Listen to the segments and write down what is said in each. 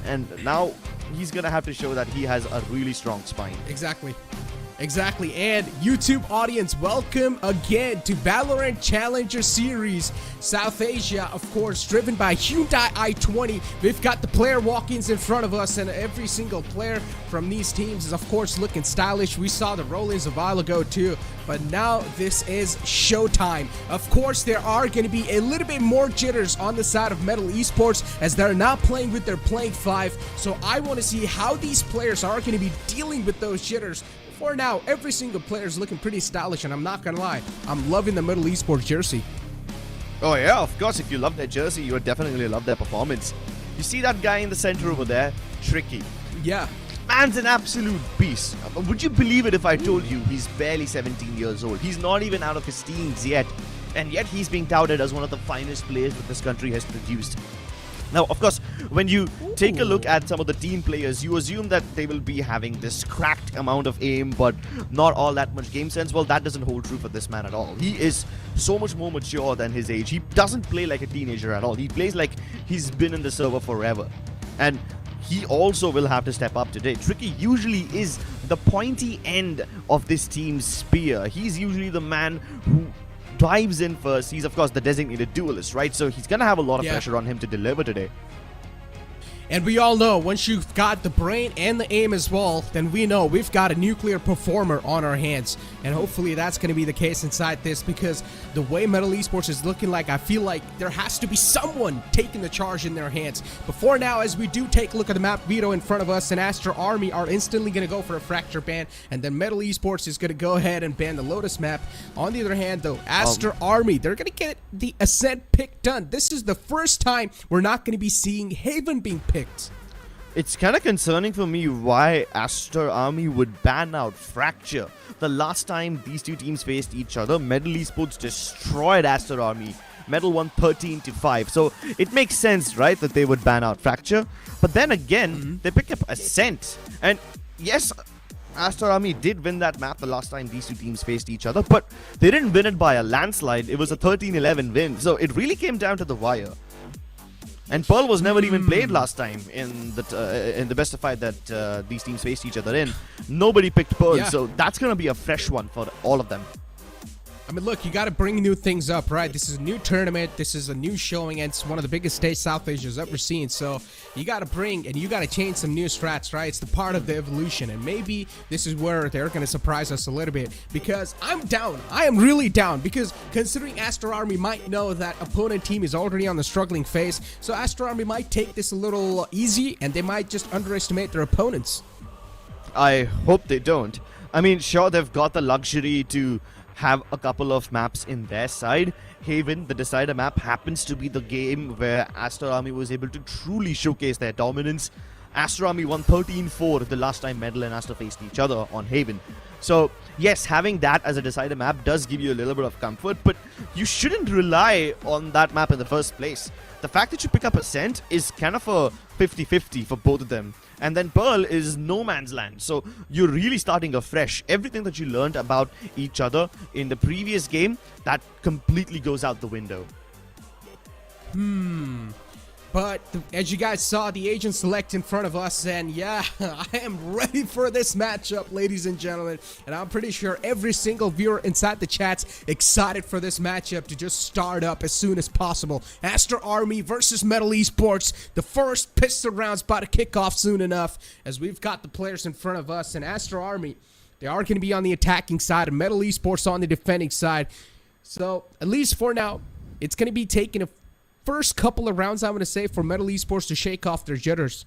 And now he's gonna have to show that he has a really strong spine. Exactly. Exactly. And YouTube audience, welcome again to Valorant Challenger Series. South Asia, of course, driven by Hyundai i20. We've got the player walk-ins in front of us, and every single player from these teams is, of course, looking stylish. We saw the roll-ins a while ago, too. But now this is showtime. Of course, there are going to be a little bit more jitters on the side of MLT Esports as they're not playing with their playing 5. So I want to see how these players are going to be dealing with those jitters. For now, every single player is looking pretty stylish, and I'm not gonna lie, I'm loving the MLT Esports jersey. Oh yeah, of course, if you love their jersey, you would definitely love their performance. You see that guy in the center over there? Tricky. Yeah. Man's an absolute beast. Would you believe it if I told you he's barely 17 years old? He's not even out of his teens yet. And yet he's being touted as one of the finest players that this country has produced. Now, of course, when you take a look at some of the team players, you assume that they will be having this cracked amount of aim, but not all that much game sense. Well, that doesn't hold true for this man at all. He is so much more mature than his age. He doesn't play like a teenager at all. He plays like he's been in the server forever. And he also will have to step up today. Tricky usually is the pointy end of this team's spear. He's usually the man who dives in first. He's, of course, the designated duelist, right? So he's going to have a lot of pressure on him to deliver today. And we all know, once you've got the brain and the aim as well, then we know we've got a nuclear performer on our hands. And hopefully that's going to be the case inside this, because the way MLT Esports is looking like, I feel like there has to be someone taking the charge in their hands. Before now, as we do take a look at the map veto in front of us, and Aster Army are instantly going to go for a fracture ban, and then MLT Esports is going to go ahead and ban the Lotus map. On the other hand, though, Aster Army, they're going to get the Ascent pick done. This is the first time we're not going to be seeing Haven being picked. It's kind of concerning for me why Aster Army would ban out Fracture. The last time these two teams faced each other, MLT Esports destroyed Aster Army. MLT won 13-5. So it makes sense, right, that they would ban out Fracture. But then again, they pick up Ascent. And yes, Aster Army did win that map the last time these two teams faced each other, but they didn't win it by a landslide. It was a 13-11 win. So it really came down to the wire. And Pearl was never even played last time in the best of 5 that these teams faced each other in. Nobody picked Pearl, so that's going to be a fresh one for all of them. I mean, look, you got to bring new things up, right? This is a new tournament. This is a new showing, and it's one of the biggest stages South Asia's ever seen. So you got to bring and you got to change some new strats, right? It's the part of the evolution, and maybe this is where they're going to surprise us a little bit, because I'm down. I am really down, because considering Aster Army might know that opponent team is already on the struggling phase, so Aster Army might take this a little easy, and they might just underestimate their opponents. I hope they don't. I mean, sure, they've got the luxury to have a couple of maps in their side. Haven, the decider map, happens to be the game where Aster Army was able to truly showcase their dominance. Aster Army won 13-4 the last time MLT and Aster faced each other on Haven. So yes, having that as a decider map does give you a little bit of comfort, but you shouldn't rely on that map in the first place. The fact that you pick up Ascent is kind of a 50-50 for both of them. And then Pearl is no man's land. So you're really starting afresh. Everything that you learned about each other in the previous game, that completely goes out the window. But as you guys saw, the agent select in front of us, and yeah, I am ready for this matchup, ladies and gentlemen. And I'm pretty sure every single viewer inside the chat's excited for this matchup to just start up as soon as possible. Aster Army versus MLT Esports. The first pistol round's about to kick off soon enough, as we've got the players in front of us. And Aster Army, they are going to be on the attacking side, and MLT Esports on the defending side. So, at least for now, it's going to be taking a first couple of rounds, I'm going to say, for MLT Esports to shake off their jitters.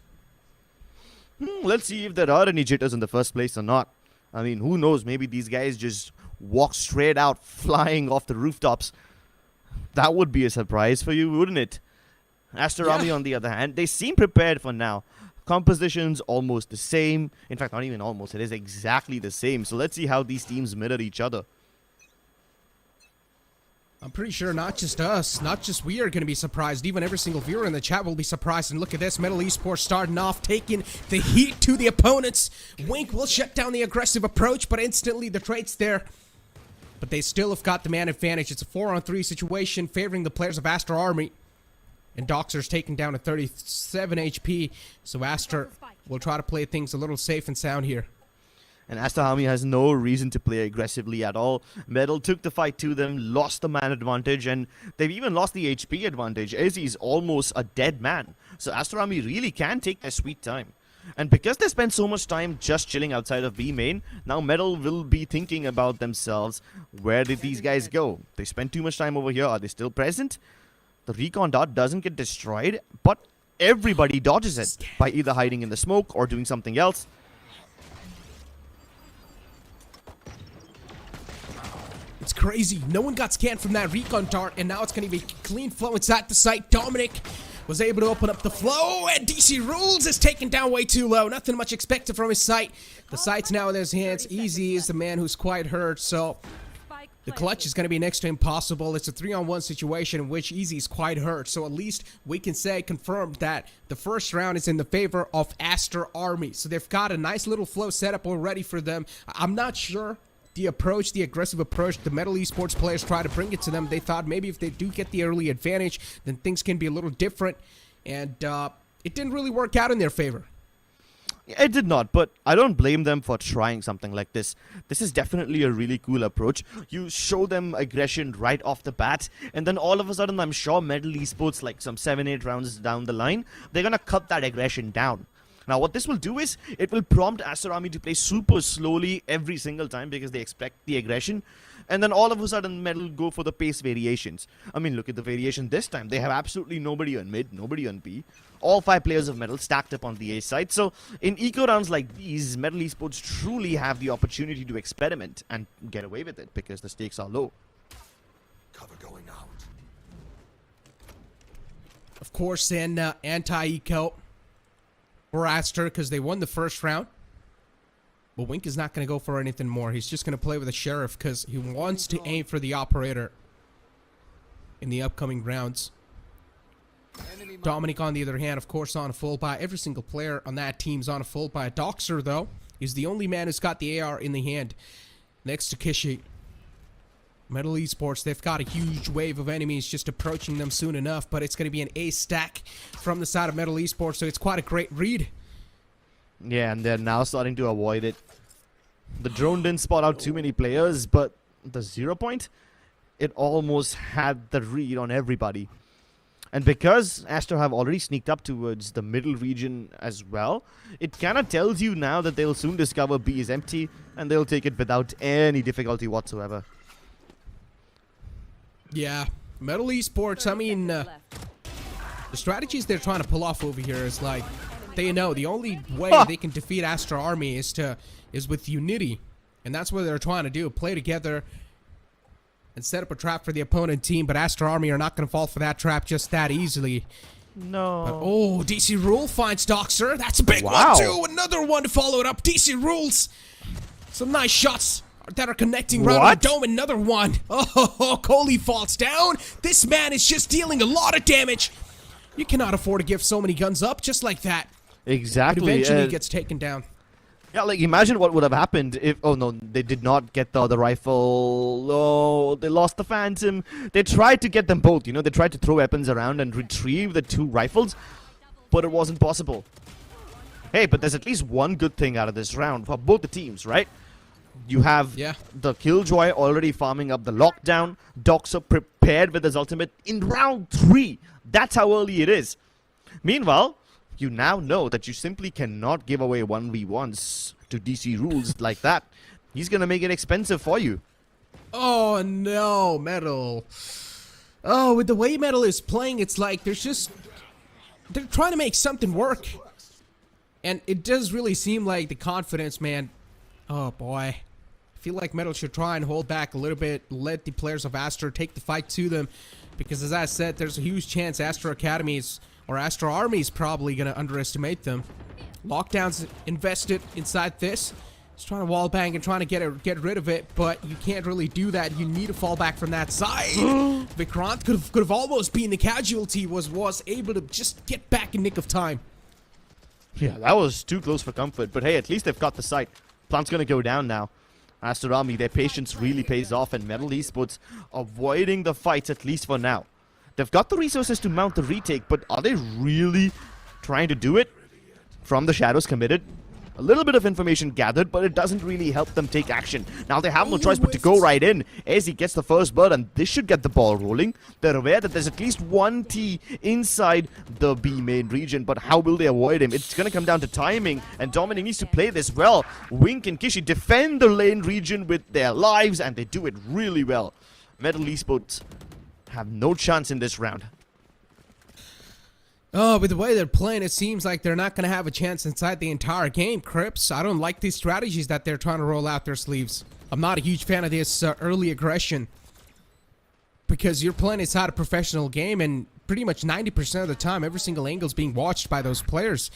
Let's see if there are any jitters in the first place or not. I mean, who knows? Maybe these guys just walk straight out, flying off the rooftops. That would be a surprise for you, wouldn't it? Aster Army, on the other hand, they seem prepared for now. Composition's almost the same. In fact, not even almost. It is exactly the same. So let's see how these teams mirror each other. I'm pretty sure not just us, not just we are going to be surprised. Even every single viewer in the chat will be surprised. And look at this, MLT Esports starting off, taking the heat to the opponents. Wink will shut down the aggressive approach, but instantly the trade's there. But they still have got the man advantage. It's a 4-on-3 situation favoring the players of Aster Army. And Doxer's taken down to 37 HP. So Aster will try to play things a little safe and sound here. And Aster Army has no reason to play aggressively at all. Metal took the fight to them, lost the man advantage, and they've even lost the HP advantage. Izzy's almost a dead man. So Aster Army really can take their sweet time. And because they spent so much time just chilling outside of B main, now Metal will be thinking about themselves. Where did these guys go? They spent too much time over here. Are they still present? The recon dot doesn't get destroyed, but everybody dodges it by either hiding in the smoke or doing something else. It's crazy. No one got scanned from that recon dart, and now it's going to be clean flow inside the site. Dominic was able to open up the flow, and DC Rules is taken down way too low. Nothing much expected from his site. The site's now in his hands. Easy is the man who's quite hurt, so the clutch is going to be next to impossible. It's a 3-on-1 situation in which Easy is quite hurt, so at least we can say confirmed that the first round is in the favor of Aster Army. So they've got a nice little flow setup already for them. I'm not sure the approach, the aggressive approach, the MLT Esports players try to bring it to them. They thought maybe if they do get the early advantage, then things can be a little different. And it didn't really work out in their favor. It did not, but I don't blame them for trying something like this. This is definitely a really cool approach. You show them aggression right off the bat, and then all of a sudden, I'm sure MLT Esports, like some 7-8 rounds down the line, they're going to cut that aggression down. Now, what this will do is, it will prompt Aster Army to play super slowly every single time because they expect the aggression. And then all of a sudden, Metal go for the pace variations. I mean, look at the variation this time. They have absolutely nobody on mid, nobody on B. All 5 players of Metal stacked up on the A side. So, in eco rounds like these, MLT Esports truly have the opportunity to experiment and get away with it because the stakes are low. Cover going out. Of course, an anti-eco for Aster because they won the first round. But Wink is not going to go for anything more. He's just going to play with the Sheriff because he wants to aim for the Operator in the upcoming rounds. Dominic, on the other hand, of course, on a full buy. Every single player on that team's on a full buy. Doxer, though, is the only man who's got the AR in the hand next to Kishi. MLT Esports, they've got a huge wave of enemies just approaching them soon enough, but it's going to be an A stack from the side of MLT Esports, so it's quite a great read. Yeah, and they're now starting to avoid it. The drone didn't spot out too many players, but the 0 point, it almost had the read on everybody. And because Aster have already sneaked up towards the middle region as well, it kind of tells you now that they'll soon discover B is empty, and they'll take it without any difficulty whatsoever. Yeah, MLT Esports, I mean, the strategies they're trying to pull off over here is like, they know the only way they can defeat Aster Army is with unity. And that's what they're trying to do, play together and set up a trap for the opponent team. But Aster Army are not going to fall for that trap just that easily. No. But, oh, DC Rule finds Doxer. That's a big one, too. Another one to follow it up. DC Rules. Some nice shots that are connecting right on the dome. Another one. Oh, Coley falls down. This man is just dealing a lot of damage. You cannot afford to give so many guns up just like that. Exactly. But eventually he gets taken down. Yeah, like imagine what would have happened if... Oh no, they did not get the rifle. Oh, they lost the Phantom. They tried to get them both, you know, they tried to throw weapons around and retrieve the 2 rifles, but it wasn't possible. Hey, but there's at least one good thing out of this round for both the teams, right? You have the Killjoy already farming up the lockdown. Doxer prepared with his ultimate in round 3. That's how early it is. Meanwhile, you now know that you simply cannot give away 1v1s to DC rules like that. He's gonna make it expensive for you. Oh no, Metal. Oh, with the way Metal is playing, it's like they're trying to make something work. And it does really seem like the confidence, man. Oh boy. I feel like Metal should try and hold back a little bit, let the players of Aster take the fight to them. Because as I said, there's a huge chance Aster Academies or Aster Army is probably going to underestimate them. Lockdown's invested inside this. He's trying to wall bang and trying to get rid of it, but you can't really do that. You need to fall back from that side. Vikrant could have almost been the casualty, was able to just get back in nick of time. Yeah, that was too close for comfort, but hey, at least they've got the site. Plant's gonna go down now. Aster Army, their patience really pays off, and MLT Esports avoiding the fights at least for now. They've got the resources to mount the retake, but are they really trying to do it? From the shadows committed. A little bit of information gathered, but it doesn't really help them take action. Now they have no choice but to go right in. As he gets the first bird, and this should get the ball rolling. They're aware that there's at least one T inside the B main region, but how will they avoid him? It's going to come down to timing, and Dominic needs to play this well. Wink and Kishi defend the lane region with their lives, and they do it really well. MLT Esports have no chance in this round. Oh, with the way they're playing, it seems like they're not going to have a chance inside the entire game, Crips. I don't like these strategies that they're trying to roll out their sleeves. I'm not a huge fan of this early aggression. Because you're playing inside a professional game, and pretty much 90% of the time, every single angle is being watched by those players.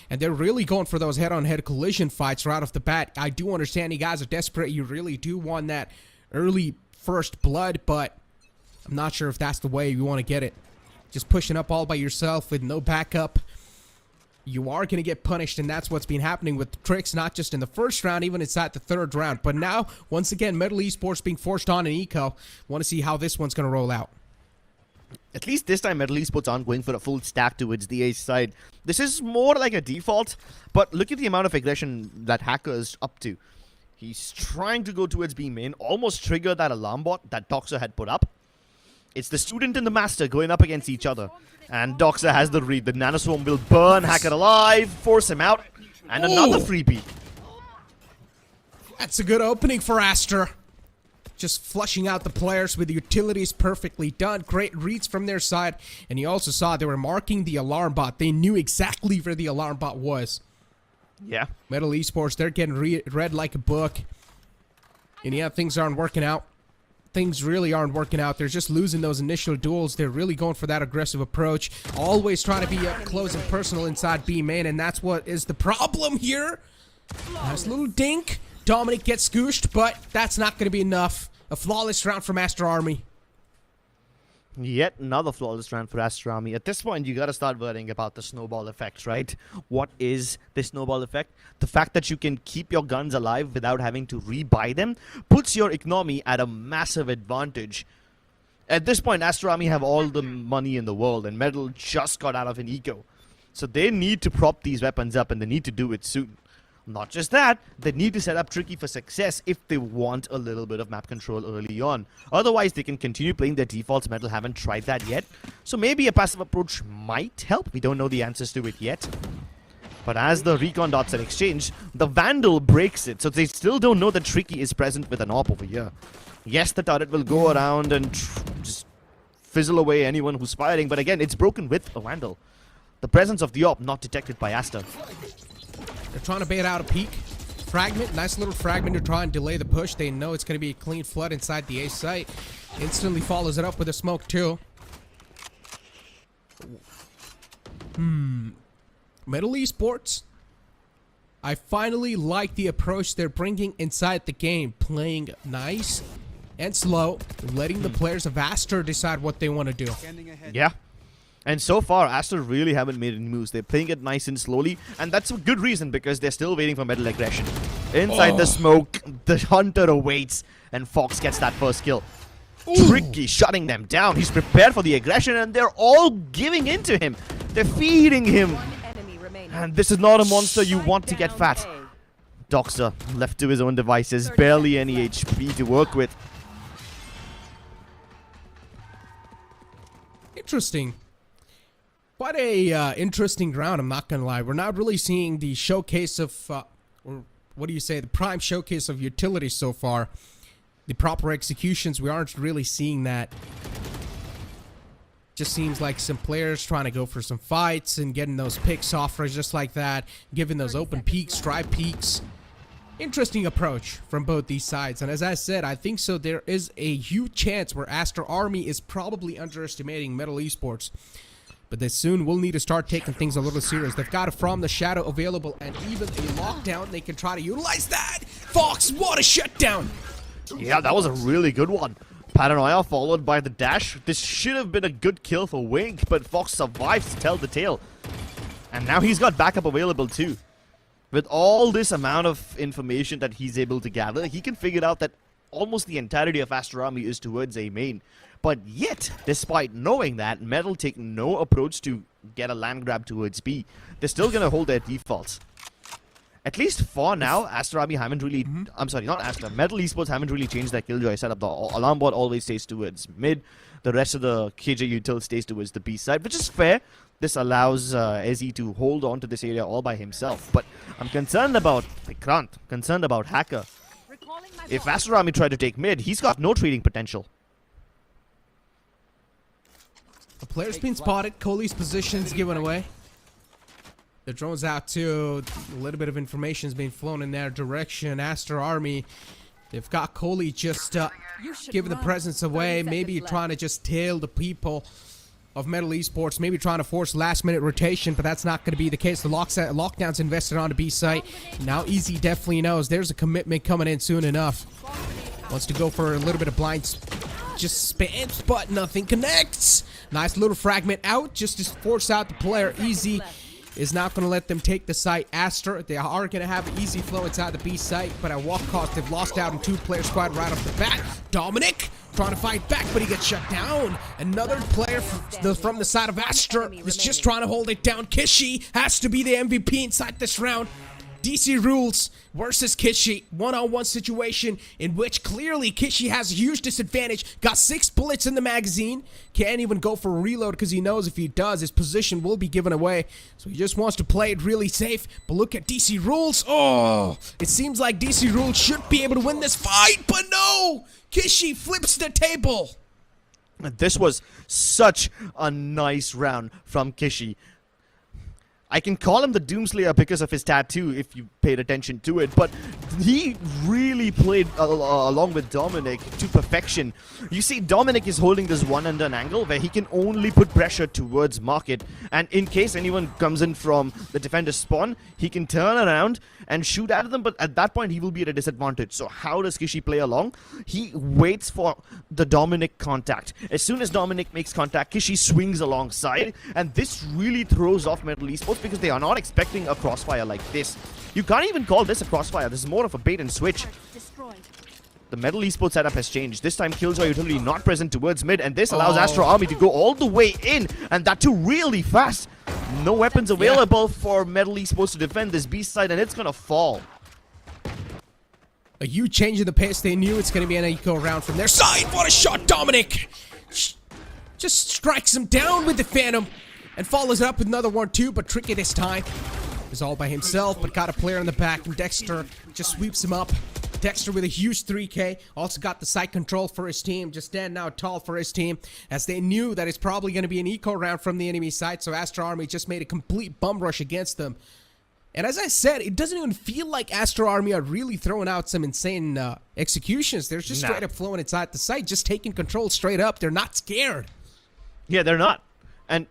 And they're really going for those head-on-head collision fights right off the bat. I do understand you guys are desperate. You really do want that early first blood, but I'm not sure if that's the way you want to get it. Just pushing up all by yourself with no backup, you are going to get punished, and that's what's been happening with the Tricks, not just in the first round, even inside the third round. But now, once again, MLT Esports being forced on an eco. Want to see how this one's going to roll out. At least this time, MLT Esports aren't going for a full stack towards the ace side. This is more like a default, but look at the amount of aggression that Hacker is up to. He's trying to go towards B main, almost trigger that alarm bot that Doxer had put up. It's the student and the master going up against each other. And Doxer has the read. The nanoswarm will burn Hacker alive, force him out, and another freebie. That's a good opening for Aster. Just flushing out the players with the utilities perfectly done. Great reads from their side. And you also saw they were marking the alarm bot. They knew exactly where the alarm bot was. Yeah. MLT Esports, they're getting read like a book. And yeah, things aren't working out. Things really aren't working out. They're just losing those initial duels. They're really going for that aggressive approach. Always trying to be up close and personal inside B main, and that's what is the problem here. Nice little dink. Dominic gets scooshed, but that's not going to be enough. A flawless round from Aster Army. Yet another flawless round for Aster Army. At this point, you gotta start worrying about the snowball effects, right? What is the snowball effect? The fact that you can keep your guns alive without having to rebuy them puts your economy at a massive advantage. At this point, Aster Army have all the money in the world, and Metal just got out of an eco. So they need to prop these weapons up, and they need to do it soon. Not just that, they need to set up Tricky for success if they want a little bit of map control early on. Otherwise, they can continue playing their defaults. Metal haven't tried that yet. So maybe a passive approach might help. We don't know the answers to it yet. But as the recon dots are exchanged, the Vandal breaks it. So they still don't know that Tricky is present with an AWP over here. Yes, the turret will go around and just fizzle away anyone who's firing. But again, it's broken with a Vandal. The presence of the AWP not detected by Aster. They're trying to bait out a peek. Fragment, nice little fragment to try and delay the push. They know it's going to be a clean flood inside the A site. Instantly follows it up with a smoke too. MLT Esports. I finally like the approach they're bringing inside the game. Playing nice and slow. Letting the players of Aster decide what they want to do. Yeah. And so far, Aster really haven't made any moves. They're playing it nice and slowly, and that's a good reason because they're still waiting for metal aggression. Inside the smoke, the Hunter awaits, and Fox gets that first kill. Tricky shutting them down. He's prepared for the aggression, and they're all giving in to him. They're feeding him. And this is not a monster you want to get fat. Doxer, left to his own devices, barely any HP to work with. Interesting. Quite a interesting round, I'm not gonna lie. We're not really seeing the showcase of, or what do you say, the prime showcase of utility so far. The proper executions, we aren't really seeing that. Just seems like some players trying to go for some fights and getting those picks off just like that, giving those open peaks, drive peaks. Interesting approach from both these sides, and as I said, I think so there is a huge chance where Aster Army is probably underestimating MLT Esports. But they soon will need to start taking things a little serious. They've got a From the Shadow available and even a lockdown. They can try to utilize that. Fox, what a shutdown! Yeah, that was a really good one. Paranoia followed by the dash. This should have been a good kill for Wink, but Fox survives to tell the tale. And now he's got backup available too. With all this amount of information that he's able to gather, he can figure out that almost the entirety of Aster Army is towards A main. But yet, despite knowing that, Metal take no approach to get a land grab towards B. They're still going to hold their defaults. At least for now, Aster Army haven't really... I'm sorry, not Aster. MLT Esports haven't really changed their killjoy setup. The alarm bot always stays towards mid. The rest of the KJ util stays towards the B side, which is fair. This allows Ezzy to hold on to this area all by himself. But I'm concerned about Vikrant. Concerned about Hacker. If Aster Army try to take mid, he's got no trading potential. The player's been spotted. Kohli's position's given away. The drone's out too. A little bit of information's being flown in their direction. Aster Army, they've got Kohli just giving the presence away. Maybe trying to just tail the people of MLT Esports. Maybe trying to force last-minute rotation, but that's not going to be the case. The lockdown's invested on the B site. Now Easy definitely knows there's a commitment coming in soon enough. Wants to go for a little bit of blind. Just spams, but nothing connects. Nice little fragment out just to force out the player. Easy is not going to let them take the site. Aster, they are going to have an easy flow inside the B site, but at what cost? They've lost out in two-player squad right off the bat. Dominic trying to fight back, but he gets shut down. Another player from the side of Aster is just trying to hold it down. Kishi has to be the MVP inside this round. DC Rules versus Kishi, one-on-one situation in which clearly Kishi has a huge disadvantage. Got 6 bullets in the magazine. Can't even go for a reload because he knows if he does, his position will be given away. So he just wants to play it really safe. But look at DC Rules. Oh, it seems like DC Rules should be able to win this fight, but no! Kishi flips the table. This was such a nice round from Kishi. I can call him the Doomslayer because of his tattoo, if you paid attention to it, but he really played along with Dominic to perfection. You see, Dominic is holding this one under an angle where he can only put pressure towards Market, and in case anyone comes in from the defender's spawn, he can turn around and shoot at them, but at that point he will be at a disadvantage. So how does Kishi play along? He waits for the Dominic contact. As soon as Dominic makes contact, Kishi swings alongside, and this really throws off MLT Esports because they are not expecting a crossfire like this. You can't even call this a crossfire. This is more of a bait and switch. The MLT Esports setup has changed. This time Killjoy utility not present towards mid, and this allows Aster Army to go all the way in, and that too really fast. No weapons available for MLT Esports to defend this B side, and it's gonna fall. A huge change in the pace. They knew it's gonna be an eco round from their side. What a shot, Dominic! Just strikes him down with the Phantom and follows it up with another one too, but Tricky this time is all by himself, but got a player in the back, and Dexter just sweeps him up. Dexter with a huge 3K, also got the site control for his team, just standing out tall for his team, as they knew that it's probably going to be an eco round from the enemy side, so Aster Army just made a complete bum rush against them. And as I said, it doesn't even feel like Aster Army are really throwing out some insane executions. They're just straight up flowing inside the site, just taking control straight up. They're not scared. Yeah, they're not. And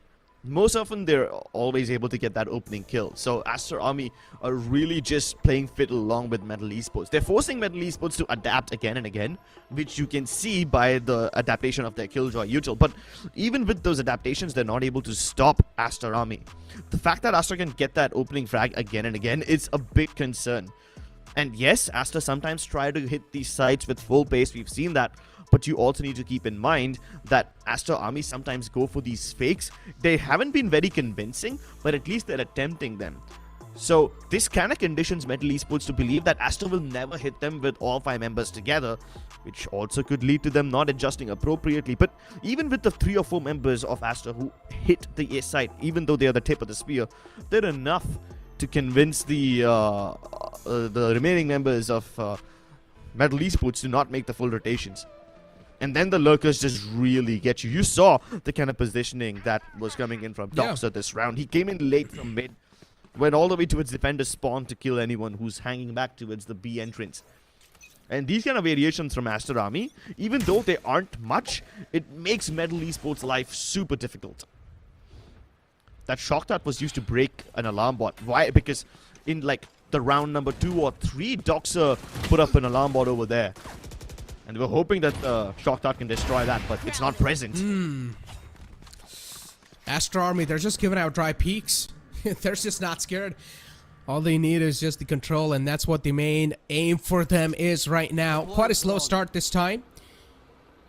most often they're always able to get that opening kill. So Aster Army are really just playing fiddle along with Metal Esports. They're forcing Metal Esports to adapt again and again, which you can see by the adaptation of their Killjoy util. But even with those adaptations, they're not able to stop Aster Army. The fact that Aster can get that opening frag again and again is a big concern. And yes, Aster sometimes try to hit these sites with full pace. We've seen that. But you also need to keep in mind that Aster Army sometimes go for these fakes. They haven't been very convincing, but at least they're attempting them. So this kind of conditions Metal Esports to believe that Aster will never hit them with all 5 members together, which also could lead to them not adjusting appropriately. But even with the 3 or 4 members of Aster who hit the A site, even though they are the tip of the spear, they're enough to convince the remaining members of Metal Esports to not make the full rotations. And then the lurkers just really get you. You saw the kind of positioning that was coming in from Doxer this round. He came in late from mid, went all the way towards defender spawn to kill anyone who's hanging back towards the B entrance. And these kind of variations from Aster Army, even though they aren't much, it makes Metal Esports' life super difficult. That shock dart was used to break an alarm bot. Why? Because in like the round number 2 or 3, Doxer put up an alarm bot over there. And we're hoping that shock dart can destroy that, but it's not present. Aster Army, they're just giving out dry peaks. They're just not scared. All they need is just the control, and that's what the main aim for them is right now. Quite a slow start this time.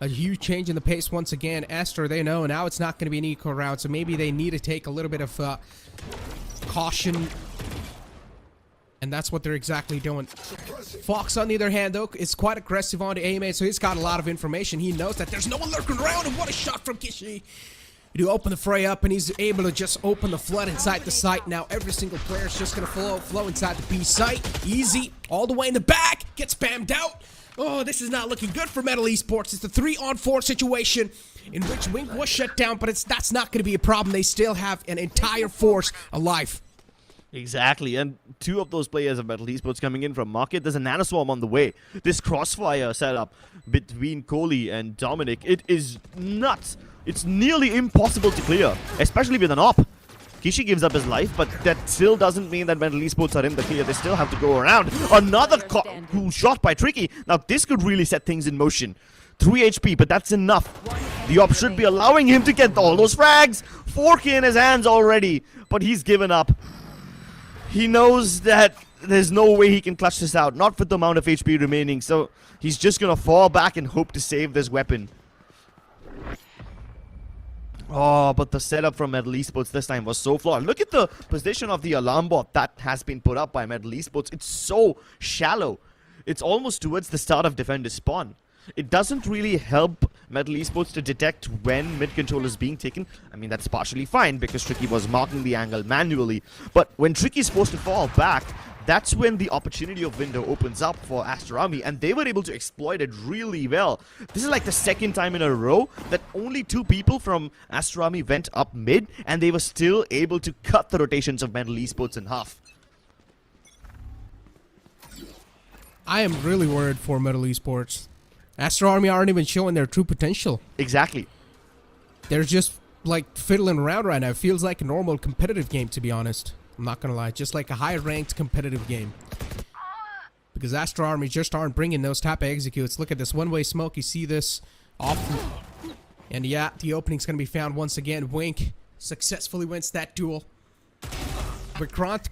A huge change in the pace once again. Aster, they know now it's not going to be an equal round, so maybe they need to take a little bit of caution. And that's what they're exactly doing. Fox, on the other hand, though, is quite aggressive on the A-main, so he's got a lot of information. He knows that there's no one lurking around, and what a shot from Kishi to open the fray up, and he's able to just open the flood inside the site. Now every single player is just going to flow inside the B site. Easy, all the way in the back, gets spammed out. Oh, this is not looking good for Metal Esports. It's a 3-on-4 situation in which Wink was shut down, but that's not going to be a problem. They still have an entire force alive. Exactly, and 2 of those players of Metal Esports coming in from market. There's a nanoswarm on the way. This crossfire setup between Kohli and Dominic, it is nuts. It's nearly impossible to clear, especially with an op. Kishi gives up his life, but that still doesn't mean that Metal Esports are in the clear. They still have to go around. Another cool shot by Tricky. Now this could really set things in motion. 3 HP, but that's enough. The op should be allowing him to get all those frags. 4K in his hands already, but he's given up. He knows that there's no way he can clutch this out, not with the amount of HP remaining, so he's just gonna fall back and hope to save this weapon. Oh, but the setup from Metal Esports this time was so flawed. Look at the position of the alarm bot that has been put up by Metal Esports. It's so shallow. It's almost towards the start of defender spawn. It doesn't really help Metal Esports to detect when mid-control is being taken. I mean, that's partially fine because Tricky was marking the angle manually. But when Tricky's forced to fall back, that's when the opportunity of window opens up for Aster Army, and they were able to exploit it really well. This is like the 2nd time in a row that only 2 people from Aster Army went up mid, and they were still able to cut the rotations of Metal Esports in half. I am really worried for Metal Esports. Aster Army aren't even showing their true potential. Exactly. They're just like fiddling around right now. It feels like a normal competitive game, to be honest. I'm not gonna lie, just like a high-ranked competitive game. Because Aster Army just aren't bringing those type of executes. Look at this one-way smoke. You see this off, and yeah, the opening's gonna be found once again. Wink successfully wins that duel. Vikrant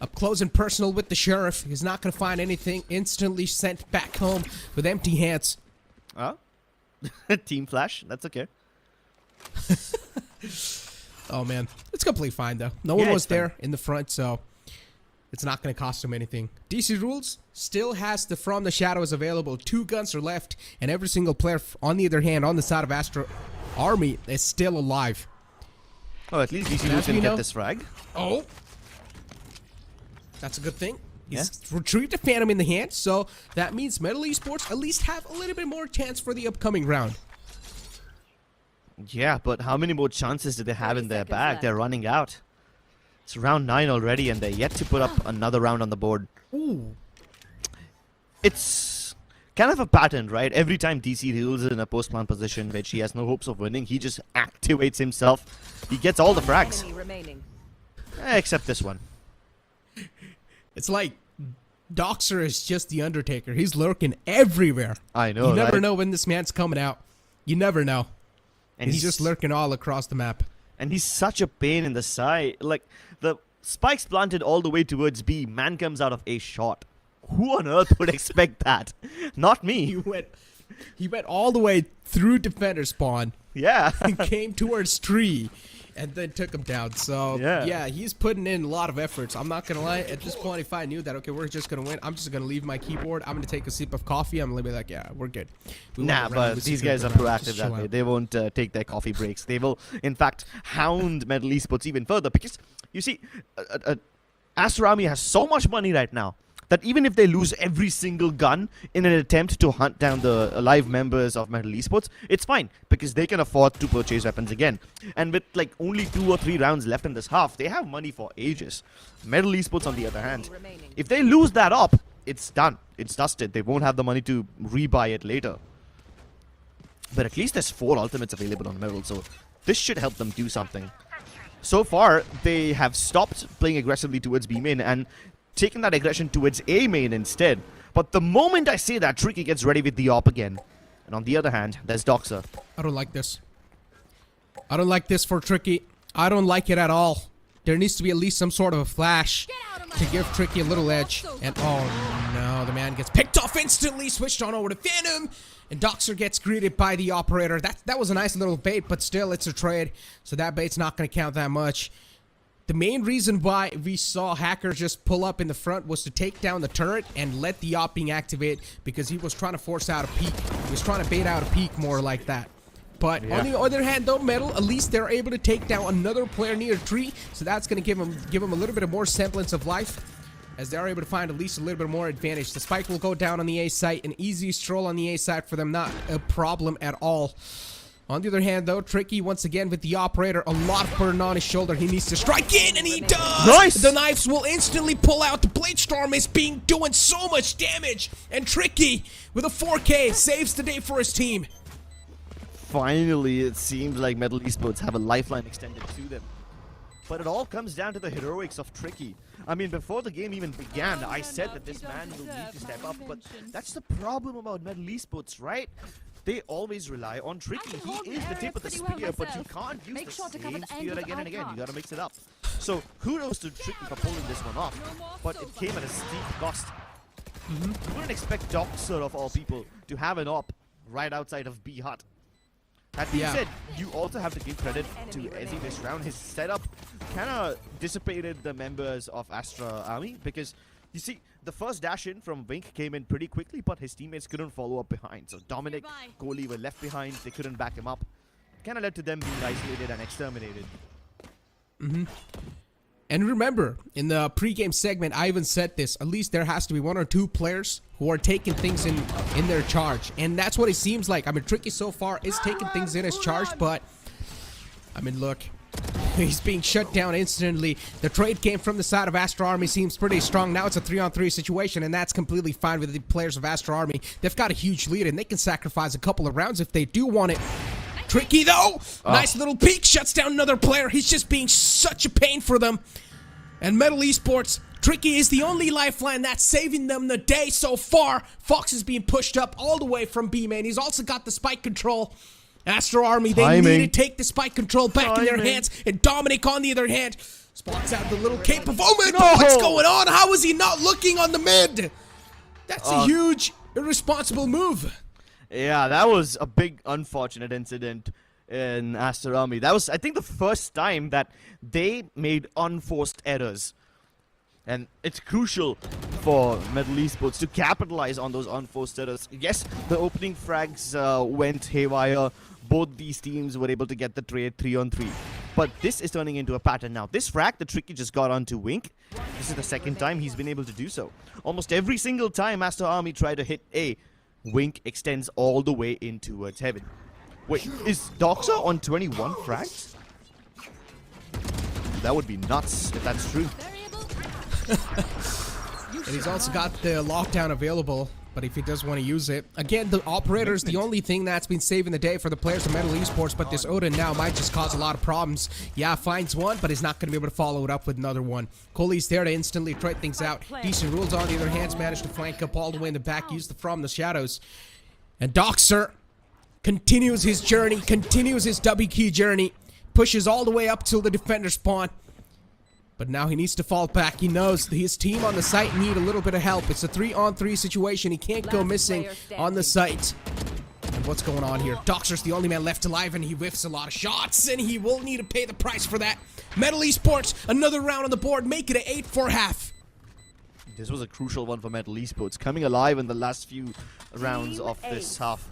up close and personal with the sheriff. He's not gonna find anything. Instantly sent back home with empty hands. Oh, Team Flash. That's okay. Oh man, it's completely fine though. No one was there in the front, so it's not going to cost him anything. DC Rules still has the From the Shadows available. 2 guns are left, and every single player, on the other hand, on the side of Aster Army, is still alive. Oh, at least DC Rules can get this frag. Oh, that's a good thing. He's retrieved a Phantom in the hand, so that means Metal Esports at least have a little bit more chance for the upcoming round. Yeah, but how many more chances do they have in their bag? They're running out. It's round 9 already, and they're yet to put up another round on the board. Ooh. It's kind of a pattern, right? Every time DC deals in a post-plant position which he has no hopes of winning, he just activates himself. He gets all the frags. Except this one. It's like Doxer is just the Undertaker. He's lurking everywhere. I know, You never right? know when this man's coming out. You never know. And he's just lurking all across the map. And he's such a pain in the side. Like, the spike's planted all the way towards B. Man comes out of a shot. Who on earth would expect that? Not me. He went all the way through defender spawn. Yeah. And came towards tree. And then took him down. So, yeah, he's putting in a lot of efforts. I'm not going to lie. At this point, if I knew that, okay, we're just going to win, I'm just going to leave my keyboard. I'm going to take a sip of coffee. I'm going to be like, yeah, we're good. Nah, but these guys are proactive that way. They won't take their coffee breaks. They will, in fact, hound Metal Esports even further. Because, you see, Aster Army has so much money right now that even if they lose every single gun in an attempt to hunt down the live members of Metal Esports, it's fine because they can afford to purchase weapons again. And with like only 2 or 3 rounds left in this half, they have money for ages. Metal Esports, on the other hand, if they lose that up, it's done. It's dusted. They won't have the money to rebuy it later. But at least there's 4 ultimates available on Metal, so this should help them do something. So far, they have stopped playing aggressively towards B main and taking that aggression towards A main instead. But the moment I say that, Tricky gets ready with the op again. And on the other hand, there's Doxer. I don't like this. I don't like this for Tricky. I don't like it at all. There needs to be at least some sort of a flash to give Tricky a little edge. And oh no, the man gets picked off instantly, switched on over to Phantom. And Doxer gets greeted by the operator. That was a nice little bait, but still it's a trade. So that bait's not going to count that much. The main reason why we saw Hacker just pull up in the front was to take down the turret and let the opping activate because he was trying to force out a peek. He was trying to bait out a peek more like that. But on the other hand, though, Metal, at least they're able to take down another player near tree. So that's going to give him a little bit of more semblance of life as they're able to find at least a little bit more advantage. The spike will go down on the A site. An easy stroll on the A site for them, not a problem at all. On the other hand, though, Tricky, once again, with the operator, a lot of burden on his shoulder. He needs to strike in, and he does! Nice! The knives will instantly pull out. The Blade Storm is doing so much damage. And Tricky, with a 4K, saves the day for his team. Finally, it seems like Metal Esports have a lifeline extended to them. But it all comes down to the heroics of Tricky. I mean, before the game even began, I said that this man will need to step up, but that's the problem about Metal Esports, right? They always rely on Tricky. He is the tip of the spear, but you can't use the same spear again and again. You gotta mix it up. So, kudos to Tricky for pulling this one off, but it came at a steep cost. You wouldn't expect Doxer, of all people, to have an op right outside of B hut. That being said, you also have to give credit to Ezzy this round. His setup kind of dissipated the members of Astra Army because, you see, the first dash in from Wink came in pretty quickly, but his teammates couldn't follow up behind. So Dominic, Kohli were left behind. They couldn't back him up. Kind of led to them being isolated and exterminated. And remember, in the pregame segment, I even said this. At least there has to be 1 or 2 players who are taking things in their charge. And that's what it seems like. I mean, Tricky so far is taking things in his charge, but I mean, look. He's being shut down instantly. The trade came from the side of Aster Army. Seems pretty strong. Now it's a 3-on-3 situation, and that's completely fine with the players of Aster Army. They've got a huge lead, and they can sacrifice a couple of rounds if they do want it. Tricky, though. Nice little peek. Shuts down another player. He's just being such a pain for them. And Metal Esports, Tricky is the only lifeline that's saving them the day so far. Fox is being pushed up all the way from B main. He's also got the spike control. Aster Army, they need to take the spike control back in their hands. And Dominic, on the other hand, spots out the little cape of Omen. What's going on? How is he not looking on the mid? That's a huge, irresponsible move. Yeah, that was a big, unfortunate incident in Aster Army. That was, I think, the first time that they made unforced errors. And it's crucial for Metal Esports to capitalize on those unforced errors. Yes, the opening frags went haywire. Both these teams were able to get the trade 3-on-3. But this is turning into a pattern now. This frag, the Tricky just got onto Wink. This is the second time he's been able to do so. Almost every single time Aster Army tried to hit A, Wink extends all the way in towards heaven. Wait, is Doxer on 21 frags? That would be nuts if that's true. And he's also got the lockdown available. But if he does want to use it, again, the operator is the only thing that's been saving the day for the players of MLT Esports, but this Odin now might just cause a lot of problems. Yeah, finds one, but he's not going to be able to follow it up with another one. Cooley's there to instantly trade things out. Decent rules on the other hand, managed to flank up all the way in the back, use the from the shadows. And Doxer continues his journey, continues his W key journey, pushes all the way up till the defender spawn. But now he needs to fall back. He knows his team on the site need a little bit of help. It's a 3-on-3 situation. He can't go missing on the site. And what's going on here? Doxer's the only man left alive, and he whiffs a lot of shots, and he will need to pay the price for that. MLT Esports, another round on the board, make it an 8-4 half. This was a crucial one for MLT Esports, coming alive in the last few rounds of this half.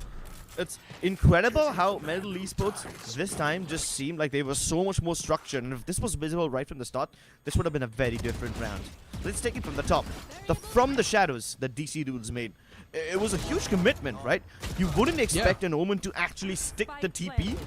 It's incredible how MLT Esports this time just seemed like they were so much more structured, and if this was visible right from the start, this would have been a very different round. Let's take it from the top. From the shadows that DC dudes made. It was a huge commitment, right? You wouldn't expect an Omen to actually stick the TP,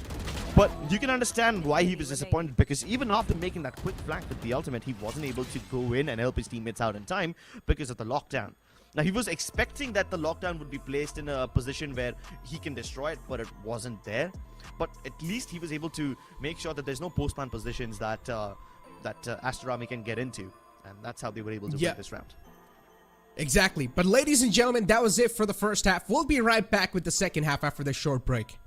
but you can understand why he was disappointed, because even after making that quick flank with the ultimate, he wasn't able to go in and help his teammates out in time because of the lockdown. Now, he was expecting that the lockdown would be placed in a position where he can destroy it, but it wasn't there. But at least he was able to make sure that there's no post-plan positions that Aster Army can get into. And that's how they were able to win this round. Exactly. But ladies and gentlemen, that was it for the first half. We'll be right back with the second half after this short break.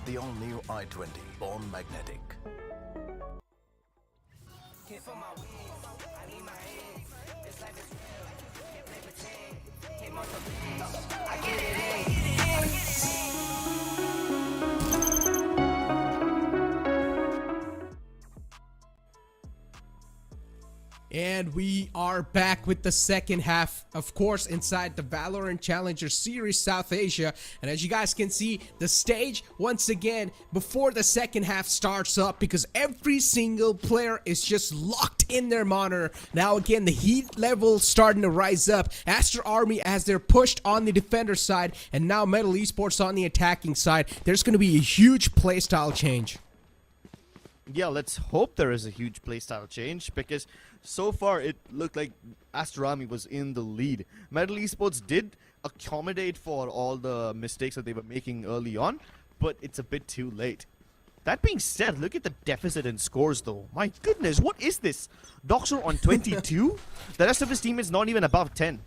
The all-new i20, born magnetic. And we are back with the second half, of course, inside the Valorant Challenger Series South Asia. And as you guys can see, the stage, once again, before the second half starts up, because every single player is just locked in their monitor. Now, again, the heat level starting to rise up. Aster Army, as they're pushed on the defender side, and now MLT Esports on the attacking side, there's going to be a huge playstyle change. Yeah, let's hope there is a huge playstyle change, because so far it looked like Aster Army was in the lead. MLT Esports did accommodate for all the mistakes that they were making early on, but it's a bit too late. That being said, look at the deficit in scores though. My goodness, what is this? Doxer on 22? The rest of his team is not even above 10.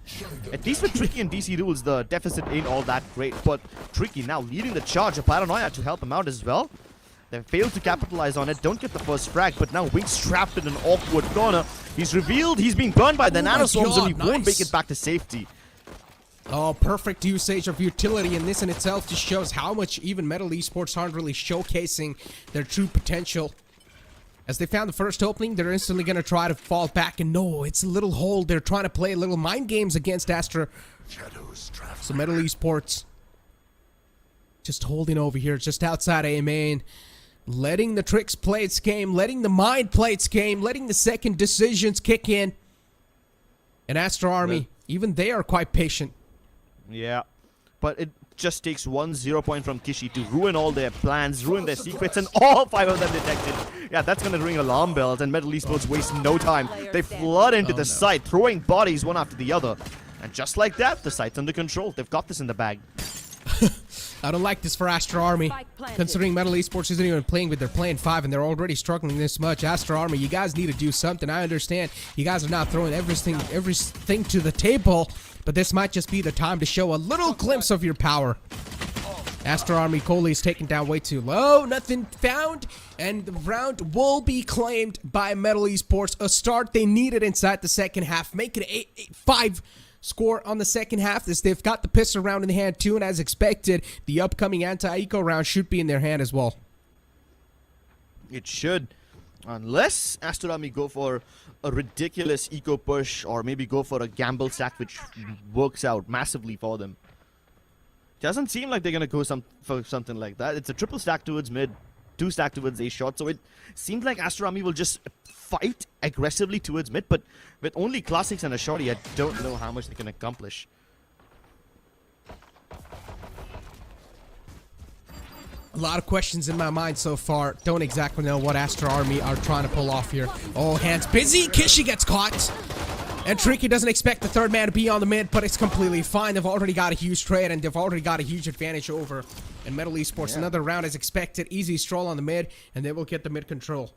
At least with Tricky and DC rules, the deficit ain't all that great, but Tricky now leading the charge. A Paranoia to help him out as well. They failed to capitalize on it, don't get the first frag, but now Wings trapped in an awkward corner. He's revealed, he's being burned by the nanoswarms, and he won't make it back to safety. Oh, perfect usage of utility, and this in itself just shows how much even MLT Esports aren't really showcasing their true potential. As they found the first opening, they're instantly going to try to fall back, and no, it's a little hole. They're trying to play little mind games against Aster. So MLT Esports just holding over here, just outside A main. Letting the tricks play its game, letting the mind play its game, letting the second decisions kick in. And Aster Army, even they are quite patient. Yeah, but it just takes 1 0 point from Kishi to ruin all their plans, ruin their secrets, and all 5 of them detected. Yeah, that's going to ring alarm bells, and MLT Esports waste no time. They flood into the site, throwing bodies one after the other. And just like that, the site's under control. They've got this in the bag. I don't like this for Aster Army, considering MLT Esports isn't even playing with their playing 5 and they're already struggling this much. Aster Army, you guys need to do something. I understand you guys are not throwing everything to the table, but this might just be the time to show a little glimpse of your power. Aster Army, Coley is taken down way too low, nothing found, and the round will be claimed by MLT Esports. A start they needed inside the second half, make it 8-5 score on the second half, as they've got the pistol round in the hand too, and as expected, the upcoming anti-eco round should be in their hand as well. It should, unless Aster Army go for a ridiculous eco push, or maybe go for a gamble stack which works out massively for them. Doesn't seem like they're gonna go for something like that. It's a triple stack towards mid, 2 stack towards A shot, so it seems like Aster Army will just fight aggressively towards mid, but with only classics and a shorty, I don't know how much they can accomplish. A lot of questions in my mind so far. Don't exactly know what Aster Army are trying to pull off here. Oh, hands busy. Kishi gets caught. And Tricky doesn't expect the third man to be on the mid, but it's completely fine. They've already got a huge trade, and they've already got a huge advantage over. And Metal Esports, another round is expected. Easy stroll on the mid, and they will get the mid control.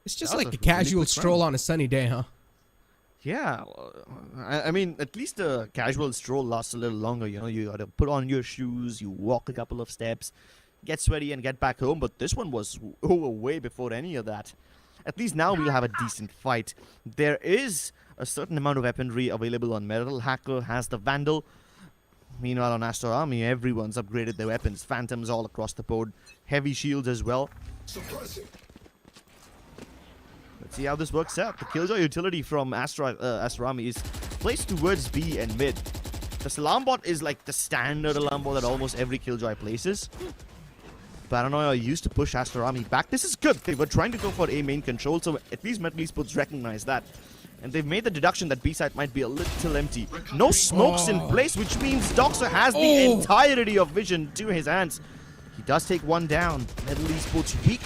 It's just like a casual stroll on a sunny day, huh? Yeah, I mean, at least a casual stroll lasts a little longer, you know. You gotta put on your shoes, you walk a couple of steps, get sweaty and get back home, but this one was over way before any of that. At least now we'll have a decent fight. There is a certain amount of weaponry available on Metal. Hacker has the Vandal. Meanwhile, on Aster Army, everyone's upgraded their weapons. Phantoms all across the board. Heavy shields as well. Let's see how this works out. The Killjoy utility from Aster Army is placed towards B and mid. The alarm bot is like the standard alarm bot that almost every Killjoy places. Paranoia used to push Aster Army back. This is good. They were trying to go for A main control, so at least Metal Esports recognize that. And they've made the deduction that B side might be a little empty. No smokes in place, which means Doxer has the entirety of vision to his hands. He does take one down. Metal Esports weak.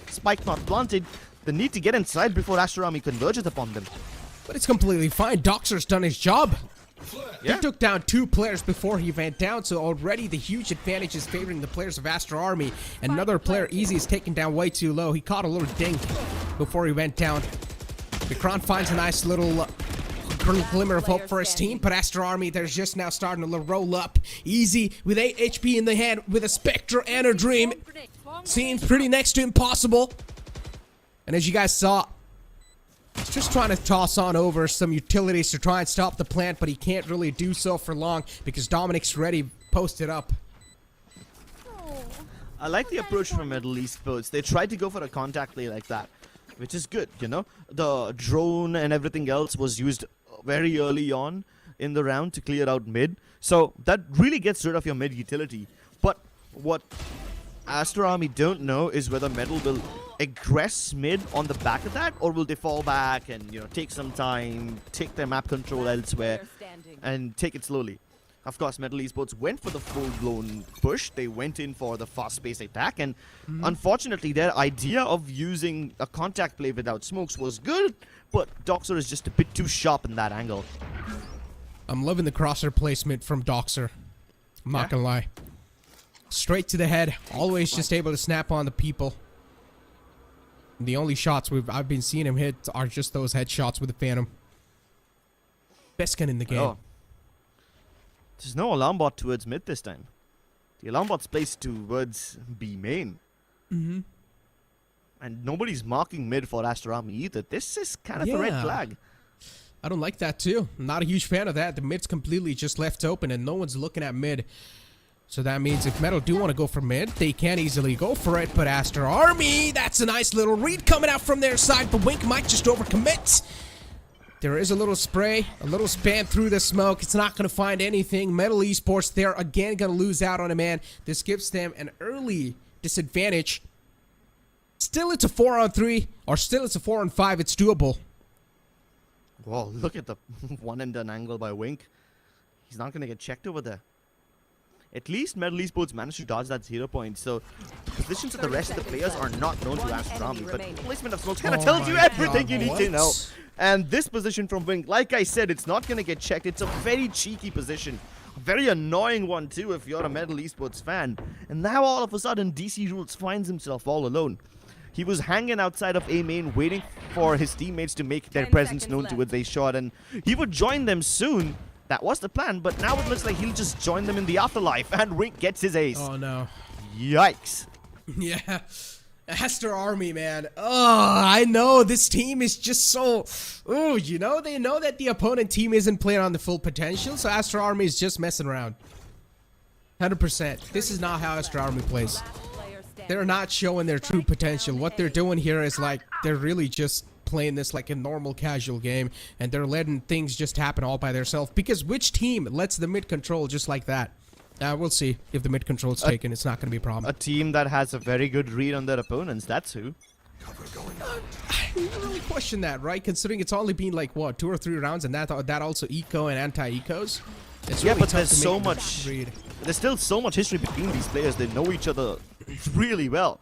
Spike not planted. The need to get inside before Aster Army converges upon them. But it's completely fine. Doxer's done his job. Yeah. He took down 2 players before he went down, so already the huge advantage is favoring the players of Aster Army. Another player, Easy, is taken down way too low. He caught a little dink before he went down. Vikram finds a nice little glimmer of hope for his team, but Aster Army, they're just now starting to roll up. Easy with 8 HP in the hand with a Spectre and a Dream. Seems pretty next to impossible. And as you guys saw, he's just trying to toss on over some utilities to try and stop the plant, but he can't really do so for long because Dominic's ready posted up. I like the approach from Metal Esports. They tried to go for a contact play like that, which is good, you know. The drone and everything else was used very early on in the round to clear out mid. So that really gets rid of your mid utility. But what Aster Army don't know is whether Metal will aggress mid on the back of that, or will they fall back and, you know, take some time, take their map control elsewhere and take it slowly. Of course, Metal Esports went for the full-blown push. They went in for the fast-paced attack, and unfortunately their idea of using a contact play without smokes was good, but Doxer is just a bit too sharp in that angle. I'm loving the crosshair placement from Doxer. I'm not gonna lie. Straight to the head, always just able to snap on the people. The only shots I've been seeing him hit are just those headshots with the Phantom. Best gun in the game. Oh. There's no alarm bot towards mid this time. The alarm bot's placed towards B main. And nobody's marking mid for Aster Army either. This is kind of a red flag. I don't like that too. I'm not a huge fan of that. The mid's completely just left open and no one's looking at mid. So that means if Metal do want to go for mid, they can easily go for it. But Aster Army, that's a nice little read coming out from their side. But Wink might just overcommit. There is a little spray, a little spam through the smoke. It's not going to find anything. Metal Esports, they're again going to lose out on a man. This gives them an early disadvantage. Still, it's a 4-on-3, or still it's a 4-on-5. It's doable. Whoa, look at the one and done angle by Wink. He's not going to get checked over there. At least Metal Esports managed to dodge that 0 point, so the positions of the rest of the players are not known to Aster Army, but placement of smokes kind of tells you everything you need to know. And this position from Wink, like I said, it's not going to get checked. It's a very cheeky position. A very annoying one too if you're a Metal Esports fan. And now all of a sudden DC Rules finds himself all alone. He was hanging outside of A main waiting for his teammates to make their presence known towards a shot, and he would join them soon. That was the plan, but now it looks like he'll just join them in the afterlife, and Wink gets his ace. Oh no. Yikes. Yeah. Aster Army, man. Oh, I know. This team is just so... Oh, you know, they know that the opponent team isn't playing on the full potential, so Aster Army is just messing around. 100%. This is not how Aster Army plays. They're not showing their true potential. What they're doing here is like, they're really just playing this like a normal casual game, and they're letting things just happen all by themselves, because which team lets the mid control just like that? We'll see if the mid control is taken. It's not going to be a problem. A team that has a very good read on their opponents, that's who. I really question that, right? Considering it's only been like, what, 2 or 3 rounds, and that also eco and anti-ecos? Yeah, but there's so much... There's still so much history between these players. They know each other really well.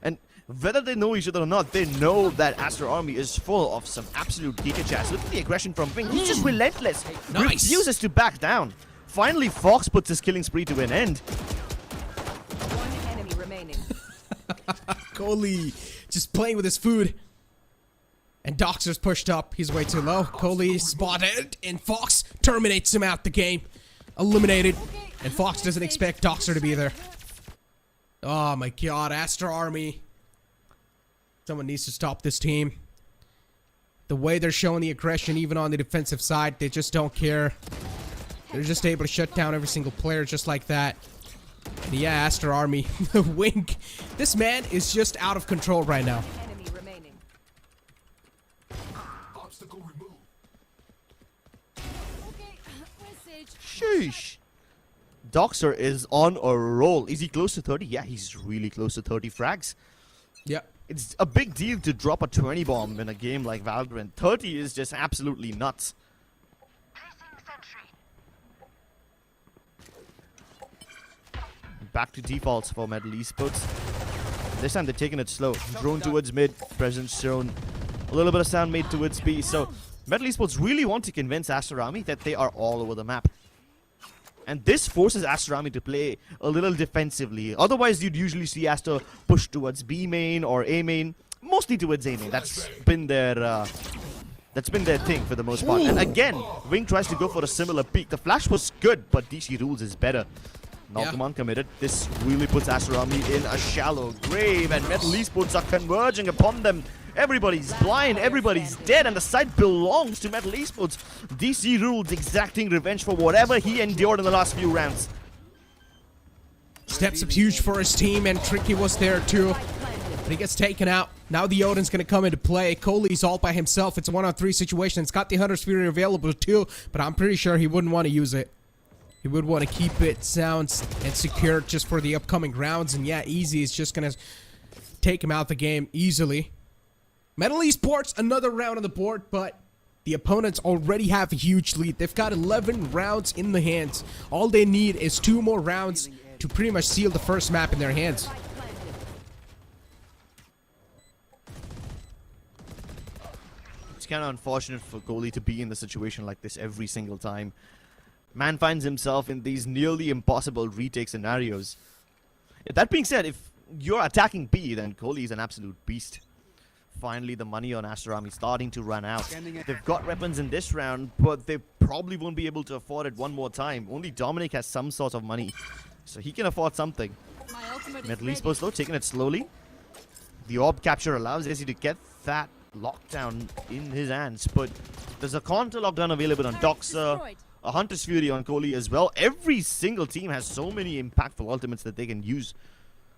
And whether they know each other or not, they know that Aster Army is full of some absolute Giga Chats. Look at the aggression from Wing. He's just relentless. Nice. Refuses to back down. Finally, Fox puts his killing spree to an end. One enemy remaining. Coley just playing with his food. And Doxer's pushed up. He's way too low. Coley spotted, and Fox terminates him out the game. Eliminated. And Fox doesn't expect Doxer to be there. Oh my god, Aster Army. Someone needs to stop this team. The way they're showing the aggression, even on the defensive side, they just don't care. They're just able to shut down every single player just like that. And yeah, Aster Army. Wink. This man is just out of control right now. Enemy remaining. Obstacle removed. Okay, message. Sheesh. Doxer is on a roll. Is he close to 30? Yeah, he's really close to 30 frags. Yep. It's a big deal to drop a 20 bomb in a game like Valorant. 30 is just absolutely nuts. Back to defaults for MLT Esports. This time they're taking it slow. Drone towards mid, presence shown. A little bit of sound made towards B. So MLT Esports really want to convince Aster Army that they are all over the map. And this forces Aster Army to play a little defensively. Otherwise, you'd usually see Aster push towards B main or A main. Mostly towards A main. That's been their thing for the most part. And again, Wing tries to go for a similar peek. The flash was good, but DC Rules is better. Nalkaman committed. This really puts Aster Army in a shallow grave, and MLT Esports are converging upon them. Everybody's blind, everybody's dead, and the site belongs to MLT Esports. DC Rules exacting revenge for whatever he endured in the last few rounds. Steps up huge for his team, and Tricky was there too. But he gets taken out. Now the Odin's going to come into play. Coley's all by himself. It's a 1-on-3 situation. It's got the Hunter's Fury available too, but I'm pretty sure he wouldn't want to use it. He would want to keep it sound and secure just for the upcoming rounds. And yeah, Easy is just going to take him out the game easily. MLT Esports, another round on the board, but the opponents already have a huge lead. They've got 11 rounds in the hands. All they need is 2 more rounds to pretty much seal the first map in their hands. It's kind of unfortunate for goalie to be in a situation like this every single time. Man finds himself in these nearly impossible retake scenarios. That being said, if you're attacking B, then goalie is an absolute beast. Finally, the money on Aster Army starting to run out. They've got weapons in this round, but they probably won't be able to afford it one more time. Only Dominic has some sort of money, so he can afford something. MLT Esports though, taking it slowly. The orb capture allows Izzy to get that lockdown in his hands, but there's a counter lockdown available on Doxer, a Hunter's Fury on Coley as well. Every single team has so many impactful ultimates that they can use.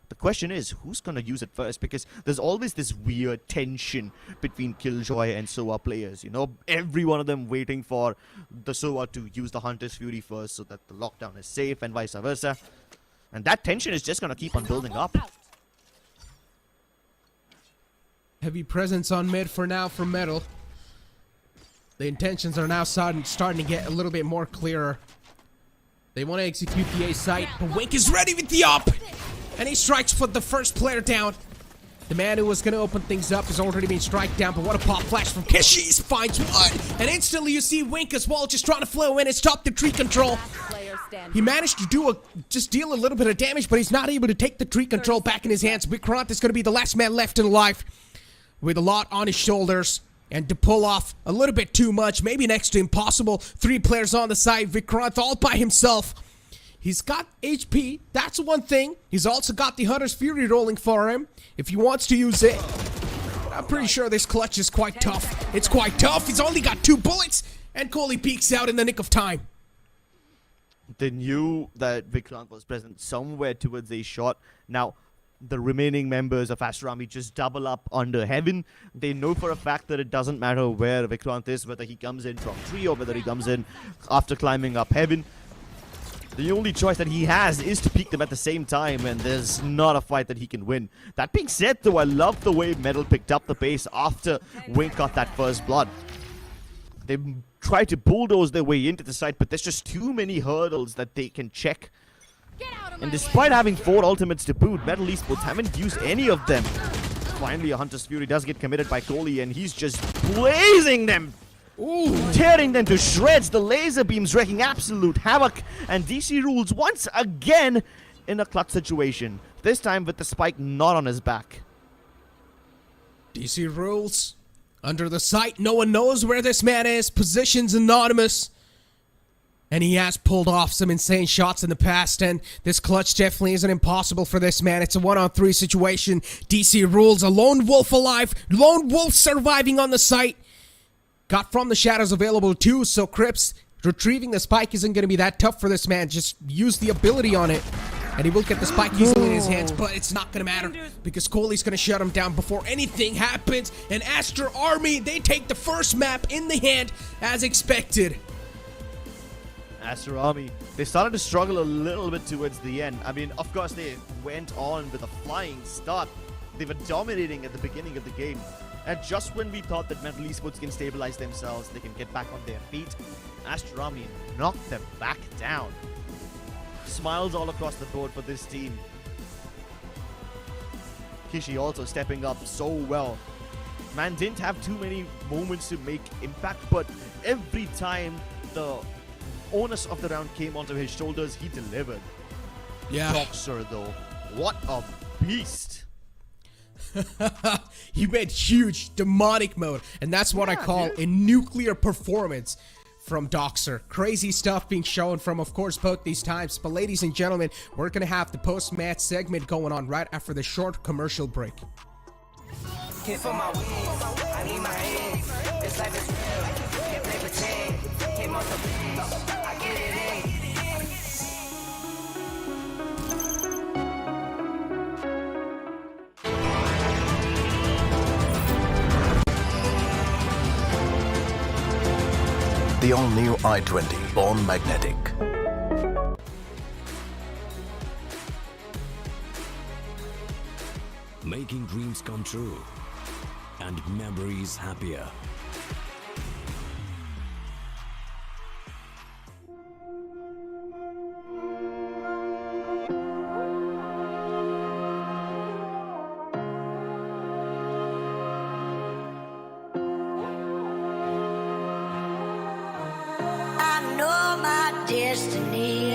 The question is, who's going to use it first? Because there's always this weird tension between Killjoy and Soa players. You know, every one of them waiting for the Soa to use the Hunter's Fury first so that the lockdown is safe and vice versa. And that tension is just going to keep on building up. Heavy presence on mid for now from Metal. The intentions are now starting to get a little bit more clearer. They want to execute the A site, but Wink is ready with the up! And he strikes for the first player down. The man who was going to open things up has already been struck down, but what a pop flash from Kishis finds one! And instantly you see Wink as well just trying to flow in and stop the tree control. He managed to just deal a little bit of damage, but he's not able to take the tree control back in his hands. Vikrant is going to be the last man left alive with a lot on his shoulders. And to pull off a little bit too much, maybe next to impossible. 3 players on the side, Vikrant all by himself. He's got HP, that's one thing. He's also got the Hunter's Fury rolling for him, if he wants to use it. But I'm pretty sure this clutch is quite tough. It's quite tough, he's only got 2 bullets, and Coley peeks out in the nick of time. They knew that Vikrant was present somewhere towards a shot. Now, the remaining members of Aster Army just double up under Heaven. They know for a fact that it doesn't matter where Vikrant is, whether he comes in from tree or whether he comes in after climbing up Heaven. The only choice that he has is to peek them at the same time, and there's not a fight that he can win. That being said, though, I love the way Metal picked up the pace after Wink got that first blood. They try to bulldoze their way into the site, but there's just too many hurdles that they can check. And despite having 4 ultimates to boot, MLT Esports haven't used any of them. Finally, a Hunter's Fury does get committed by Kohli, and he's just blazing them. Ooh. Tearing them to shreds. The laser beams wreaking absolute havoc. And DC Rules once again in a clutch situation. This time with the spike not on his back. DC Rules. Under the site, no one knows where this man is. Position's anonymous. And he has pulled off some insane shots in the past, and this clutch definitely isn't impossible for this man. It's a 1-on-3 situation. DC Rules, a lone wolf alive, lone wolf surviving on the site. Got from the shadows available too, so Crips, retrieving the spike isn't going to be that tough for this man. Just use the ability on it, and he will get the spike easily in his hands, but it's not going to matter because Kohli's going to shut him down before anything happens. And Aster Army, they take the first map in the hand as expected. Aster Army, they started to struggle a little bit towards the end. I mean, of course, they went on with a flying start. They were dominating at the beginning of the game. And just when we thought that MLT Esports can stabilize themselves, they can get back on their feet, Aster Army knocked them back down. Smiles all across the board for this team. Kishi also stepping up so well. Man didn't have too many moments to make impact, but every time the onus of the round came onto his shoulders, he delivered. Yeah. Doxer, though, what a beast. He went huge, demonic mode, and that's what I call a nuclear performance from Doxer. Crazy stuff being shown from, of course, both these times. But ladies and gentlemen, we're going to have the post-match segment going on right after the short commercial break. Hit for my wings, I need my eggs. This life is real, can't play pretend. Came on the wings, I get it in. The all-new i20, born magnetic. Making dreams come true and memories happier. I know my destiny.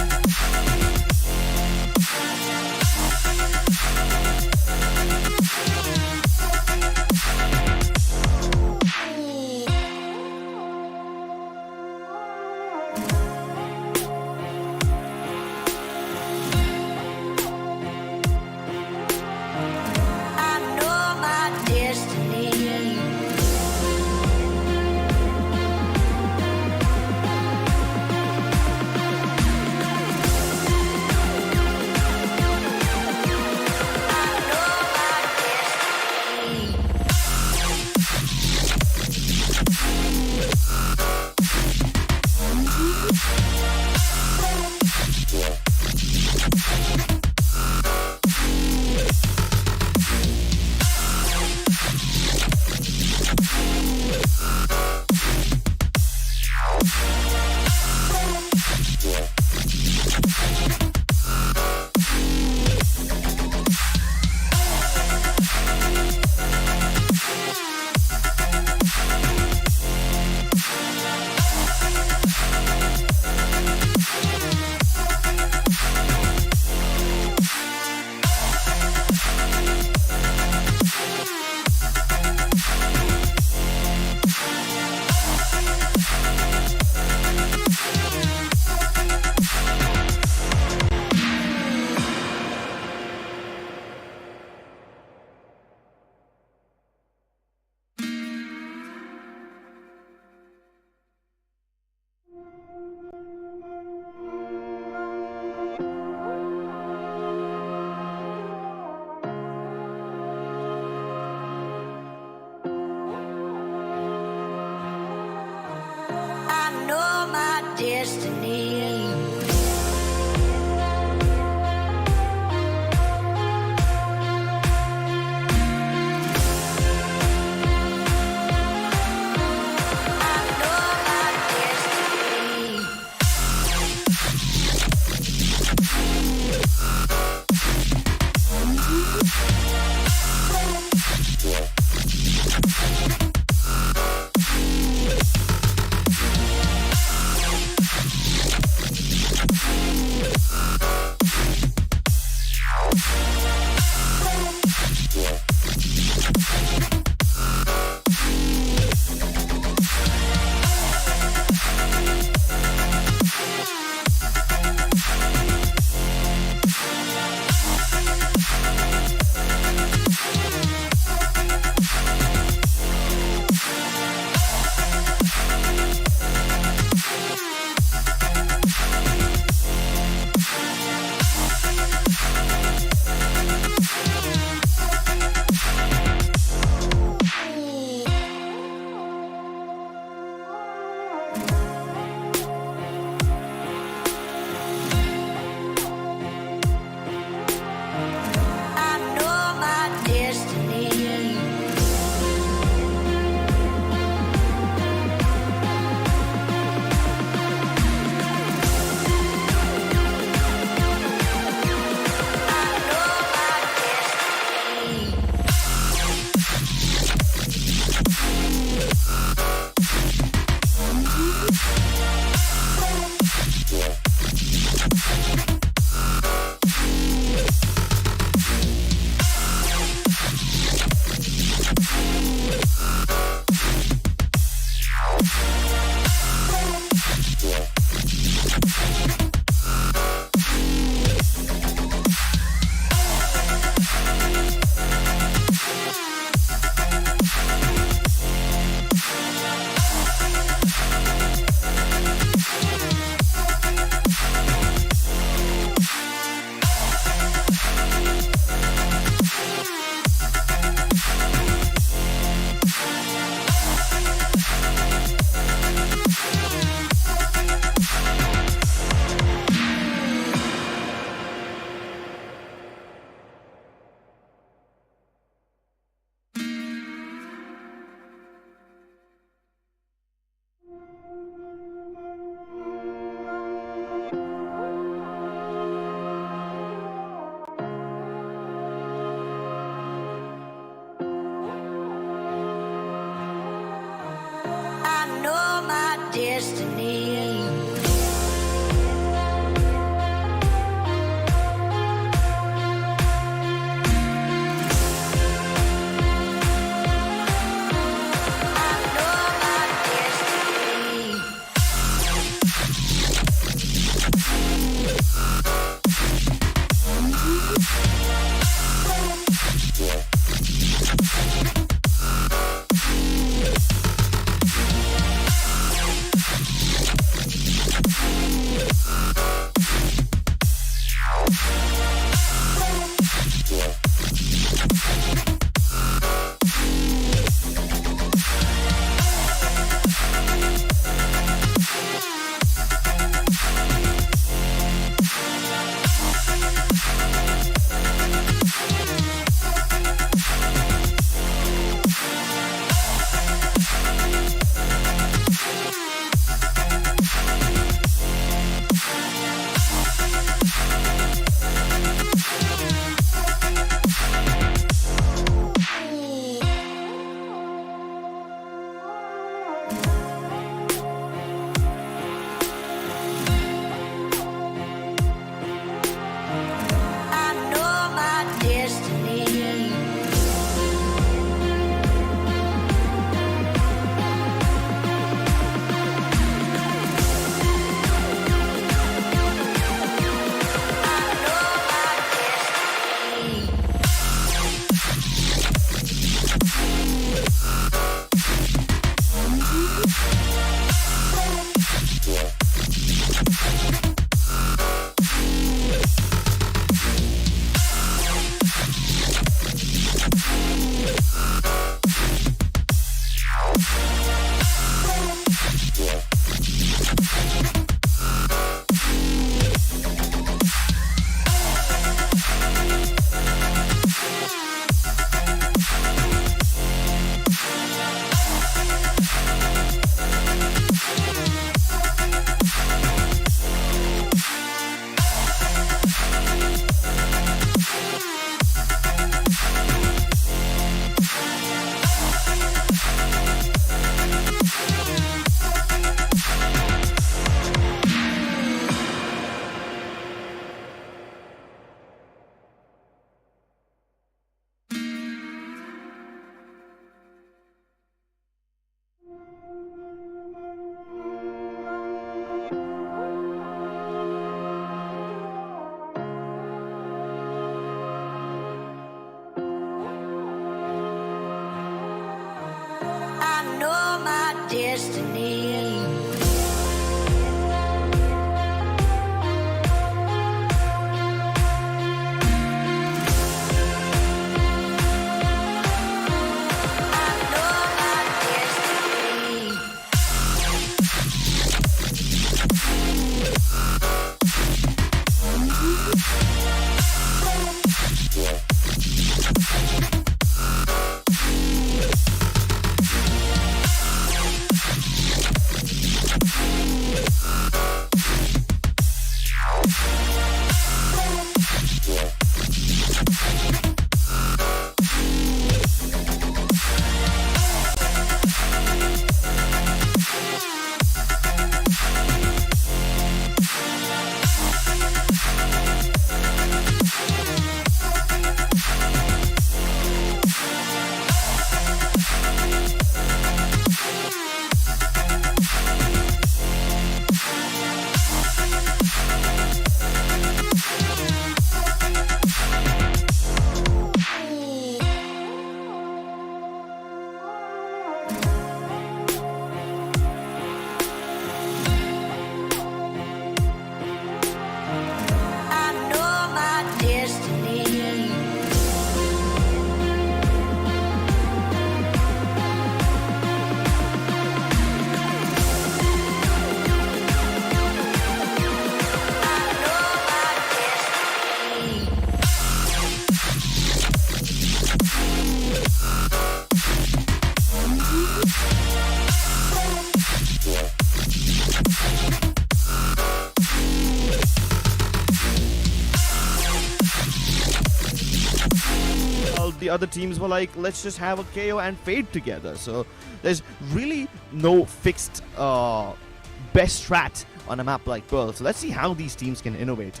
other teams were like, let's just have a KO and fade together. So there's really no fixed best strat on a map like Pearl. So let's see how these teams can innovate.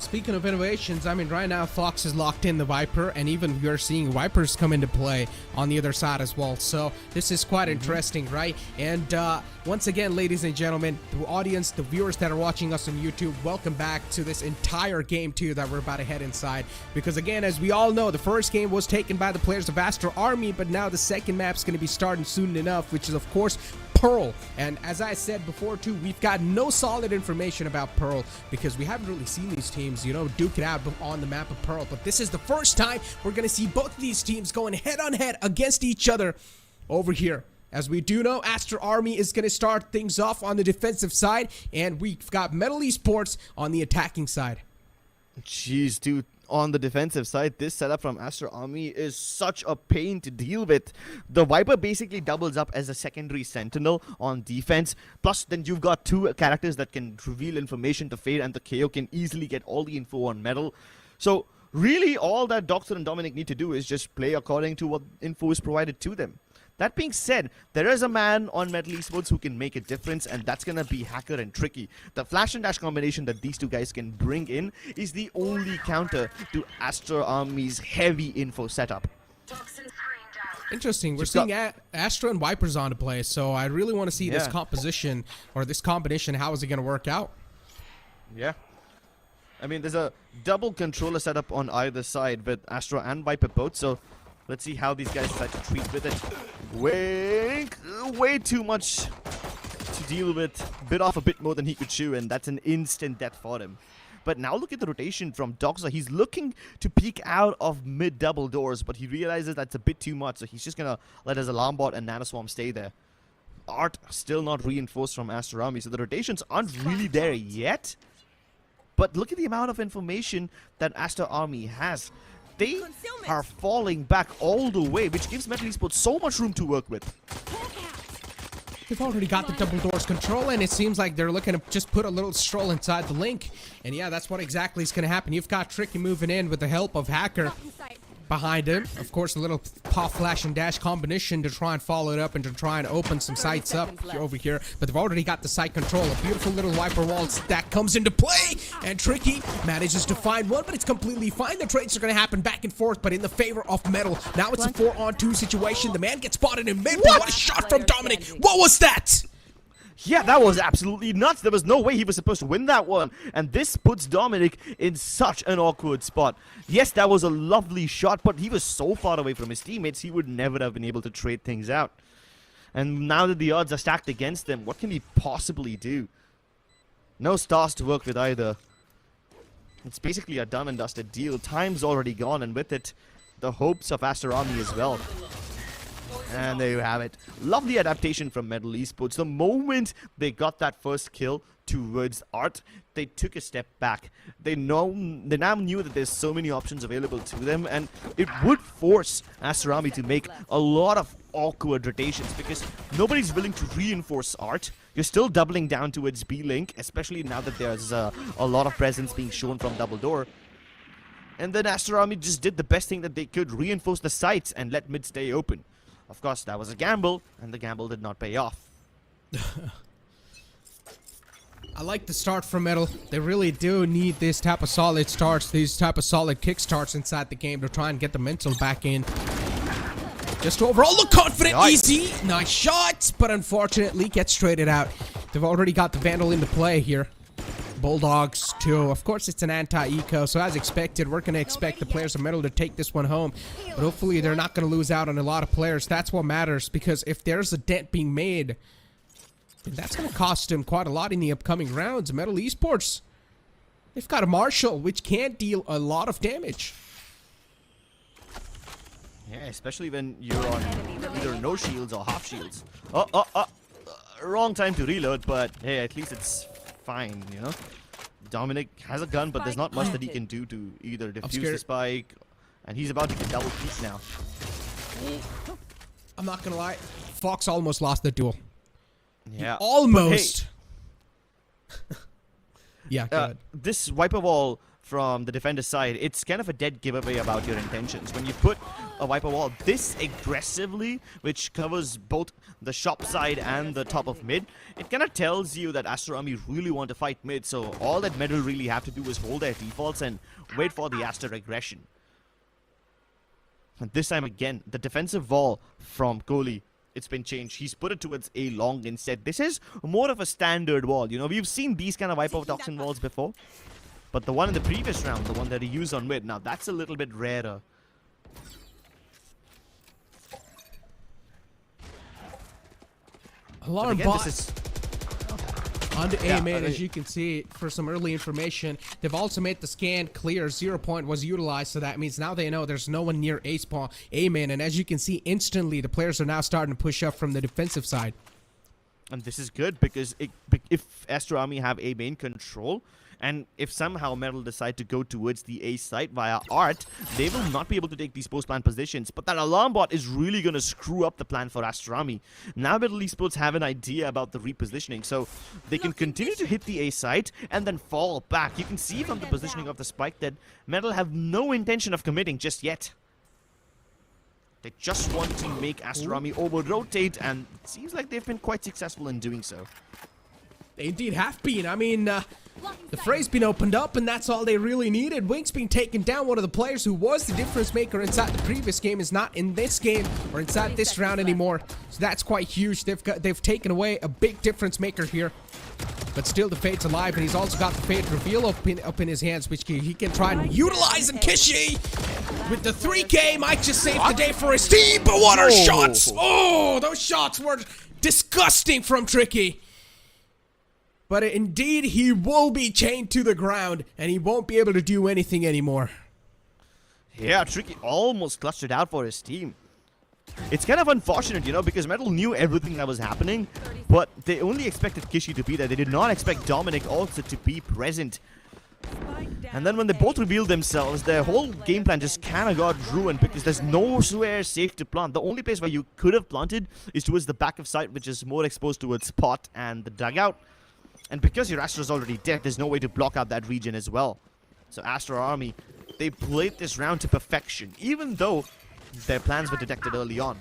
Speaking of innovations, I mean, right now Fox is locked in the Viper, and even we are seeing Vipers come into play on the other side as well. So this is quite interesting, right? And once again, ladies and gentlemen, the audience, the viewers that are watching us on YouTube, welcome back to this entire game 2 that we're about to head inside. Because again, as we all know, the first game was taken by the players of Aster Army, but now the second map's going to be starting soon enough, which is of course Pearl. And as I said before too, we've got no solid information about Pearl because we haven't really seen these teams, you know, duke it out on the map of Pearl. But this is the first time we're going to see both of these teams going head on head against each other over here. As we do know, Aster Army is going to start things off on the defensive side, and we've got MLT Esports on the attacking side. Jeez, dude. On the defensive side, this setup from Aster Army is such a pain to deal with. The Viper basically doubles up as a secondary sentinel on defense. Plus, then you've got two characters that can reveal information to Fade, and the KO can easily get all the info on Metal. So, really, all that Doctor and Dominic need to do is just play according to what info is provided to them. That being said, there is a man on MLT Esports who can make a difference, and that's going to be Hacker and Tricky. The flash and dash combination that these two guys can bring in is the only counter to Aster Army's heavy info setup. Interesting. We're seeing Astra and Vipers on to play, so I really want to see this composition or this combination. How is it going to work out? Yeah. I mean, there's a double controller setup on either side with Astra and Viper both, so let's see how these guys decide to treat with it. Way too much to deal with. Bit off a bit more than he could chew, and that's an instant death for him. But now look at the rotation from Doxa. He's looking to peek out of mid double doors, but he realizes that's a bit too much, so he's just going to let his alarm bot and nanoswarm stay there. Art still not reinforced from Aster Army, so the rotations aren't really there yet. But look at the amount of information that Aster Army has. They are falling back all the way, which gives MLT Esports so much room to work with. They've already got the double doors control, and it seems like they're looking to just put a little stroll inside the link. And yeah, that's what exactly is going to happen. You've got Tricky moving in with the help of Hacker behind him. Of course, a little pop, flash, and dash combination to try and follow it up and to try and open some sites up over here. But they've already got the site control. A beautiful little Viper wall that comes into play. And Tricky manages to find one, but it's completely fine. The trades are going to happen back and forth, but in the favor of Metal. Now it's a 4-on-2 situation. The man gets spotted in mid. What a shot from Dominic. What was that? Yeah, that was absolutely nuts. There was no way he was supposed to win that one. And this puts Dominic in such an awkward spot. Yes, that was a lovely shot, but he was so far away from his teammates, he would never have been able to trade things out. And now that the odds are stacked against him, what can he possibly do? No stars to work with either. It's basically a done and dusted deal. Time's already gone, and with it, the hopes of Aster Army as well. And there you have it. Lovely adaptation from MLT Esports. The moment they got that first kill towards Art, they took a step back. They now knew that there's so many options available to them, and it would force Aster Army to make a lot of awkward rotations because nobody's willing to reinforce Art. You're still doubling down towards B-Link, especially now that there's a lot of presence being shown from double door. And then Aster Army just did the best thing that they could, reinforce the sites and let mid stay open. Of course, that was a gamble, and the gamble did not pay off. I like the start from Metal. They really do need this type of solid starts, these type of solid kick starts inside the game to try and get the mental back in. Just overall look confident, easy, nice shot, but unfortunately gets traded out. They've already got the Vandal into play here. Bulldogs too. Of course, it's an anti-eco, so as expected, we're going to expect the players of Metal to take this one home. But hopefully, they're not going to lose out on a lot of players. That's what matters, because if there's a dent being made, then that's going to cost them quite a lot in the upcoming rounds. MLT Esports, they've got a Marshall, which can deal a lot of damage. Yeah, especially when you're on either no shields or half shields. Wrong time to reload, but hey, at least it's fine, you know. Dominic has a gun, but there's not much that he can do to either defuse the spike, and he's about to get double peeked now. I'm not gonna lie, Fox almost lost the duel. Yeah, almost. Hey, yeah, good. This Viper wall from the defender's side, it's kind of a dead giveaway about your intentions. When you put a Viper wall this aggressively, which covers both the shop side and the top of mid, it kind of tells you that Aster Army really want to fight mid, so all that Metal really have to do is hold their defaults and wait for the Aster aggression. And this time again, the defensive wall from Kohli, it's been changed. He's put it towards a long instead. This is more of a standard wall. You know, we've seen these kind of Viper toxin walls before. But the one in the previous round, the one that he used on mid, now that's a little bit rarer. Alarm bot on the A main, as you can see, for some early information. They've also made the scan clear. 0 point was utilized, so that means now they know there's no one near A spawn, A main. And as you can see, instantly the players are now starting to push up from the defensive side. And this is good because if Aster Army have A main control, and if somehow Metal decide to go towards the A site via Art, they will not be able to take these post-plan positions. But that alarm bot is really going to screw up the plan for Aster Army. Now Metal Esports have an idea about the repositioning, so they can continue to hit the A site and then fall back. You can see from the positioning of the spike that Metal have no intention of committing just yet. They just want to make Aster Army over-rotate, and it seems like they've been quite successful in doing so. They indeed have been. I mean, the fray's been opened up, and that's all they really needed. Wink's been taken down. One of the players who was the difference maker inside the previous game is not in this game or inside this round anymore. So that's quite huge. They've taken away a big difference maker here. But still, the Fate's alive, and he's also got the Fate reveal up in his hands, which he can try and utilize. And Kishi, with the 3K, might just save the day for his team. But what are shots? Oh, those shots were disgusting from Tricky. But indeed, he will be chained to the ground, and he won't be able to do anything anymore. Yeah, Tricky almost clutched it out for his team. It's kind of unfortunate, you know, because Metal knew everything that was happening, but they only expected Kishi to be there. They did not expect Dominic also to be present. And then when they both revealed themselves, their whole game plan just kind of got ruined because there's nowhere safe to plant. The only place where you could have planted is towards the back of site, which is more exposed towards Spot and the dugout. And because your Aster is already dead, there's no way to block out that region as well. So Aster Army, they played this round to perfection, even though their plans were detected early on.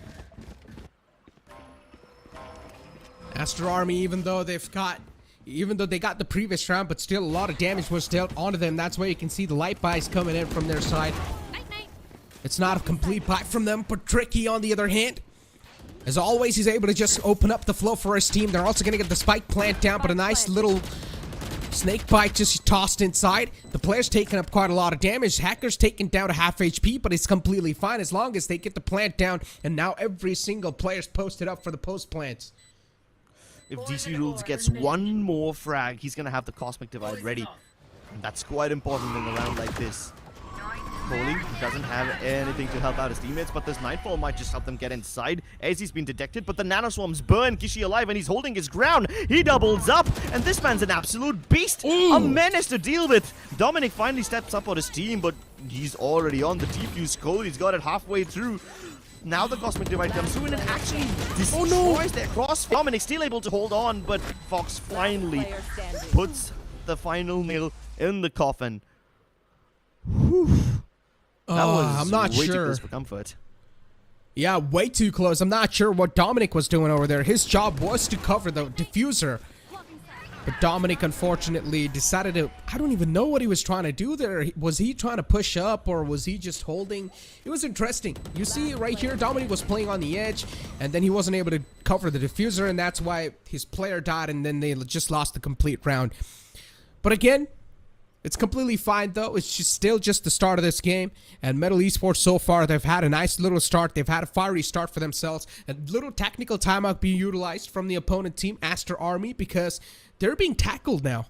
Aster Army, even though they got the previous round, but still a lot of damage was dealt onto them. That's why you can see the light buys coming in from their side. It's not a complete buy from them, but Tricky on the other hand, as always, he's able to just open up the flow for his team. They're also going to get the spike plant down, but a nice little snake bite just tossed inside. The player's taking up quite a lot of damage. Hacker's taken down to half HP, but it's completely fine as long as they get the plant down. And now every single player's posted up for the post plants. If DC Rules gets one more frag, he's going to have the Cosmic Divide ready. And that's quite important in a round like this. Kohli doesn't have anything to help out his teammates, but this Nightfall might just help them get inside as he's been detected. But the Nanoswarms burn Kishi alive, and he's holding his ground. He doubles up, and this man's an absolute beast. Ooh. A menace to deal with. Dominic finally steps up for his team, but he's already on the defuse. Kohli's got it halfway through. Now the Cosmic Divide comes through, and it actually destroys their cross. Dominic's still able to hold on, but Fox finally puts the final nail in the coffin. Whew. That was I'm not way sure. too close for comfort. Yeah, way too close. I'm not sure what Dominic was doing over there. His job was to cover the diffuser. But Dominic, unfortunately, decided to... I don't even know what he was trying to do there. Was he trying to push up, or was he just holding? It was interesting. You see right here, Dominic was playing on the edge, and then he wasn't able to cover the diffuser, and that's why his player died, and then they just lost the complete round. But again... it's completely fine, though. It's still just the start of this game. And Metal Esports, so far, they've had a nice little start. They've had a fiery start for themselves. A little technical timeout being utilized from the opponent team, Aster Army, because they're being tackled now.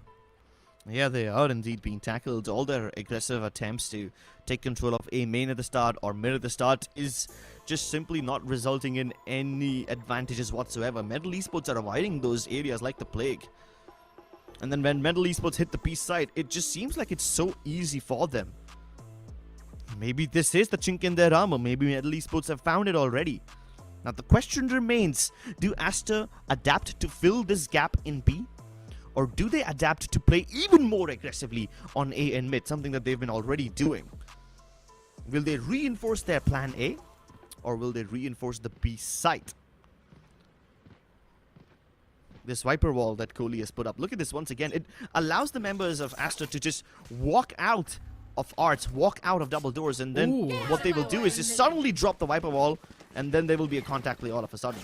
Yeah, they are indeed being tackled. All their aggressive attempts to take control of a main at the start or mid at the start is just simply not resulting in any advantages whatsoever. Metal Esports are avoiding those areas like the plague. And then when Metal Esports hit the P side, it just seems like it's so easy for them. Maybe this is the chink in their armor. Maybe Metal Esports have found it already. Now the question remains, do Aster adapt to fill this gap in B? Or do they adapt to play even more aggressively on A and mid, something that they've been already doing? Will they reinforce their plan A, or will they reinforce the B site? This Viper wall that Kohli has put up, look at this once again. It allows the members of Aster to just walk out of arts, walk out of double doors, and then what they will do is just suddenly drop the Viper wall, and then there will be a contact play all of a sudden.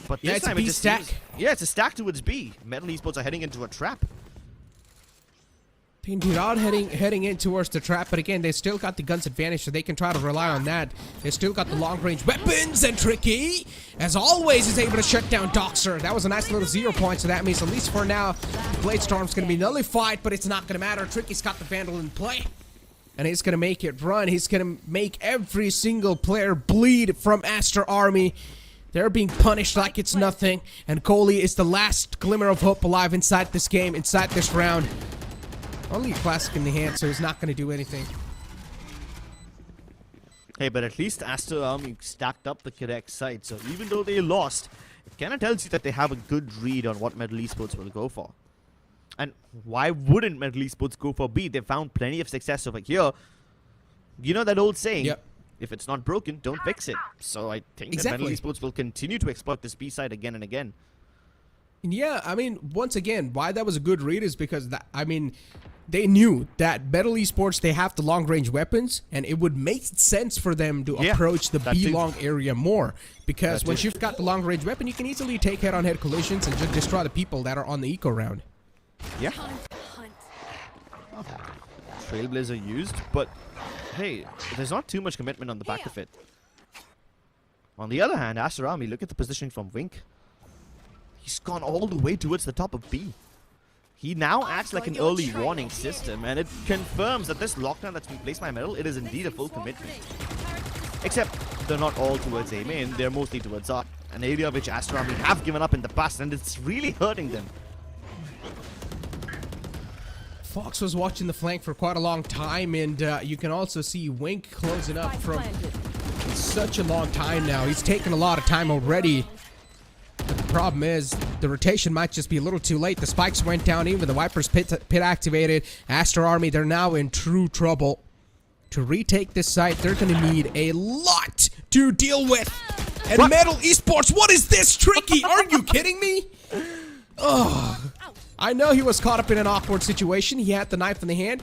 But Yeah, this it's a time B it just stack. seems, yeah, it's a stack towards B. MLT Esports are heading into a trap. They're not heading in towards the trap, but again, they still got the guns advantage, so they can try to rely on that. They still got the long-range weapons, and Tricky, as always, is able to shut down Doxer. That was a nice little 0 point, so that means at least for now, Blade Storm's going to be nullified, but it's not going to matter. Tricky's got the Vandal in play, and he's going to make it run. He's going to make every single player bleed from Aster Army. They're being punished like it's nothing, and Kohli is the last glimmer of hope alive inside this game, inside this round. Only a classic in the hand, so he's not going to do anything. Hey, but at least Aster Army stacked up the correct side, so even though they lost, it kind of tells you that they have a good read on what MLT Esports will go for. And why wouldn't MLT Esports go for B? They found plenty of success over here. You know that old saying, Yep. if it's not broken, don't fix it. So I think that MLT Esports will continue to exploit this B side again and again. Yeah, I mean, once again, why that was a good read is because, they knew that MLT Esports, they have the long-range weapons, and it would make sense for them to approach the B-long area more. Because once you've got the long-range weapon, you can easily take head-on-head collisions and just destroy the people that are on the eco round. Yeah. Trailblazer used, but hey, there's not too much commitment on the back of it. On the other hand, Aster Army, look at the positioning from Wink. He's gone all the way towards the top of B. He now acts like an early warning system, and it confirms that this lockdown that's been placed by Metal, it is indeed a full commitment. Except, they're not all towards A main, they're mostly towards A, an area which Aster Army have given up in the past, and it's really hurting them. Fox was watching the flank for quite a long time, and you can also see Wink closing up from such a long time now. He's taken a lot of time already. But the problem is, the rotation might just be a little too late. The spikes went down even. The Viper's pit activated. Aster Army, they're now in true trouble. To retake this site, they're going to need a lot to deal with. And MLT Esports, what is this, Tricky? Are you kidding me? Oh, I know he was caught up in an awkward situation. He had the knife in the hand.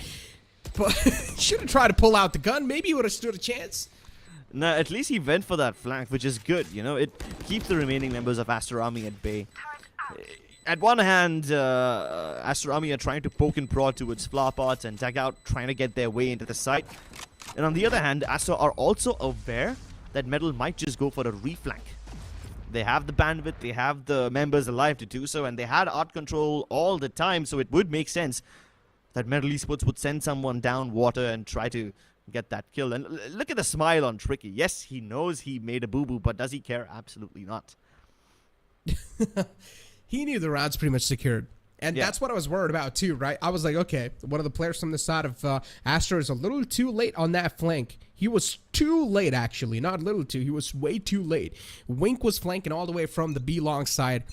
But should have tried to pull out the gun. Maybe he would have stood a chance. No, at least he went for that flank, which is good, you know. It keeps the remaining members of Aster Army at bay. At one hand, Aster Army are trying to poke and prod towards flower pots and tag out, trying to get their way into the site. And on the other hand, Aster are also aware that Metal might just go for a reflank. They have the bandwidth, they have the members alive to do so, and they had art control all the time, so it would make sense that MLT Esports would send someone down water and try to get that kill. And look at the smile on Tricky. Yes, he knows he made a boo-boo, but does he care? Absolutely not. He knew the round's pretty much secured. And that's what I was worried about too, right? I was like, okay, one of the players from the side of Aster is a little too late on that flank. He was too late, actually. Not a little too. He was way too late. Wink was flanking all the way from the B-long side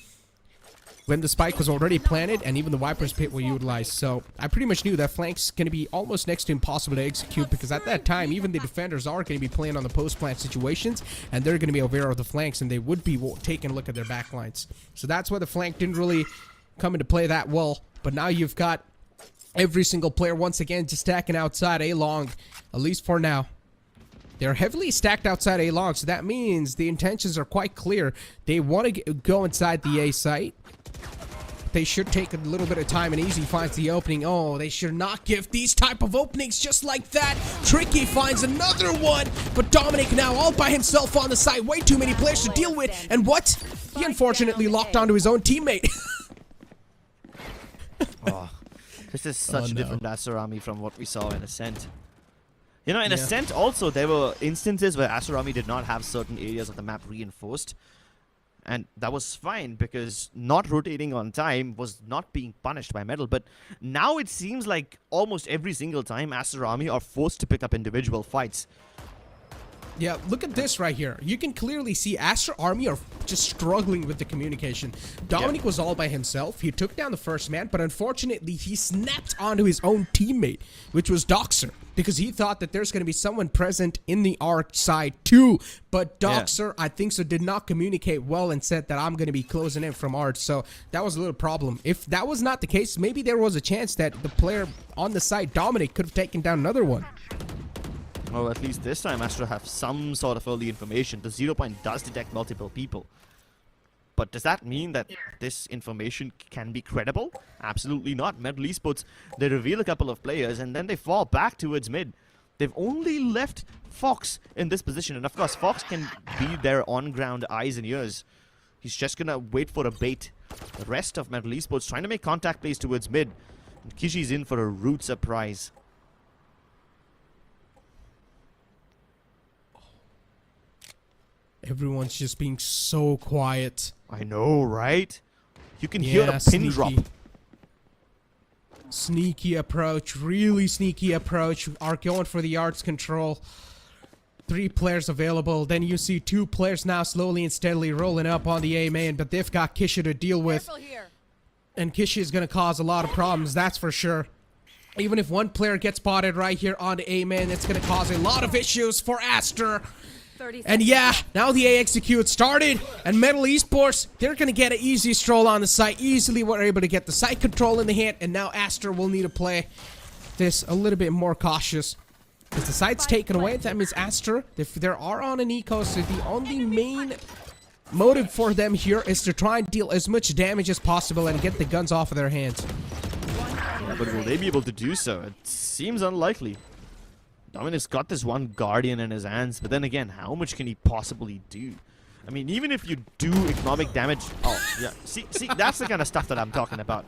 when the spike was already planted, and even the Viper's pit were utilized. So I pretty much knew that flank's going to be almost next to impossible to execute, because at that time, even the defenders are going to be playing on the post-plant situations, and they're going to be aware of the flanks, and they would be taking a look at their backlines. So that's why the flank didn't really come into play that well. But now you've got every single player once again just stacking outside A-long, at least for now. They're heavily stacked outside A-long, so that means the intentions are quite clear. They want to go inside the A site. They should take a little bit of time, and Easy finds the opening. Oh, they should not give these type of openings just like that. Tricky finds another one, but Dominic now all by himself on the side. Way too many players to deal with, and what? He unfortunately locked onto his own teammate. Oh, this is such a different Aster Army from what we saw in Ascent. You know, in Ascent also, there were instances where Aster Army did not have certain areas of the map reinforced. And that was fine, because not rotating on time was not being punished by Metal. But now it seems like almost every single time Aster Army are forced to pick up individual fights. Yeah, look at this right here. You can clearly see Aster Army are just struggling with the communication. Dominic was all by himself. He took down the first man, but unfortunately, he snapped onto his own teammate, which was Doxer, because he thought that there's going to be someone present in the arc side too. But Doxer, I think so, did not communicate well and said that I'm going to be closing in from arch. So that was a little problem. If that was not the case, maybe there was a chance that the player on the side, Dominic, could have taken down another one. Well, at least this time Aster have some sort of early information. The 0 point does detect multiple people. But does that mean that this information can be credible? Absolutely not. MLT Esports, they reveal a couple of players and then they fall back towards mid. They've only left Fox in this position. And of course, Fox can be their on-ground eyes and ears. He's just going to wait for a bait. The rest of MLT Esports trying to make contact plays towards mid. And Kishi's in for a rude surprise. Everyone's just being so quiet. I know, right? You can hear a pin drop. Sneaky approach, really sneaky approach. Are going for the arts control. 3 players available. Then you see 2 players now slowly and steadily rolling up on the A main, but they've got Kisha to deal with. And Kisha is going to cause a lot of problems, that's for sure. Even if one player gets spotted right here on the A main, it's going to cause a lot of issues for Aster. And yeah, now the A execute started, and MLT Esports, they're going to get an easy stroll on the site. Easily were able to get the site control in the hand, and now Aster will need to play this a little bit more cautious. If the site's taken away, that means Aster, if they are on an eco, so the only main motive for them here is to try and deal as much damage as possible and get the guns off of their hands. Yeah, but will they be able to do so? It seems unlikely. Dominic's got this one Guardian in his hands, but then again, how much can he possibly do? I mean, even if you do economic damage... Oh, yeah. See, that's the kind of stuff that I'm talking about.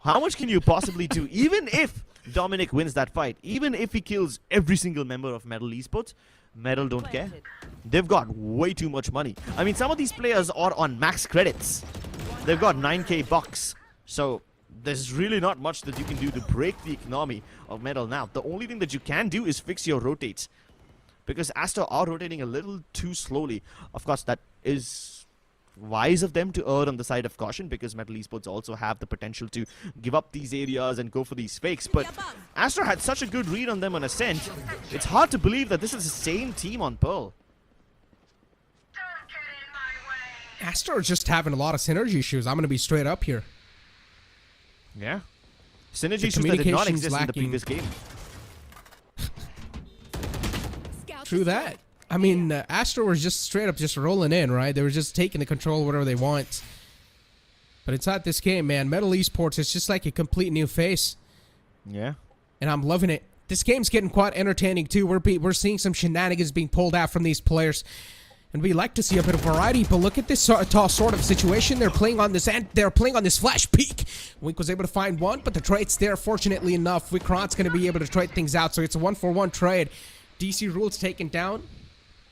How much can you possibly do? Even if Dominic wins that fight, even if he kills every single member of MLT Esports, Metal don't care. They've got way too much money. I mean, some of these players are on max credits. They've got 9k bucks. So... there's really not much that you can do to break the economy of Metal now. The only thing that you can do is fix your rotates. Because Aster are rotating a little too slowly. Of course, that is wise of them to err on the side of caution, because MLT Esports also have the potential to give up these areas and go for these fakes. But Aster had such a good read on them on Ascent. It's hard to believe that this is the same team on Pearl. Aster are just having a lot of synergy issues. I'm going to be straight up here. Yeah. Synergy issues that did not exist in the previous game. True that. I mean, Aster was just straight up just rolling in, right? They were just taking the control whatever they want. But it's not this game, man. MLT Esports is just like a complete new face. Yeah. And I'm loving it. This game's getting quite entertaining, too. We're seeing some shenanigans being pulled out from these players. And we like to see a bit of variety, but look at this sort of situation. They're playing on this, and they're playing on this flash peek. Wink was able to find one, but the trade's there. Fortunately enough, Vikron's going to be able to trade things out, so it's a 1-for-1 trade. DC Rules taken down,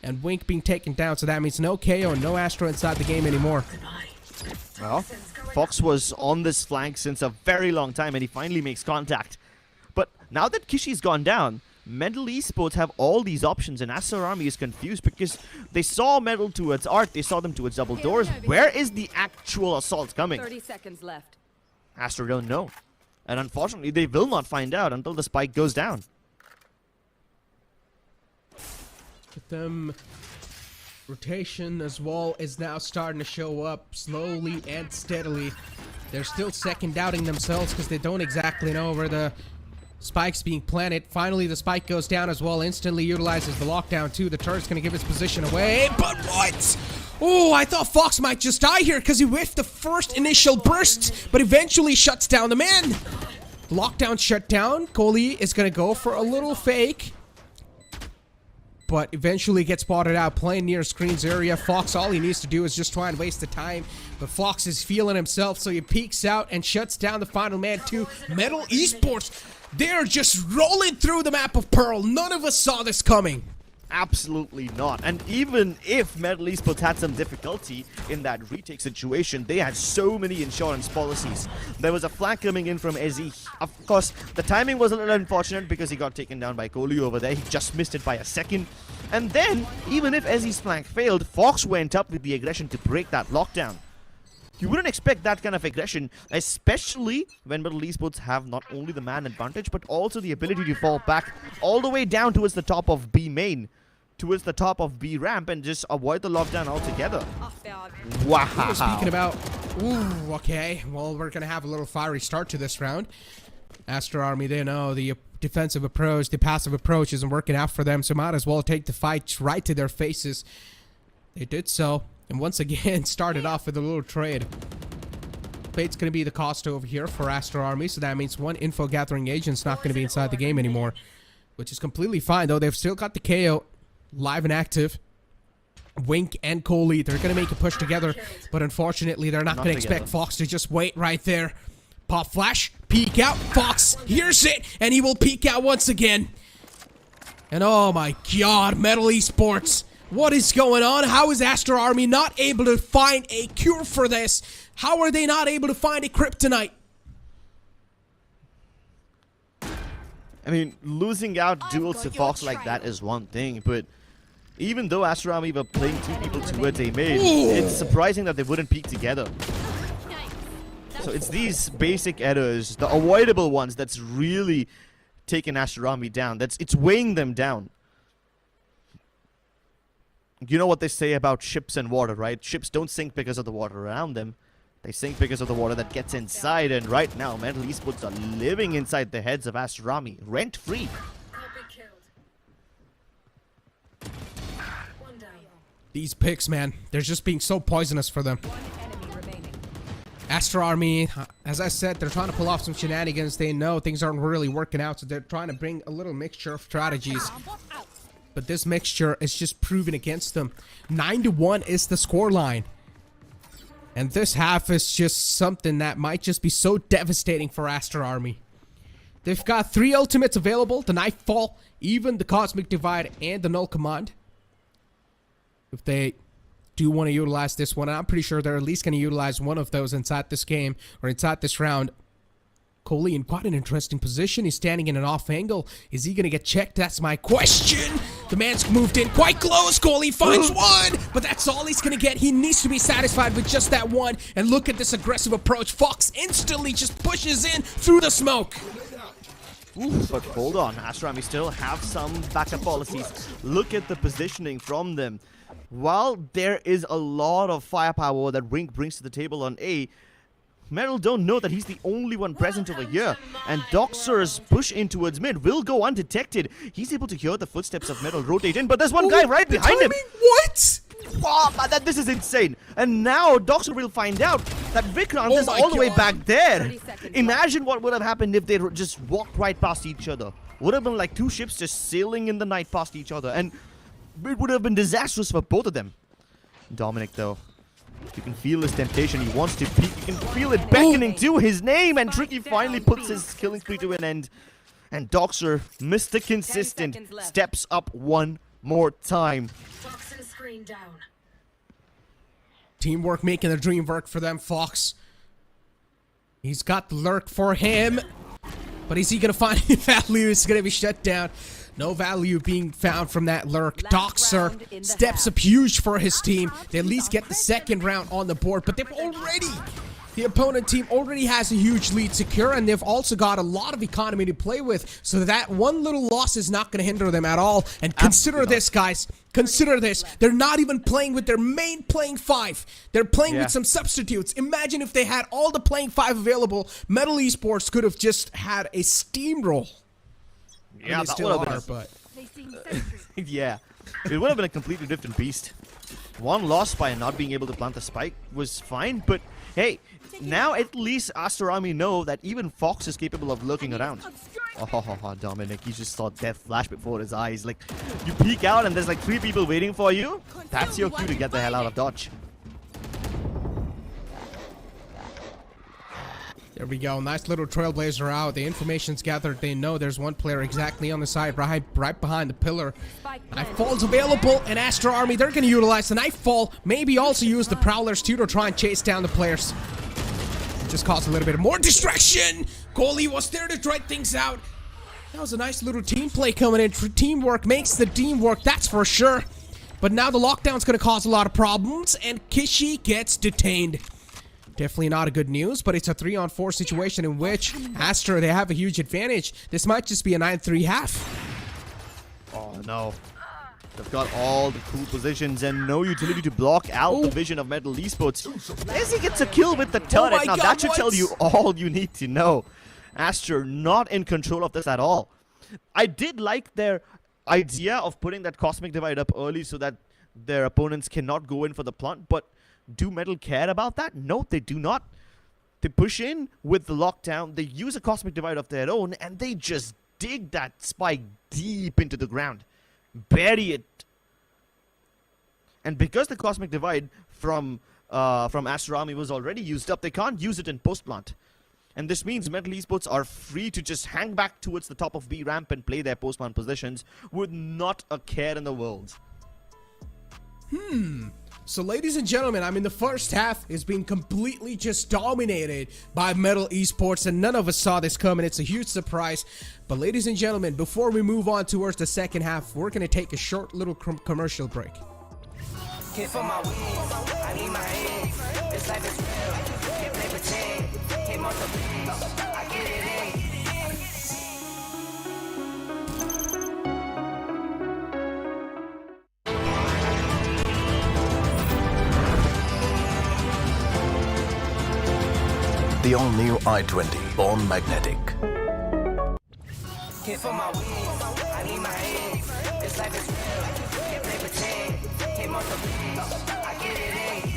and Wink being taken down, so that means no KO and no Aster inside the game anymore. Well, Fox was on this flank since a very long time, and he finally makes contact. But now that Kishi's gone down, MLT Esports have all these options, and Aster Army is confused because they saw Metal towards Art, they saw them towards double doors. Where is the actual assault coming? 30 seconds left. Aster don't know. And unfortunately, they will not find out until the spike goes down. Get them. Rotation as well is now starting to show up slowly and steadily. They're still second doubting themselves because they don't exactly know where the spike's being planted. Finally, the spike goes down as well. Instantly utilizes the lockdown too. The turret's going to give his position away. But what? Oh, I thought Fox might just die here because he whiffed the first initial burst, but eventually shuts down the man. Lockdown shut down. Kohli is going to go for a little fake, but eventually gets spotted out playing near Screen's area. Fox, all he needs to do is just try and waste the time. But Fox is feeling himself, so he peeks out and shuts down the final man too. MLT Esports, they're just rolling through the map of Pearl. None of us saw this coming. Absolutely not. And even if MLT Esports had some difficulty in that retake situation, they had so many insurance policies. There was a flank coming in from Ezzy. Of course, the timing was a little unfortunate because he got taken down by Kohli over there. He just missed it by a second. And then, even if Ezzy's flank failed, Fox went up with the aggression to break that lockdown. You wouldn't expect that kind of aggression, especially when MLT Esports have not only the man advantage, but also the ability to fall back all the way down towards the top of B main, towards the top of B ramp, and just avoid the lockdown altogether. Wow. Speaking about... Ooh, okay. Well, we're going to have a little fiery start to this round. Aster Army, they know the defensive approach, the passive approach isn't working out for them, so might as well take the fight right to their faces. They did so. And once again, started off with a little trade. Fate's going to be the cost over here for Aster Army, so that means one info gathering agent's not going to be inside the game anymore, which is completely fine, though. They've still got the KO live and active. Wink and Kohli, they're going to make a push together, but unfortunately, they're not going to expect Fox to just wait right there. Pop flash, peek out. Fox hears it, and he will peek out once again. And oh my god, MLT Esports. What is going on? How is Aster Army not able to find a cure for this? How are they not able to find a kryptonite? I mean, losing out duels to Fox like that is one thing, but even though Aster Army were playing two people towards a main, it's surprising that they wouldn't peek together. So it's these basic errors, the avoidable ones, that's really taken Aster Army down. It's weighing them down. You know what they say about ships and water, right? Ships don't sink because of the water around them. They sink because of the water that gets inside. And right now, MLT Esports are living inside the heads of Aster Army, rent-free. These picks, man, they're just being so poisonous for them. Aster Army, as I said, they're trying to pull off some shenanigans. They know things aren't really working out, so they're trying to bring a little mixture of strategies. But this mixture is just proven against them. 9-1 is the scoreline. And this half is just something that might just be so devastating for Aster Army. They've got 3 ultimates available. The Nightfall, even the Cosmic Divide, and the Null Command. If they do want to utilize this one, I'm pretty sure they're at least going to utilize one of those inside this game or inside this round. Kohli in quite an interesting position. He's standing in an off angle. Is he going to get checked? That's my question. The man's moved in quite close. Kohli finds one, but that's all he's going to get. He needs to be satisfied with just that one. And look at this aggressive approach. Fox instantly just pushes in through the smoke. Ooh, but hold on. Aster Army still have some backup policies. Look at the positioning from them. While there is a lot of firepower that Rink brings to the table on A, Meryl don't know that he's the only one present over here, and Doxer's push in towards mid will go undetected. He's able to hear the footsteps of Meryl rotate in, but there's one guy right behind him. What? Wow, this is insane. And now Doxer will find out that Vikrant is all the way back there. Imagine what would have happened if they just walked right past each other. Would have been like two ships just sailing in the night past each other, and it would have been disastrous for both of them. Dominic, though, you can feel his temptation. He wants to peek. You can feel it beckoning to his name. And Tricky finally puts his killing spree to an end. And Doxer, Mr. Consistent, steps up one more time. Teamwork making the dream work for them, Fox. He's got the lurk for him. But is he going to find any value? It's going to be shut down. No value being found from that lurk. Doxer steps up huge for his team. They at least get the second round on the board, but the opponent team already has a huge lead secure, and they've also got a lot of economy to play with, so that one little loss is not going to hinder them at all. And consider this, guys. Consider this. They're not even playing with their main playing 5. They're playing with some substitutes. Imagine if they had all the playing 5 available. MLT Esports could have just had a steamroll. Yeah, that would have been yeah, it would have been a completely different beast. One loss by not being able to plant the spike was fine, but hey, now at least Aster Army know that even Fox is capable of lurking around. Oh, Dominic, he just saw death flash before his eyes. Like, you peek out and there's like 3 people waiting for you. That's your cue to get the hell out of dodge. There we go. Nice little trailblazer out. The information's gathered. They know there's one player exactly on the side, right behind the pillar. Nightfall's available, and Aster Army, they're going to utilize the Nightfall. Maybe also use the Prowlers too to try and chase down the players. Just cause a little bit more distraction. Goalie was there to dry things out. That was a nice little team play coming in. Teamwork makes the team work, that's for sure. But now the lockdown's going to cause a lot of problems, and Kishi gets detained. Definitely not a good news, but it's a 3-on-4 situation in which Aster, they have a huge advantage. This might just be a 9-3 half. Oh no. They've got all the cool positions and no utility to block out the vision of MLT Esports. As he gets a kill with the turret. Now that should tell you all you need to know. Aster not in control of this at all. I did like their idea of putting that Cosmic Divide up early so that their opponents cannot go in for the plant, but do MLT care about that? No, they do not. They push in with the lockdown, they use a Cosmic Divide of their own, and they just dig that spike deep into the ground. Bury it. And because the Cosmic Divide from Aster Army was already used up, they can't use it in post-plant. And this means MLT Esports are free to just hang back towards the top of B ramp and play their post-plant positions with not a care in the world. So ladies and gentlemen, I mean, the first half is being completely just dominated by MLT Esports, and none of us saw this coming. It's a huge surprise. But ladies and gentlemen, before we move on towards the second half, we're going to take a short little commercial break. Can't feel my wings, I need my hands. This life is real, can't play pretend. Came off the beach, I get it in. The all-new i20, born magnetic. Can't feel my wings, I need my hands. This life is real, can't play pretend. Came off the beach, I get it in.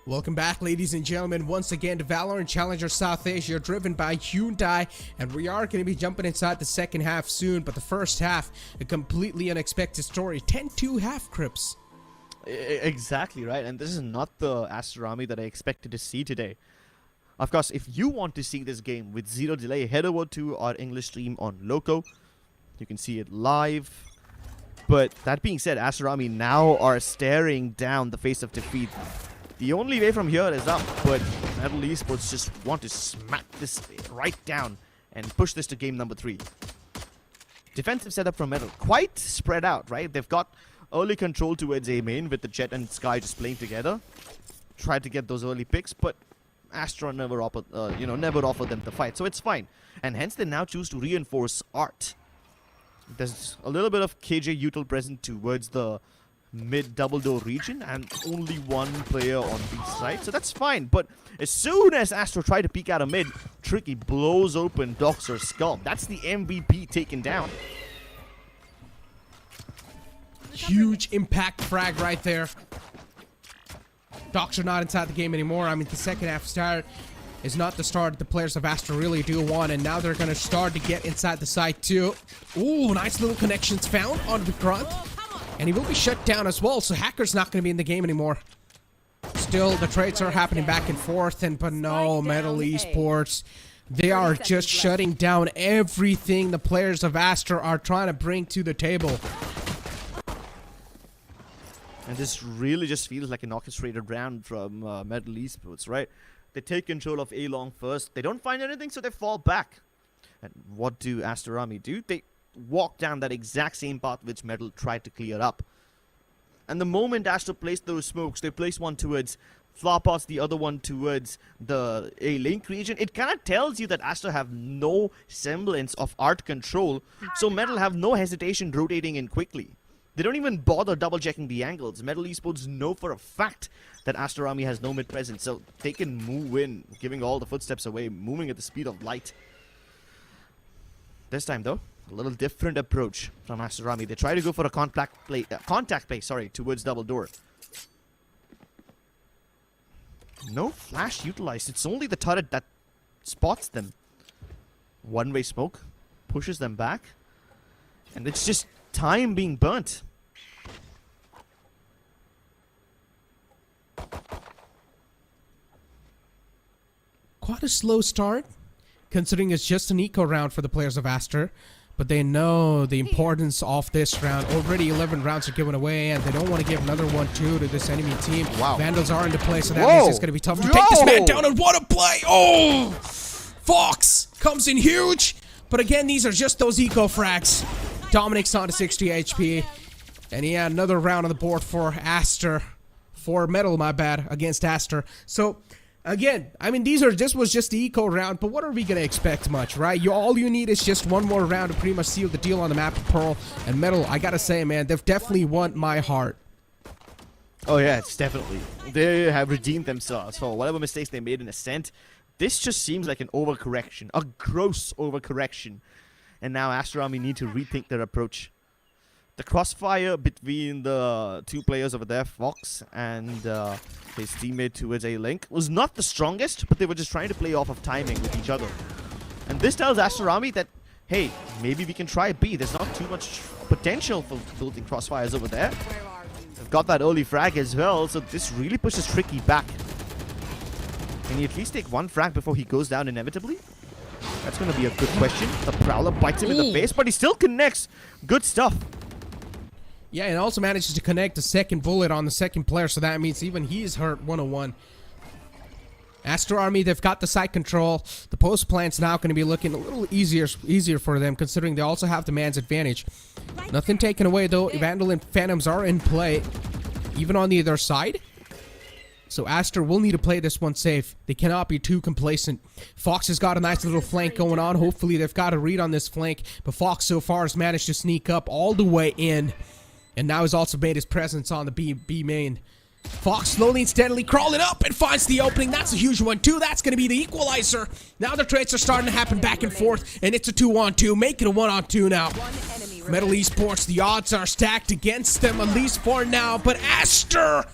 Welcome back, ladies and gentlemen, once again to Valorant Challenger South Asia, driven by Hyundai, and we are going to be jumping inside the second half soon, but the first half, a completely unexpected story. 10-2 half crips. Exactly right, and this is not the Aster Army that I expected to see today. Of course, if you want to see this game with zero delay, head over to our English stream on Loco. You can see it live. But that being said, Aster Army now are staring down the face of defeat. The only way from here is up, but MLT Esports just want to smack this right down and push this to game number 3. Defensive setup from MLT, quite spread out, right? They've got early control towards A main with the Jet and Sky just playing together. Tried to get those early picks, but Astra never offered them the fight, so it's fine. And hence they now choose to reinforce Art. There's a little bit of KJ util present towards the mid double door region and only one player on B side, so that's fine. But as soon as Astro try to peek out of mid, Tricky blows open Doxer's skull. That's the MVP taken down. Huge impact frag right there. Doxer not inside the game anymore. I mean, the second half start is not the start the players of Aster really do want, and now they're going to start to get inside the site too. Ooh, nice little connections found on the grunt. And he will be shut down as well, so Hacker's not going to be in the game anymore. Still, the trades are happening back and forth, but no, MLT Esports, they are just shutting down everything the players of Aster are trying to bring to the table. And this really just feels like an orchestrated round from MLT Esports, right? They take control of A long first, they don't find anything, so they fall back. And what do Aster Army do? They walk down that exact same path which MLT tried to clear up. And the moment Aster placed those smokes, they place one towards Flowerpots, the other one towards the A-Link region. It kind of tells you that Aster have no semblance of art control, so MLT have no hesitation rotating in quickly. They don't even bother double-checking the angles. MLT Esports know for a fact that Aster Army has no mid-presence, so they can move in, giving all the footsteps away, moving at the speed of light. This time, though, a little different approach from Aster Army. They try to go for a contact play, towards double door. No flash utilized. It's only the turret that spots them. One-way smoke pushes them back, and it's just time being burnt. Quite a slow start, considering it's just an eco round for the players of Aster. But they know the importance of this round. Already 11 rounds are given away, and they don't want to give another one too to this enemy team. Wow. Vandals are into play, so that means it's going to be tough to take this man down. And what a play! Oh! Fox comes in huge. But again, these are just those eco frags. Dominic's on to 60 HP. And he had another round on the board for Aster. For Metal, my bad, against Aster. So... again, I mean, this was just the eco round, but what are we going to expect much, right? All you need is just one more round to pretty much seal the deal on the map of Pearl and Metal. I got to say, man, they've definitely won my heart. Oh yeah, it's definitely. They have redeemed themselves for whatever mistakes they made in Ascent. This just seems like an overcorrection, a gross overcorrection. And now Aster Army need to rethink their approach. The crossfire between the two players over there, Fox and his teammate towards A-Link, was not the strongest, but they were just trying to play off of timing with each other. And this tells Aster Army that, hey, maybe we can try B. There's not too much potential for building crossfires over there. They've got that early frag as well, so this really pushes Tricky back. Can he at least take one frag before he goes down inevitably? That's going to be a good question. The Prowler bites him in the face, but he still connects. Good stuff. Yeah, and also manages to connect the second bullet on the second player, so that means even he is hurt 101. Aster Army, they've got the site control. The post plant's now going to be looking a little easier for them, considering they also have the man's advantage. Nothing taken away, though. Vandal and Phantoms are in play, even on the other side. So Aster will need to play this one safe. They cannot be too complacent. Fox has got a nice little flank going on. Hopefully they've got a read on this flank, but Fox so far has managed to sneak up all the way in. And now he's also made his presence on the B main. Fox slowly and steadily crawling up and finds the opening. That's a huge one too. That's going to be the equalizer. Now the trades are starting to happen back and forth, and it's a 2-on-2. Make it a 1-on-2 now. MLT Esports, the odds are stacked against them, at least for now. But Aster,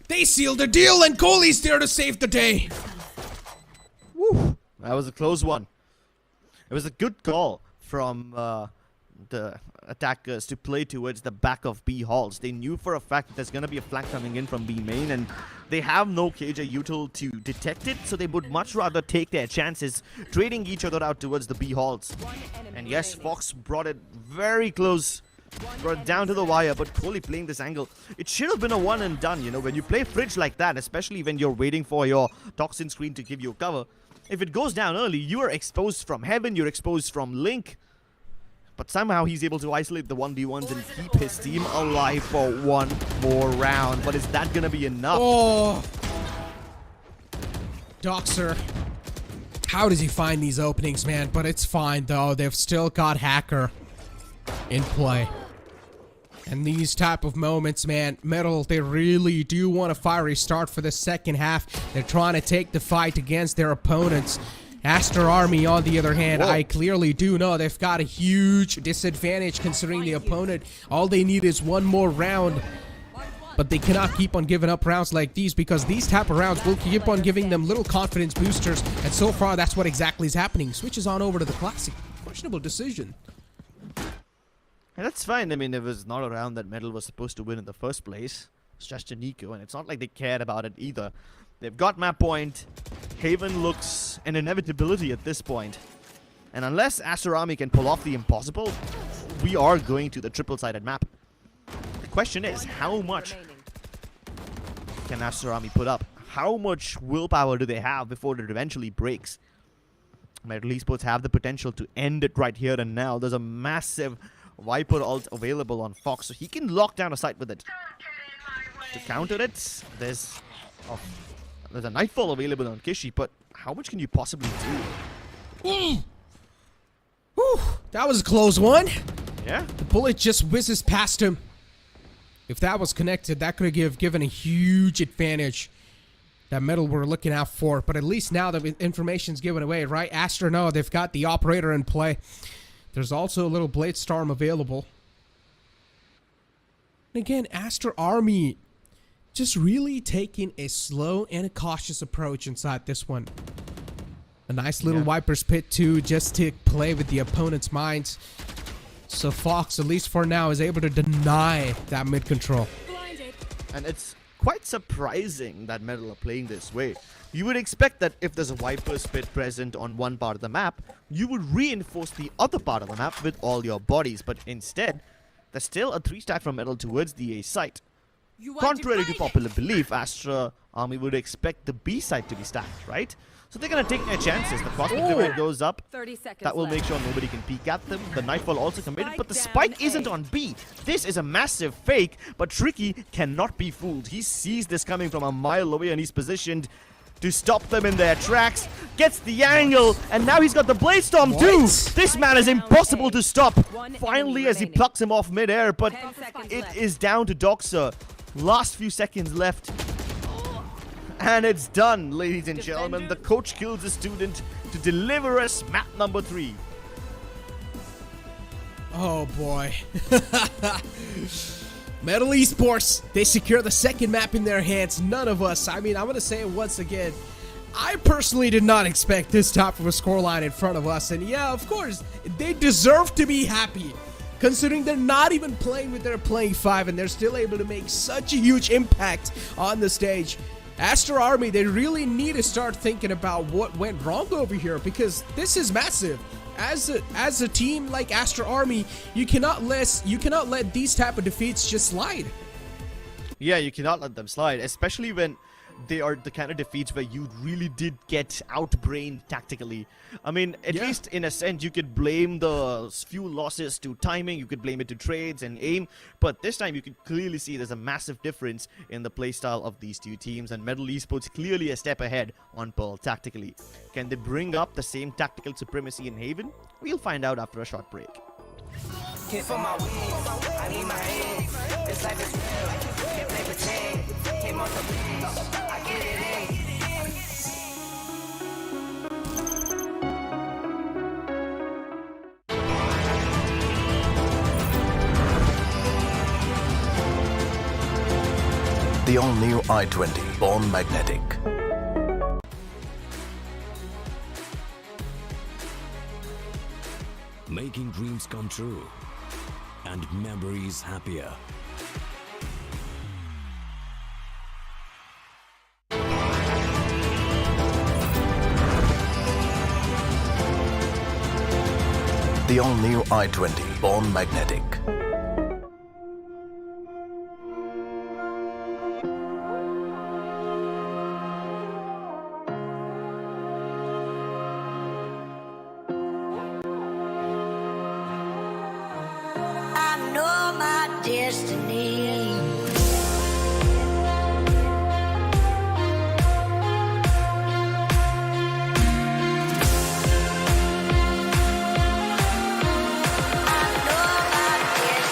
they sealed the deal, and Goalie's there to save the day. Woo. That was a close one. It was a good call from the attackers to play towards the back of B halls. They knew for a fact that there's going to be a flank coming in from B main, and they have no KJ util to detect it, so they would much rather take their chances trading each other out towards the B halls. And yes, Fox brought it very close, brought it down to the wire, but Kohli playing this angle. It should have been a one and done, you know, when you play Fridge like that, especially when you're waiting for your toxin screen to give you a cover. If it goes down early, you are exposed from Heaven, you're exposed from Link. But somehow he's able to isolate the 1v1s and keep his team alive for one more round. But is that going to be enough? Oh! Doxer. How does he find these openings, man? But it's fine, though. They've still got Hacker in play. And these type of moments, man, Metal, they really do want a fiery start for the second half. They're trying to take the fight against their opponents. Aster Army, on the other hand, I clearly do know they've got a huge disadvantage considering the opponent. All they need is one more round. But they cannot keep on giving up rounds like these, because these type of rounds will keep on giving them little confidence boosters. And so far, that's what exactly is happening. Switches on over to the Classic. Questionable decision. And that's fine. I mean, it was not a round that Metal was supposed to win in the first place. It's just an eco, and it's not like they cared about it either. They've got map point. Haven looks an inevitability at this point. And unless Aster Army can pull off the impossible, we are going to the triple-sided map. The question is, how much can Aster Army put up? How much willpower do they have before it eventually breaks? MLT Esports have the potential to end it right here and now. There's a massive Viper ult available on Fox, so he can lock down a site with it. To counter it, there's a Nightfall available on Kishi, but how much can you possibly do? Whew, that was a close one. Yeah. The bullet just whizzes past him. If that was connected, that could have given a huge advantage. That Metal we're looking out for, but at least now the information's given away, right? Aster, no, they've got the operator in play. There's also a little Blade Storm available. And again, Aster Army just really taking a slow and a cautious approach inside this one. A nice little Viper's Pit too, just to play with the opponent's minds. So Fox, at least for now, is able to deny that mid control. Blinded. And it's quite surprising that Metal are playing this way. You would expect that if there's a Viper's pit present on one part of the map, you would reinforce the other part of the map with all your bodies, but instead, there's still a 3-stack from Metal towards the A site. Contrary to popular belief, Aster Army would expect the B site to be stacked, right? So they're gonna take their chances. The Cosmic Grenade goes up. 30 seconds That will left. make sure nobody can peek at them. The Nightfall also committed, Spike but the down spike A. isn't on B. This is a massive fake, but Tricky cannot be fooled. He sees this coming from a mile away and he's positioned to stop them in their tracks. Gets the angle, and now he's got the Blade Storm too. This man is impossible to stop. Finally, as he plucks him off midair, but 10 seconds it left. is down to Doxer. Last few seconds left. And it's done, ladies and gentlemen. The coach kills a student to deliver us map number 3. Oh boy. Metal Esports, they secure the second map in their hands. None of us, I mean, I'm going to say it once again. I personally did not expect this type of a scoreline in front of us. And yeah, of course, they deserve to be happy, considering they're not even playing with their playing 5 and they're still able to make such a huge impact on the stage. Aster Army, they really need to start thinking about what went wrong over here, because this is massive. As a team like Aster Army, you cannot let these type of defeats just slide. Yeah, you cannot let them slide, especially when they are the kind of defeats where you really did get outbrained tactically. I mean, at least in a sense, you could blame the few losses to timing, you could blame it to trades and aim, but this time you could clearly see there's a massive difference in the playstyle of these two teams, and Metal Esports clearly a step ahead on Pearl tactically. Can they bring up the same tactical supremacy in Haven? We'll find out after a short break. Can't feel my wings, I need my hands. This life is real, can't play pretend. Came on the beach, I get it in. The all-new i20, born magnetic. Making dreams come true and memories happier. The all-new i20, born magnetic. I know my destiny. I know my destiny.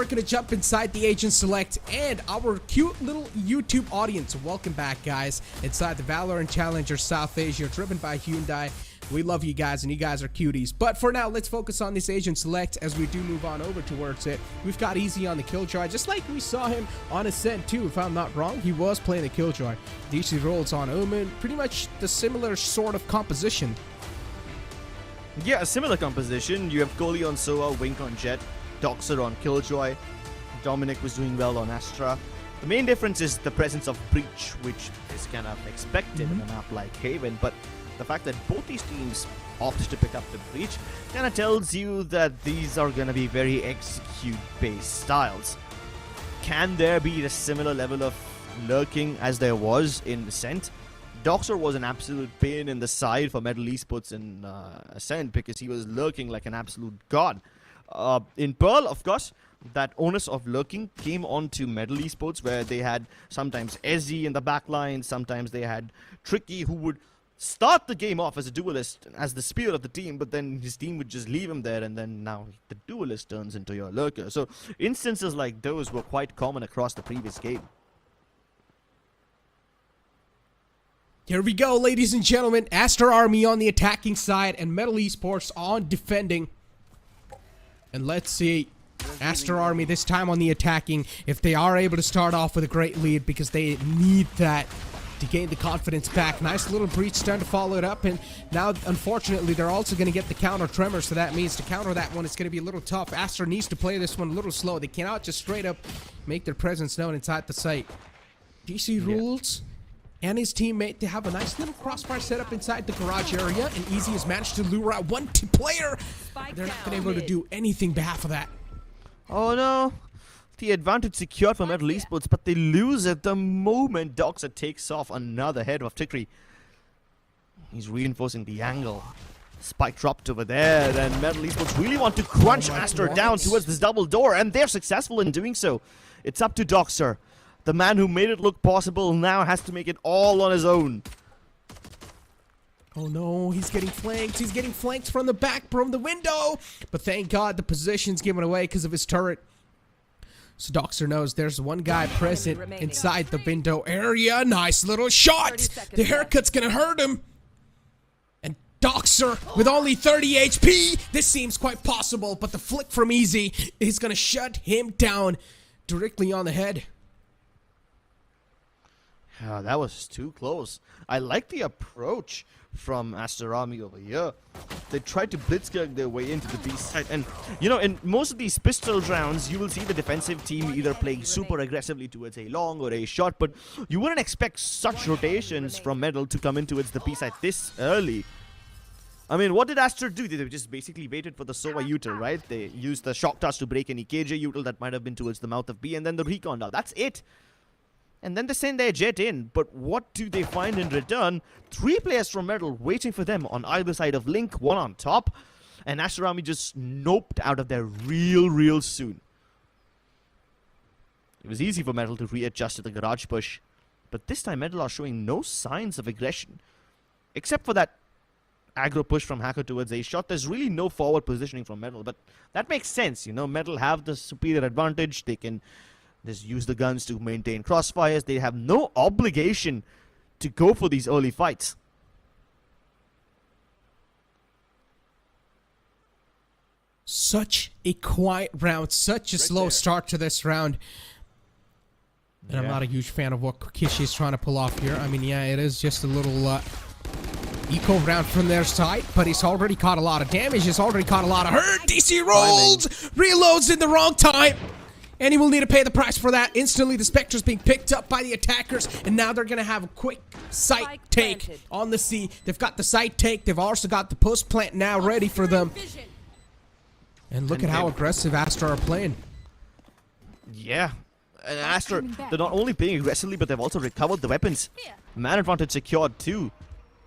gonna jump inside the Agent Select and our cute little YouTube audience. Welcome back, guys, inside the Valorant Challenger South Asia, driven by Hyundai. We love you guys, and you guys are cuties. But for now, let's focus on this Agent Select as we do move on over towards it. We've got Easy on the Killjoy, just like we saw him on Ascent too, if I'm not wrong. He was playing the Killjoy. DC rolls on Omen, pretty much the similar sort of composition. Yeah, a similar composition. You have Kohli on Sova, Wink on Jet, Doxer on Killjoy. Dominic was doing well on Astra. The main difference is the presence of Breach, which is kind of expected in a map like Haven, but the fact that both these teams opt to pick up the Breach kind of tells you that these are going to be very execute-based styles. Can there be a similar level of lurking as there was in Ascent? Doxer was an absolute pain in the side for MLT Esports in Ascent because he was lurking like an absolute god. In Pearl, of course, that onus of lurking came onto MLT Esports, where they had sometimes Ezzy in the back line, sometimes they had Tricky, who would start the game off as a duelist, as the spear of the team, but then his team would just leave him there, and then now the duelist turns into your lurker. So instances like those were quite common across the previous game. Here we go, ladies and gentlemen. Aster Army on the attacking side and MLT Esports on defending. And let's see, Aster Army this time on the attacking, if they are able to start off with a great lead, because they need that to gain the confidence back. Nice little Breach starting to follow it up, and now unfortunately they're also going to get the counter Tremor, so that means to counter that one it's going to be a little tough. Aster needs to play this one a little slow. They cannot just straight up make their presence known inside the site. DC rules and his teammate, they have a nice little crossfire set up inside the garage area, and Easy has managed to lure out one player. They're not been able to do anything behalf of that. Oh no! The advantage secured for MLT Esports, but they lose at the moment Doxer takes off another head of Trickery. He's reinforcing the angle. Spike dropped over there, and MLT Esports really want to crunch Aster down towards this double door, and they're successful in doing so. It's up to Doxer. The man who made it look possible now has to make it all on his own. Oh no, he's getting flanked. He's getting flanked from the back, from the window. But thank God the position's given away because of his turret. So Doxer knows there's one guy present inside the window area. Nice little shot. The haircut's gonna hurt him. And Doxer with only 30 HP. This seems quite possible, but the flick from Easy is gonna shut him down directly on the head. Yeah, that was too close. I like the approach from Aster Army over here. They tried to blitzkrieg their way into the B side, and you know, in most of these pistol rounds you will see the defensive team either playing super aggressively towards a long or a short, but you wouldn't expect such rotations from MLT to come in towards the B side this early. I mean, what did Aster do? They just basically waited for the Sova util, right? They used the shock touch to break any KJ util that might have been towards the mouth of B, and then the recon down. That's it. And then they send their jet in, but what do they find in return? 3 players from MLT waiting for them on either side of Link, one on top, and Aster Army just noped out of there real soon. It was easy for MLT to readjust to the garage push, but this time MLT are showing no signs of aggression. Except for that aggro push from Hacker towards a shot, there's really no forward positioning from MLT, but that makes sense, you know, MLT have the superior advantage. They can just use the guns to maintain crossfires. They have no obligation to go for these early fights. Such a quiet round, such a slow start to this round. And I'm not a huge fan of what Kishi is trying to pull off here. I mean, yeah, it is just a little eco round from their side, but he's already caught a lot of damage. He's already caught a lot of hurt. DC rolls, reloads in the wrong time. And he will need to pay the price for that. Instantly, the Spectre's being picked up by the attackers, and now they're going to have a quick site take on the C. They've got the site take. They've also got the post plant now ready for them. And look at how aggressive Aster are playing. Yeah. And Aster, they're not only playing aggressively, but they've also recovered the weapons. Man advantage secured too.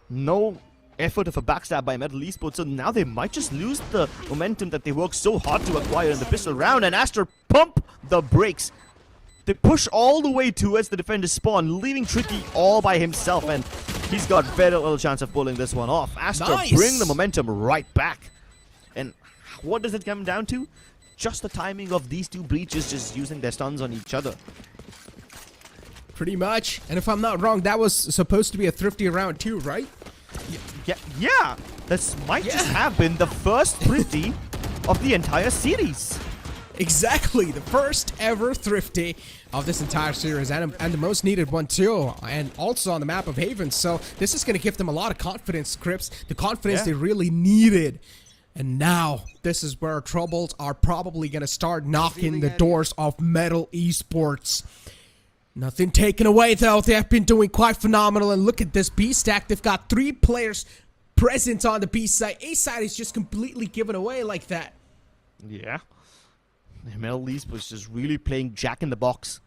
No effort of a backstab by MLT Esports, so now they might just lose the momentum that they worked so hard to acquire in the pistol round, and Aster pump the brakes. They push all the way towards the defender's spawn, leaving Tricky all by himself, and he's got very little chance of pulling this one off. Aster bring the momentum right back. And what does it come down to? just the timing of these two breaches just using their stuns on each other. Pretty much. And if I'm not wrong, that was supposed to be a thrifty round too, right? Yeah. This might just have been the first thrifty of the entire series. Exactly, the first ever thrifty of this entire series, and the most needed one too, and also on the map of Haven. So this is going to give them a lot of confidence, Crips, the confidence they really needed. And now this is where troubles are probably going to start knocking the doors of MLT Esports. Nothing taken away though. They have been doing quite phenomenal, and look at this B stack. They've got 3 players present on the B side. A side is just completely given away like that. Yeah. MLT Esports just really playing Jack in the Box.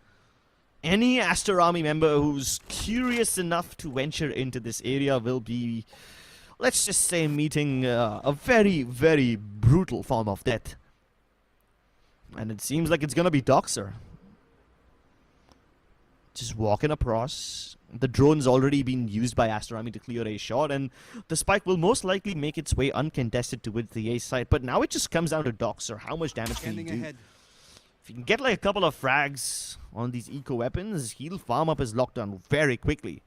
Any Aster Army member who's curious enough to venture into this area will be, let's just say, meeting a very, very brutal form of death. And it seems like it's gonna be Doxer. Just walking across. The drone's already been used by Aster Army to clear a shot, and the spike will most likely make its way uncontested towards the A side. But now it just comes down to Doxer. How much damage can he do? If he can get like a couple of frags on these eco weapons, he'll farm up his lockdown very quickly.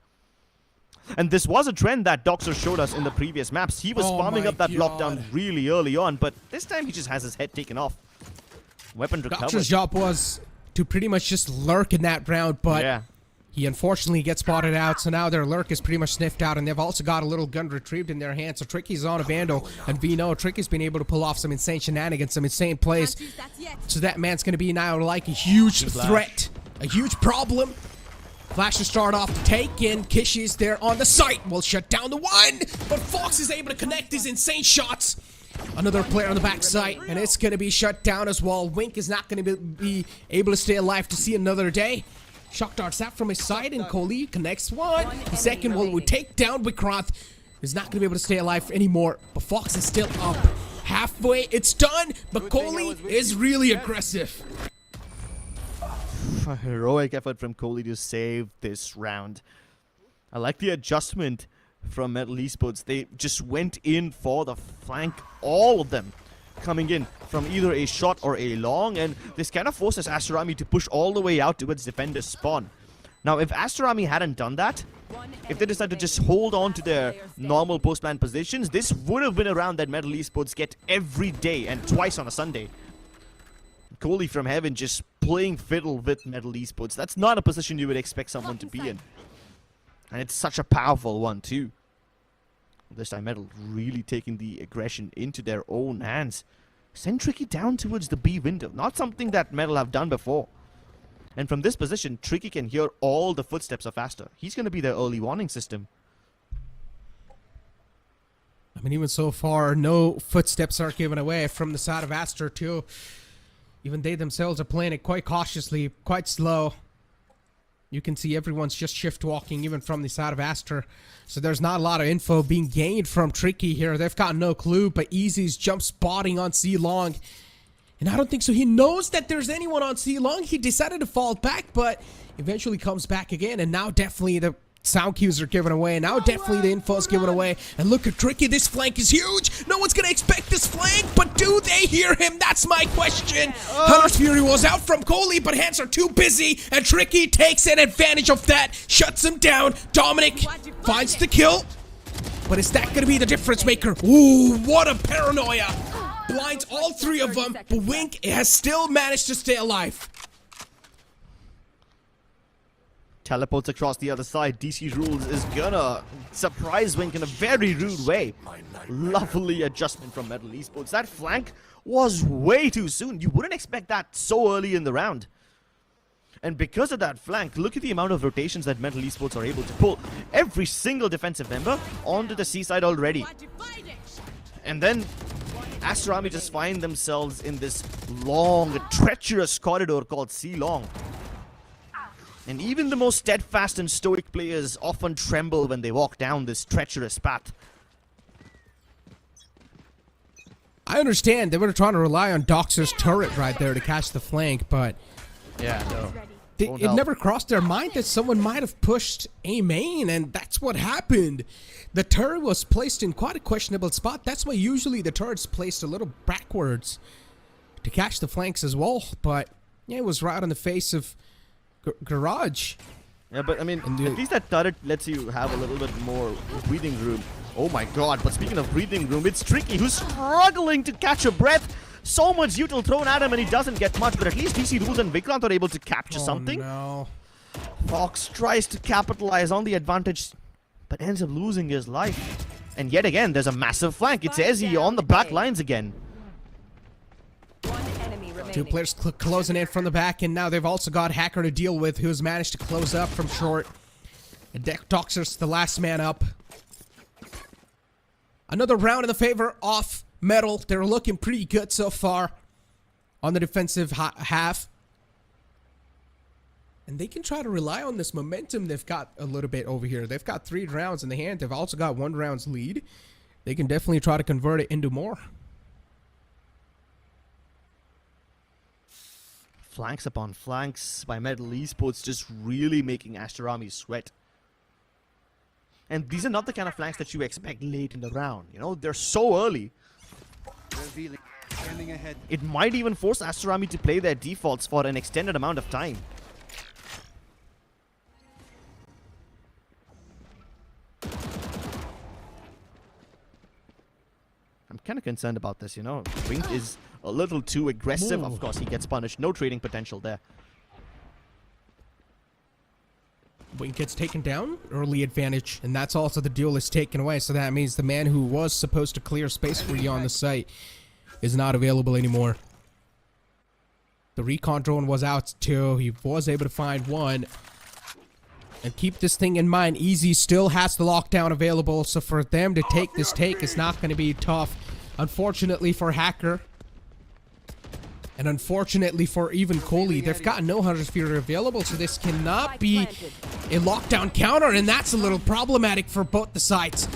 And this was a trend that Doxer showed us in the previous maps. He was farming up that lockdown really early on, but this time he just has his head taken off. Weapon recovered. Doxer's job was to pretty much just lurk in that round, but he unfortunately gets spotted out, so now their lurk is pretty much sniffed out, and they've also got a little gun retrieved in their hands. So Tricky's on a Vandal, and we know Tricky's been able to pull off some insane shenanigans, some insane plays. So that man's going to be now like a huge threat, a huge problem. Flash to start off the take, and Kishi's there on the site. Will shut down the one, but Fox is able to connect these insane shots. Another player on the backside, and it's going to be shut down as well. Wink is not going to be able to stay alive to see another day. Shock darts out from his side, and Kohli connects one. The second one will take down Vikrant. Is not going to be able to stay alive anymore, but Fox is still up. Halfway, it's done, but Kohli is really aggressive. A heroic effort from Kohli to save this round. I like the adjustment from MLT Esports. They just went in for the flank, all of them coming in from either a short or a long, and this kind of forces Aster Army to push all the way out towards defender's spawn. Now, if Aster Army hadn't done that, if they decided to just hold on to their normal post-plan positions, this would have been a round that MLT Esports get every day and twice on a Sunday. Kohli from Heaven just playing fiddle with MLT Esports. That's not a position you would expect someone to be in. And it's such a powerful one too. This time MLT really taking the aggression into their own hands. Send Tricky down towards the B window. Not something that MLT have done before. And from this position, Tricky can hear all the footsteps of Aster. He's going to be their early warning system. I mean, even so far, no footsteps are given away from the side of Aster too. Even they themselves are playing it quite cautiously, quite slow. You can see everyone's just shift walking even from the side of Aster. So there's not a lot of info being gained from Tricky here. They've got no clue, but Easy's jump spotting on C long. And I don't think so. He knows that there's anyone on C long. He decided to fall back, but eventually comes back again. And now definitely the sound cues are given away. Now definitely the info is given away. And look at Tricky. This flank is huge. No one's going to expect this flank, but do they hear him? That's my question. Hunter's Fury was out from Kohli, but hands are too busy. And Tricky takes an advantage of that. Shuts him down. Dominic finds the kill. But is that going to be the difference maker? Ooh, what a paranoia. Blinds all 3 of them, but Wink has still managed to stay alive. Teleports across the other side. DC Rules is gonna surprise Wink in a very rude way. Lovely adjustment from MLT Esports. That flank was way too soon. You wouldn't expect that so early in the round. And because of that flank, look at the amount of rotations that MLT Esports are able to pull. Every single defensive member onto the C side already. And then Aster Army just find themselves in this long, treacherous corridor called C long. And even the most steadfast and stoic players often tremble when they walk down this treacherous path. I understand they were trying to rely on Doxer's turret right there to catch the flank, but yeah, no. It never crossed their mind that someone might have pushed A main, and that's what happened. The turret was placed in quite a questionable spot. That's why usually the turret's placed a little backwards to catch the flanks as well, but yeah, it was right on the face of Garage. Yeah, but I mean, at least that turret lets you have a little bit more breathing room. Oh my god, but speaking of breathing room, it's Tricky who's struggling to catch a breath. So much util thrown at him and he doesn't get much, but at least DC Rules and Vikrant are able to capture something. No. Fox tries to capitalize on the advantage, but ends up losing his life. And yet again, there's a massive flank. It's Ezzy on the back lines again. One enemy remaining. Two players closing in from the back, and now they've also got Hacker to deal with, who's managed to close up from short. And Doxer's the last man up. Another round in the favor of Metal. They're looking pretty good so far on the defensive half. And they can try to rely on this momentum they've got a little bit over here. They've got 3 rounds in the hand. They've also got 1 round's lead. They can definitely try to convert it into more. Flanks upon flanks by MLT Esports, just really making Aster Army sweat. And these are not the kind of flanks that you expect late in the round. You know, they're so early. Revealing. Standing ahead. It might even force Aster Army to play their defaults for an extended amount of time. I'm kind of concerned about this, you know. Wink is a little too aggressive. Of course, he gets punished. No trading potential there. Wink gets taken down, early advantage, and that's also the duel is taken away. So that means the man who was supposed to clear space for you on the site is not available anymore. The recon drone was out too. He was able to find one. And keep this thing in mind, Easy still has the lockdown available, so for them to take this take is not going to be tough. Unfortunately for Hacker, and unfortunately for even Coley, they've got no Hunter's Fury available, so this cannot be a lockdown counter, and that's a little problematic for both the sides.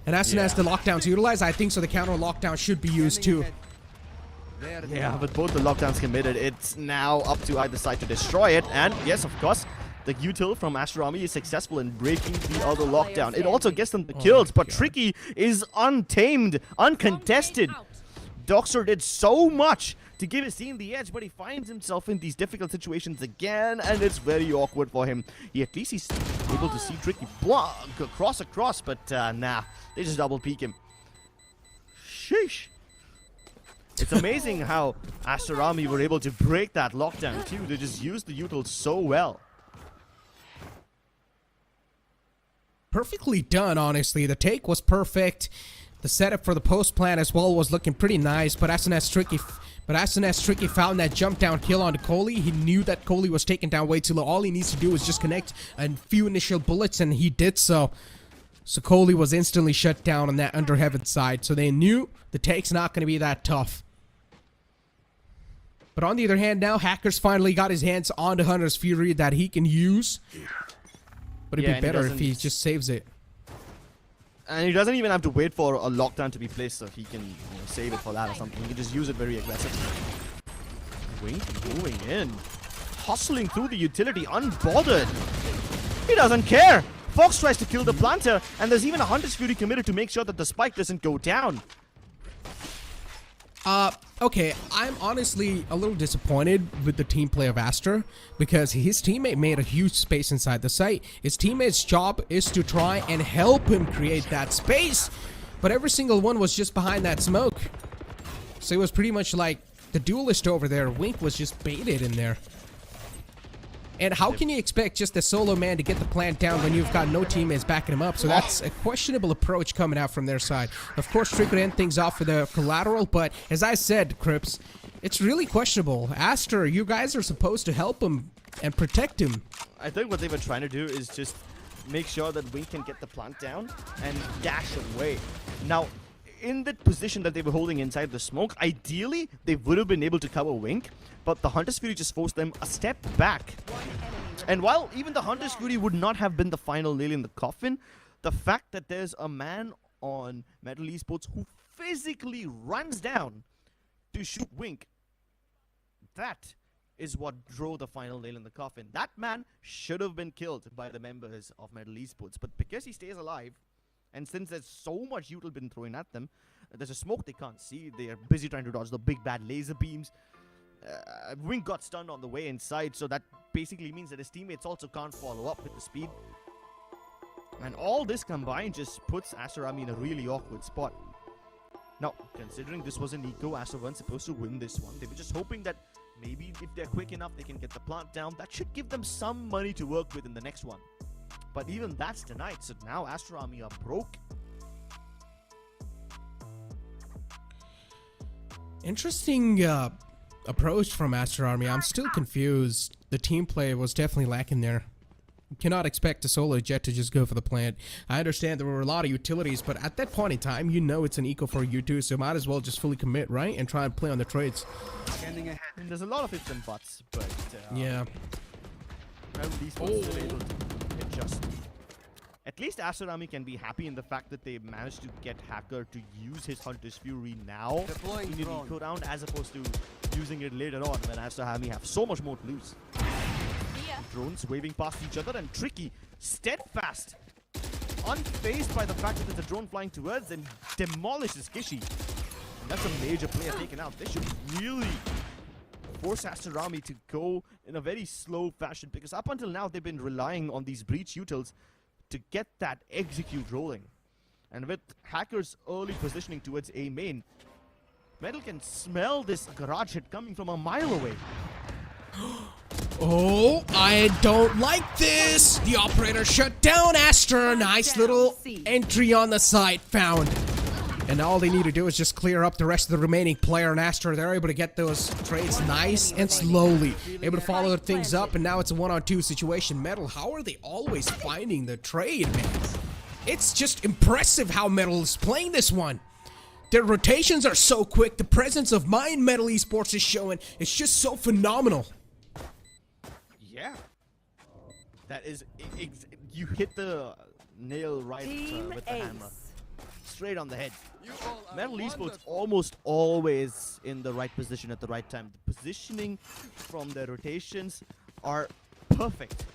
And as soon as the lockdown's utilized, I think so the counter lockdown should be used too. Yeah, with both the lockdowns committed, it's now up to either side to destroy it. And yes, of course, the util from Aster Army is successful in breaking the other lockdown. It also gets them the kills, but Tricky is untamed, uncontested. Doxer did so much to give his team the edge, but he finds himself in these difficult situations again, and it's very awkward for him. At least he's able to see Tricky across, but nah, they just double peek him. Sheesh. It's amazing how Aster Army were able to break that lockdown too. They just used the util so well. Perfectly done, honestly. The take was perfect. The setup for the post plan as well was looking pretty nice, but as soon as Tricky found that jump down kill onto Coley, he knew that Coley was taken down way too low. All he needs to do is just connect a few initial bullets, and he did so. So Coley was instantly shut down on that under heaven side, so they knew the take's not going to be that tough. But on the other hand, now Hacker's finally got his hands on the Hunter's Fury that he can use. But it'd be better if he just saves it. And he doesn't even have to wait for a lockdown to be placed, so he can save it for that or something. He can just use it very aggressively. Wink moving in. Hustling through the utility, unbothered. He doesn't care. Fox tries to kill the planter, and there's even a Hunter's Fury committed to make sure that the spike doesn't go down. Okay, I'm honestly a little disappointed with the team play of Aster because his teammate made a huge space inside the site. His teammate's job is to try and help him create that space, but every single one was just behind that smoke. So it was pretty much like the duelist over there. Wink was just baited in there. And how can you expect just a solo man to get the plant down when you've got no teammates backing him up? So that's a questionable approach coming out from their side. Of course, Trick would end things off with a collateral, but as I said, Crips, it's really questionable. Aster, you guys are supposed to help him and protect him. I think what they were trying to do is just make sure that Wink can get the plant down and dash away. Now, in the position that they were holding inside the smoke, ideally, they would have been able to cover Wink, but the Hunter's Fury just forced them a step back. And while even the Hunter's Fury would not have been the final nail in the coffin, the fact that there's a man on MLT Esports who physically runs down to shoot Wink, that is what drove the final nail in the coffin. That man should have been killed by the members of MLT Esports, but because he stays alive And since there's so much util been thrown at them, there's a smoke they can't see. They are busy trying to dodge the big bad laser beams. Wink got stunned on the way inside, so that basically means that his teammates also can't follow up with the speed. And all this combined just puts Aster Army in a really awkward spot. Now, considering this was an eco, Aster weren't supposed to win this one. They were just hoping that maybe if they're quick enough, they can get the plant down. That should give them some money to work with in the next one. But even that's denied, so now Aster Army are broke. Interesting approach from Aster Army. I'm still confused. The team play was definitely lacking there. You cannot expect a solo jet to just go for the plant. I understand there were a lot of utilities, but at that point in time, you know it's an eco for you too, so might as well just fully commit, right? And try and play on the trades. Scanning ahead. And there's a lot of ifs and buts, but Yeah. these ones still able to adjust. At least Aster Army can be happy in the fact that they managed to get Hacker to use his Hunter's Fury now Deploying in an drone. eco round as opposed to using it later on when Aster Army have so much more to lose. Drones waving past each other, and Tricky, steadfast, unfazed by the fact that there's a drone flying towards and demolishes Kishi. And that's a major player taken out. They should really force Aster Army to go in a very slow fashion, because up until now they've been relying on these breach utils to get that execute rolling. And with Hacker's early positioning towards A main, Metal can smell this garage hit coming from a mile away. Oh, I don't like this. The operator shut down Aster. Nice little entry on the site found. And all they need to do is just clear up the rest of the remaining player and Aster. They're able to get those trades nice and slowly. Able to follow things up, and now it's a 1-on-2 situation. Metal, how are they always finding the trade, man? It's just impressive how Metal is playing this one. Their rotations are so quick. The presence of mind Metal Esports is showing. It's just so phenomenal. Yeah. That is... you hit the nail right with the hammer. Straight on the head. Metal Esports almost always in the right position at the right time. The positioning from their rotations are perfect.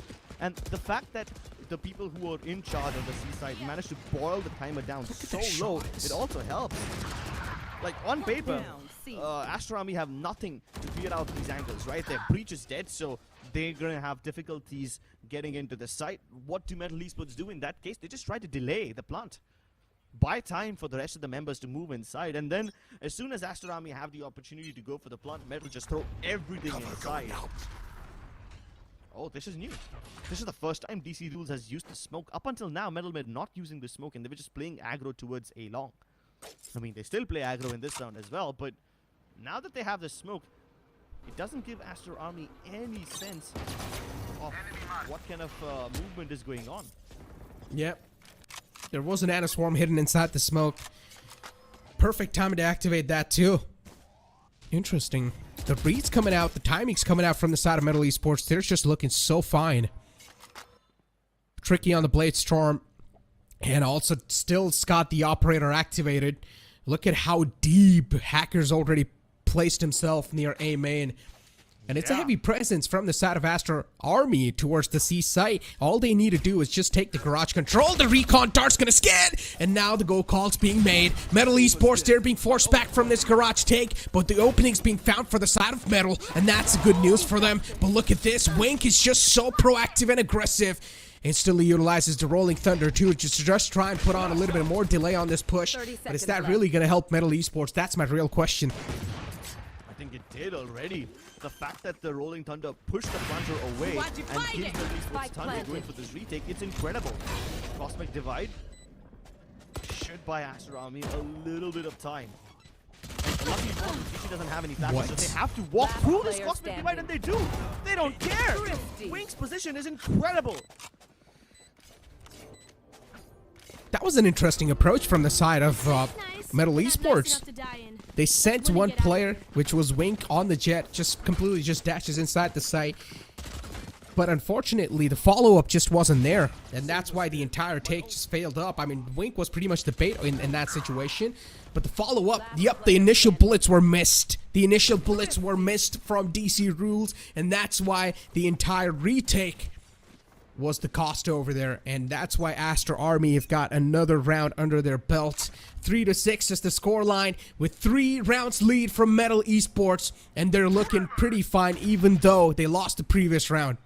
And the fact that the people who are in charge of the seaside managed to boil the timer down so low, it also helps. Like, on paper, Aster Army have nothing to clear out these angles, right? Their breach is dead, so they're going to have difficulties getting into the site. What do Metal Esports do in that case? They just try to delay the plant. Buy time for the rest of the members to move inside, and then as soon as Aster Army have the opportunity to go for the plant, Metal just throw everything inside. Oh, this is new. This is the first time DC Rules has used the smoke. Up until now, Metal were not using the smoke, and they were just playing aggro towards A long. I mean, they still play aggro in this round as well, but now that they have the smoke, it doesn't give Aster Army any sense of what kind of movement is going on. Yep. There was an Anaswarm hidden inside the smoke. Perfect time to activate that too. Interesting. The read's coming out, the timing's coming out from the side of Metal Esports. They're just looking so fine. Tricky on the Blade Storm. And also still got the operator activated. Look at how deep Hacker's already placed himself near A main. And it's a heavy presence from the side of Aster Army towards the C site. All they need to do is just take the garage control. The recon dart's gonna scan, and now the go call's being made. Metal Esports, they're being forced back from this garage take, but the opening's being found for the side of Metal, and that's good news for them. But look at this, Wink is just so proactive and aggressive. Instantly utilizes the Rolling Thunder too, just to try and put on a little bit more delay on this push. But is that really gonna help Metal Esports? That's my real question. I think it did already. The fact that the Rolling Thunder pushed the plunger away and gives Metal Esports time to go in for this retake, it's incredible. Cosmic Divide should buy Aster Army a little bit of time. And lucky she doesn't have any flashes, so they have to walk through this Cosmic Divide, and they do. They don't care. Wink's position is incredible. That was an interesting approach from the side of Metal Esports. They sent one player, which was Wink, on the jet, just completely just dashes inside the site. But unfortunately, the follow-up just wasn't there, and that's why the entire take just failed up. I mean, Wink was pretty much the bait in that situation, but the follow-up, yep, the initial bullets were missed. The initial bullets were missed from DC Rules, and that's why the entire retake was the cost over there, and that's why Aster Army have got another round under their belt. 3-6 is the scoreline, with 3 rounds lead from MLT Esports, and they're looking pretty fine even though they lost the previous round.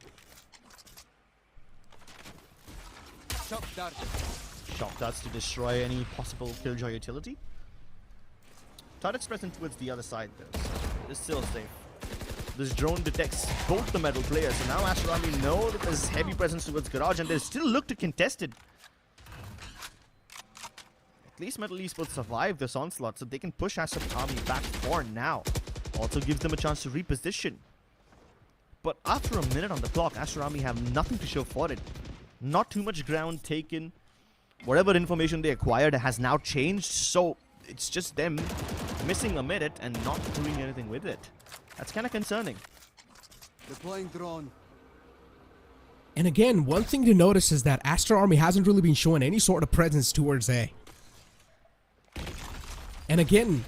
Shock darts to destroy any possible Killjoy utility. Turret's present towards the other side though, so it's still safe. This drone detects both the metal players, so now Aster Army know that there's heavy presence towards Garage, and they still look to contest it. At least MLT Esports survive this onslaught, so they can push Aster Army back for now. Also gives them a chance to reposition. But after a minute on the clock, Aster Army have nothing to show for it. Not too much ground taken. Whatever information they acquired has now changed, so it's just them missing a minute and not doing anything with it. That's kind of concerning. Deploying drone. And again, one thing to notice is that Aster Army hasn't really been showing any sort of presence towards A. And again,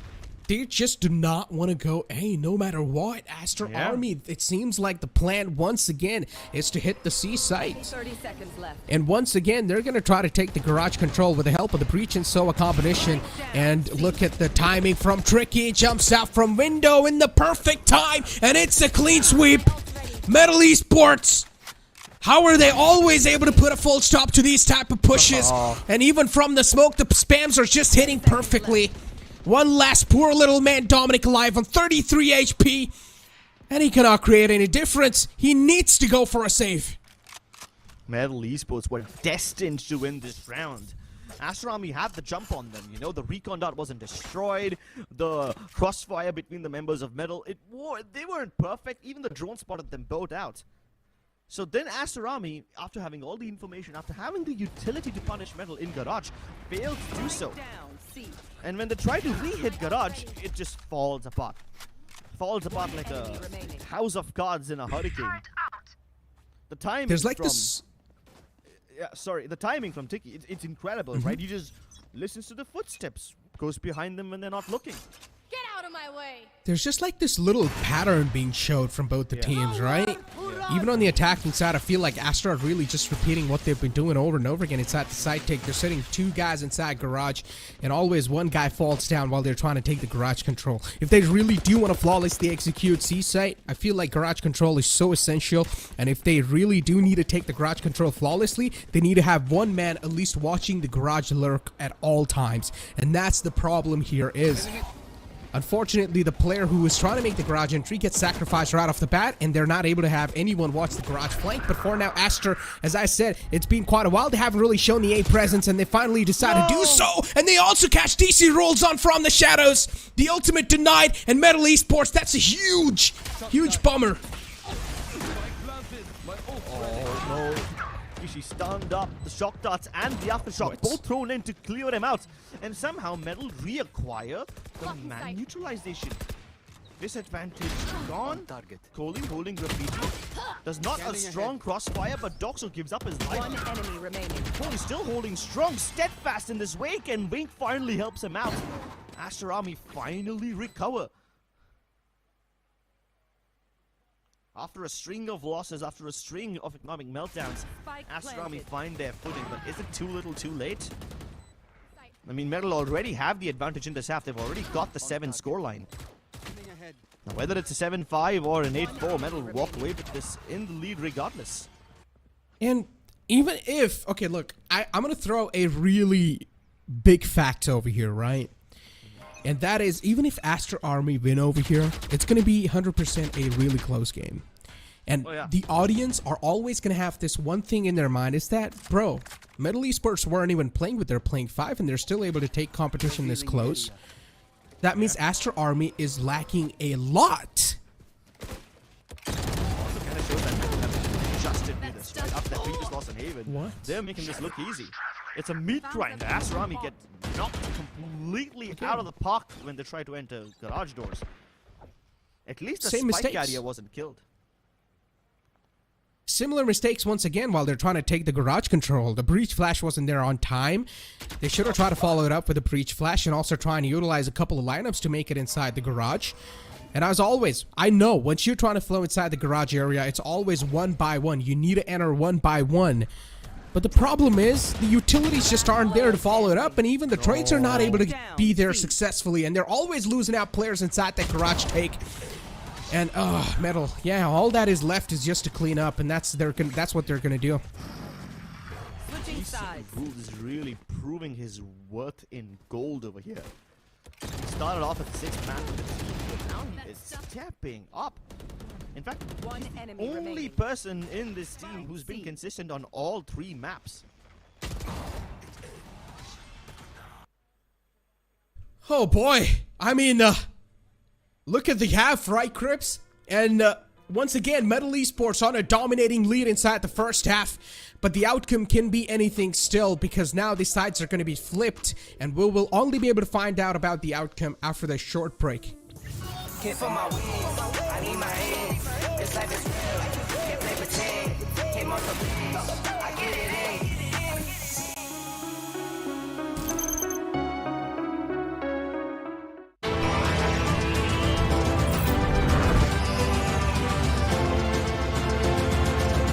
they just do not want to go A no matter what. Aster Army, it seems like the plan once again is to hit the C site. 30 seconds left. And once again, they're going to try to take the garage control with the help of the Breach and Soa combination. And look at the timing from Tricky. Jumps out from window in the perfect time. And it's a clean sweep. MLT Esports. How are they always able to put a full stop to these type of pushes? And even from the smoke, the spams are just hitting perfectly. One last poor little man, Dominic, alive on 33 HP. And he cannot create any difference. He needs to go for a save. MLT Esports were destined to win this round. Aster Army had the jump on them, you know, the recon dot wasn't destroyed, the crossfire between the members of Metal, they weren't perfect, even the drone spotted them both out. So then Aster Army, after having all the information, after having the utility to punish Metal in Garage, failed to do so. And when they try to re-hit Garage, it just falls apart. Falls apart like a house of cards in a hurricane. The timing There's like from... this... the timing from Tiki, it's incredible, right? He just listens to the footsteps, goes behind them when they're not looking. Get out of my way! There's just like this little pattern being showed from both the teams, right? Even on the attacking side, I feel like Aster are really just repeating what they've been doing over and over again inside the side take. They're sitting 2 guys inside Garage, and always one guy falls down while they're trying to take the Garage control. If they really do want to flawlessly execute C site, I feel like Garage control is so essential, and if they really do need to take the Garage control flawlessly, they need to have one man at least watching the Garage lurk at all times. And that's the problem here is... Unfortunately, the player who is trying to make the Garage entry gets sacrificed right off the bat, and they're not able to have anyone watch the Garage flank. But for now, Aster, as I said, it's been quite a while. They haven't really shown the A presence, and they finally decide to do so. And they also catch DC rolls on from the shadows. The ultimate denied, and MLT Esports, that's a huge, huge bummer. Oh no. She stunned up, the shock darts and the aftershock both thrown in to clear him out, and somehow Metal reacquire the man neutralization. Disadvantage gone. Coley holding graffiti. Does not a strong crossfire, but Doxo gives up his life. 1 enemy remaining. Coley still holding strong, steadfast in this wake, and Wink finally helps him out. Aster Army finally recover. After a string of losses, after a string of economic meltdowns, Aster Army find their footing, but is it too little too late? I mean, Metal already have the advantage in this half. They've already got the 7 scoreline. Now, whether it's a 7-5 or an 8-4, Metal walk away with this in the lead regardless. And even if... Okay, look, I'm going to throw a really big fact over here, right? And that is, even if Aster Army win over here, it's going to be 100% a really close game. And the audience are always going to have this one thing in their mind is that, bro, MLT Esports weren't even playing with their playing 5 and they're still able to take competition this close. That means Aster Army is lacking a lot. Also kind of shows that Metal have just to do this, right? After that previous loss in Haven, they're making this look easy. It's a meat grind. Aster Army get knocked completely out of the park when they try to enter garage doors. At least the spike carrier wasn't killed. Similar mistakes once again while they're trying to take the garage control. The breach flash wasn't there on time. They should have tried to follow it up with a breach flash and also try and utilize a couple of lineups to make it inside the garage. And as always, I know once you're trying to flow inside the garage area, it's always one by one. You need to enter one by one. But the problem is, the utilities just aren't there to follow it up, and even the trades are not able to be there successfully, and they're always losing out players inside that garage take. And, Metal, yeah, all that is left is just to clean up, and that's what they're gonna do. Switching sides. Wolves is really proving his worth in gold over here. He started off at 6th man with the team, but now he is stepping up. In fact, One he's the enemy only remaining. person in this team who's been consistent on all 3 maps. Oh boy, I mean, look at the half, right, Crips? And once again, MLT Esports on a dominating lead inside the first half, but the outcome can be anything still, because now the sides are going to be flipped, and we will only be able to find out about the outcome after the short break. Came for my wings, I need my hands. This life is real, can't play pretend. Came off the breeze, I get it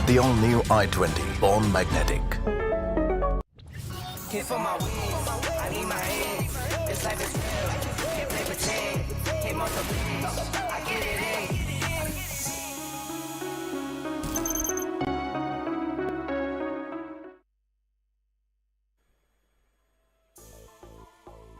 The all-new i20, born magnetic. Came for my wings, I need my hands. This life is real, can't play pretend. Came off the breeze, I get it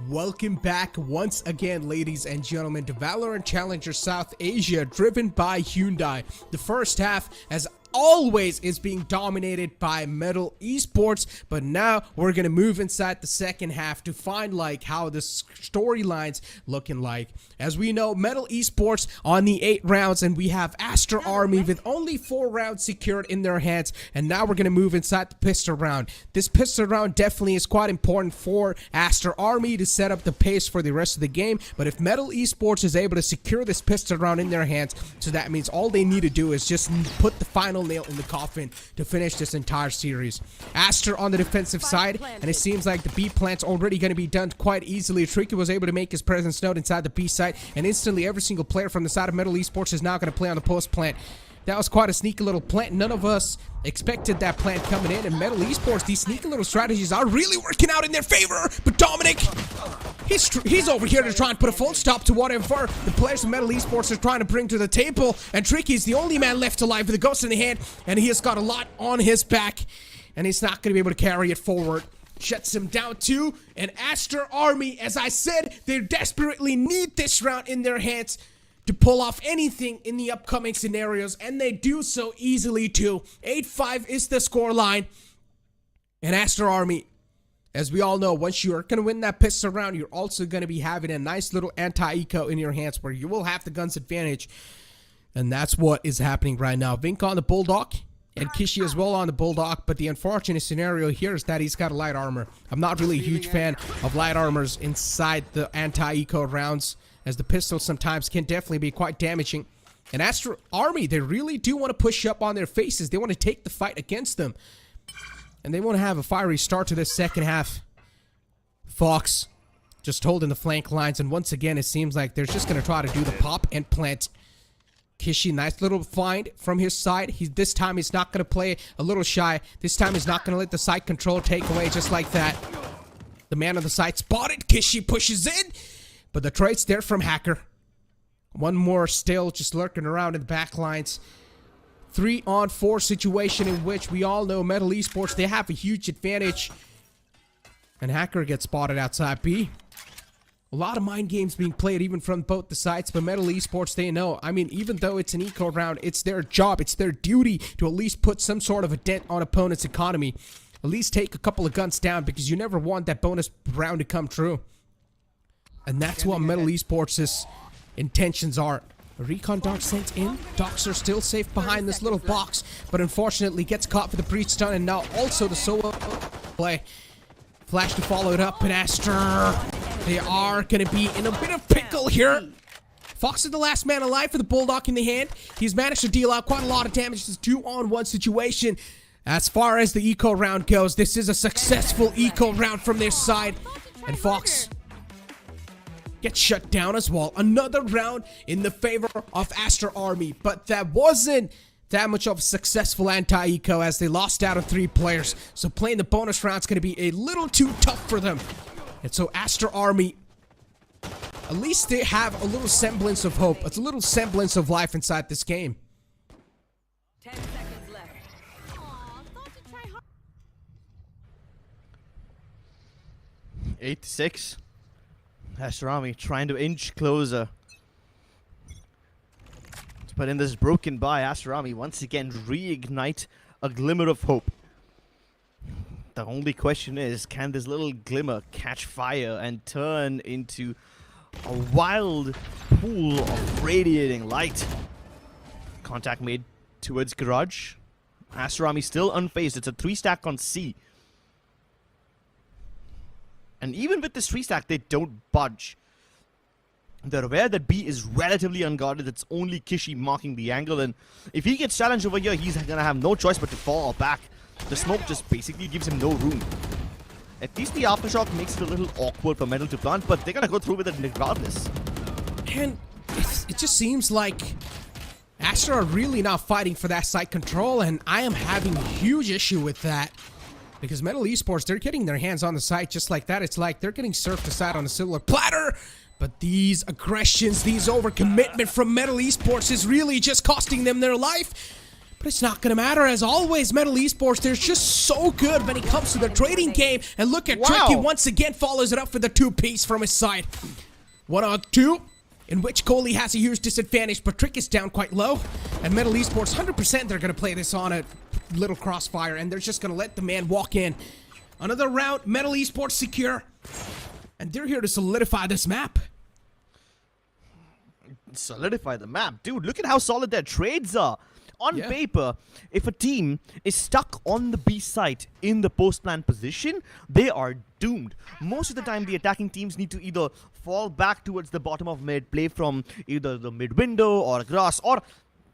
Welcome back once again, ladies and gentlemen, to Valorant Challenger South Asia, driven by Hyundai. The first half, as always, is being dominated by MLT Esports, but now we're gonna move inside the second half to find like how the storylines looking like. As we know, MLT Esports on the 8 rounds, and we have Aster Army with only 4 rounds secured in their hands, and now we're gonna move inside the pistol round. This pistol round definitely is quite important for Aster Army to set up the pace for the rest of the game, but if MLT Esports is able to secure this pistol round in their hands, so that means all they need to do is just put the final nail in the coffin to finish this entire series. Aster on the defensive side, and it seems like the B plant's already going to be done quite easily. Tricky was able to make his presence known inside the B side, and instantly every single player from the side of MLT Esports is now going to play on the post plant. That was quite a sneaky little plant. None of us expected that plant coming in, and MLT Esports, these sneaky little strategies are really working out in their favor. But Dominic, he's over here to try and put a full stop to whatever the players of MLT Esports are trying to bring to the table, and Tricky's the only man left alive with a ghost in the hand, and he has got a lot on his back, and he's not going to be able to carry it forward. Shuts him down too, and Aster Army, as I said, they desperately need this round in their hands to pull off anything in the upcoming scenarios, and they do so easily too. 8-5 is the scoreline, and Aster Army, as we all know, once you are going to win that pistol round, you're also going to be having a nice little anti-eco in your hands where you will have the gun's advantage, and that's what is happening right now. Vink on the Bulldog, and Kishi as well on the Bulldog, but the unfortunate scenario here is that he's got a light armor. I'm not really a huge fan of light armors inside the anti-eco rounds, as the pistols sometimes can definitely be quite damaging. And Aster Army, they really do want to push up on their faces. They want to take the fight against them, and they want to have a fiery start to this second half. Fox just holding the flank lines, and once again, it seems like they're just going to try to do the pop and plant. Kishi, nice little find from his side. This time he's not going to play a little shy. This time he's not going to let the site control take away just like that. The man on the site spotted. Kishi pushes in, but the trade's there from Hacker. One more still just lurking around in the back lines. 3-on-4 situation in which we all know MLT Esports, they have a huge advantage. And Hacker gets spotted outside B. A lot of mind games being played even from both the sides, but MLT Esports, they know. I mean, even though it's an eco round, it's their job, it's their duty to at least put some sort of a dent on opponent's economy. At least take a couple of guns down, because you never want that bonus round to come true. And that's what MLT Esports' intentions are. A recon dog sent in. Dogs are still safe behind this little box, but unfortunately gets caught for the breach stun, and now also the solo play. Flash to follow it up, and Aster, they are going to be in a bit of pickle here. Fox is the last man alive for the Bulldog in the hand. He's managed to deal out quite a lot of damage. This 2-on-1 situation. As far as the eco round goes, this is a successful eco round from their side. And Fox gets shut down as well. Another round in the favor of Aster Army, but that wasn't that much of a successful anti-eco as they lost out on 3 players. So playing the bonus round's going to be a little too tough for them. And so Aster Army, at least they have a little semblance of hope. It's a little semblance of life inside this game. 10 seconds left. Aw, thought to try hard. 8-6. Aster Army trying to inch closer. But in this broken by, Aster Army once again reignite a glimmer of hope. The only question is, can this little glimmer catch fire and turn into a wild pool of radiating light? Contact made towards Garage. Aster Army still unfazed. It's a 3-stack on C. And even with this 3-stack, they don't budge. They're aware that B is relatively unguarded. It's only Kishi marking the angle, and if he gets challenged over here, he's gonna have no choice but to fall back. The smoke just basically gives him no room. At least the aftershock makes it a little awkward for Metal to plant, but they're gonna go through with it regardless. And it just seems like Aster are really not fighting for that site control, and I am having a huge issue with that. Because Metal Esports, they're getting their hands on the site just like that. It's like they're getting served aside on a silver platter. But these aggressions, these overcommitment from Metal Esports is really just costing them their life. But it's not going to matter. As always, Metal Esports, they're just so good when it comes to the trading game. And look at Tricky once again follows it up with a 2-piece from his side. 1-on-2, in which Kohli has a huge disadvantage, but Trick is down quite low. And Metal Esports, 100% they're going to play this on a little crossfire, and they're just going to let the man walk in. Another round, Metal Esports secure. And they're here to solidify this map. Solidify the map? Dude, look at how solid their trades are. On paper, if a team is stuck on the B site in the post-plan position, they are doomed. Most of the time, the attacking teams need to either fall back towards the bottom of mid, play from either the mid window or grass, or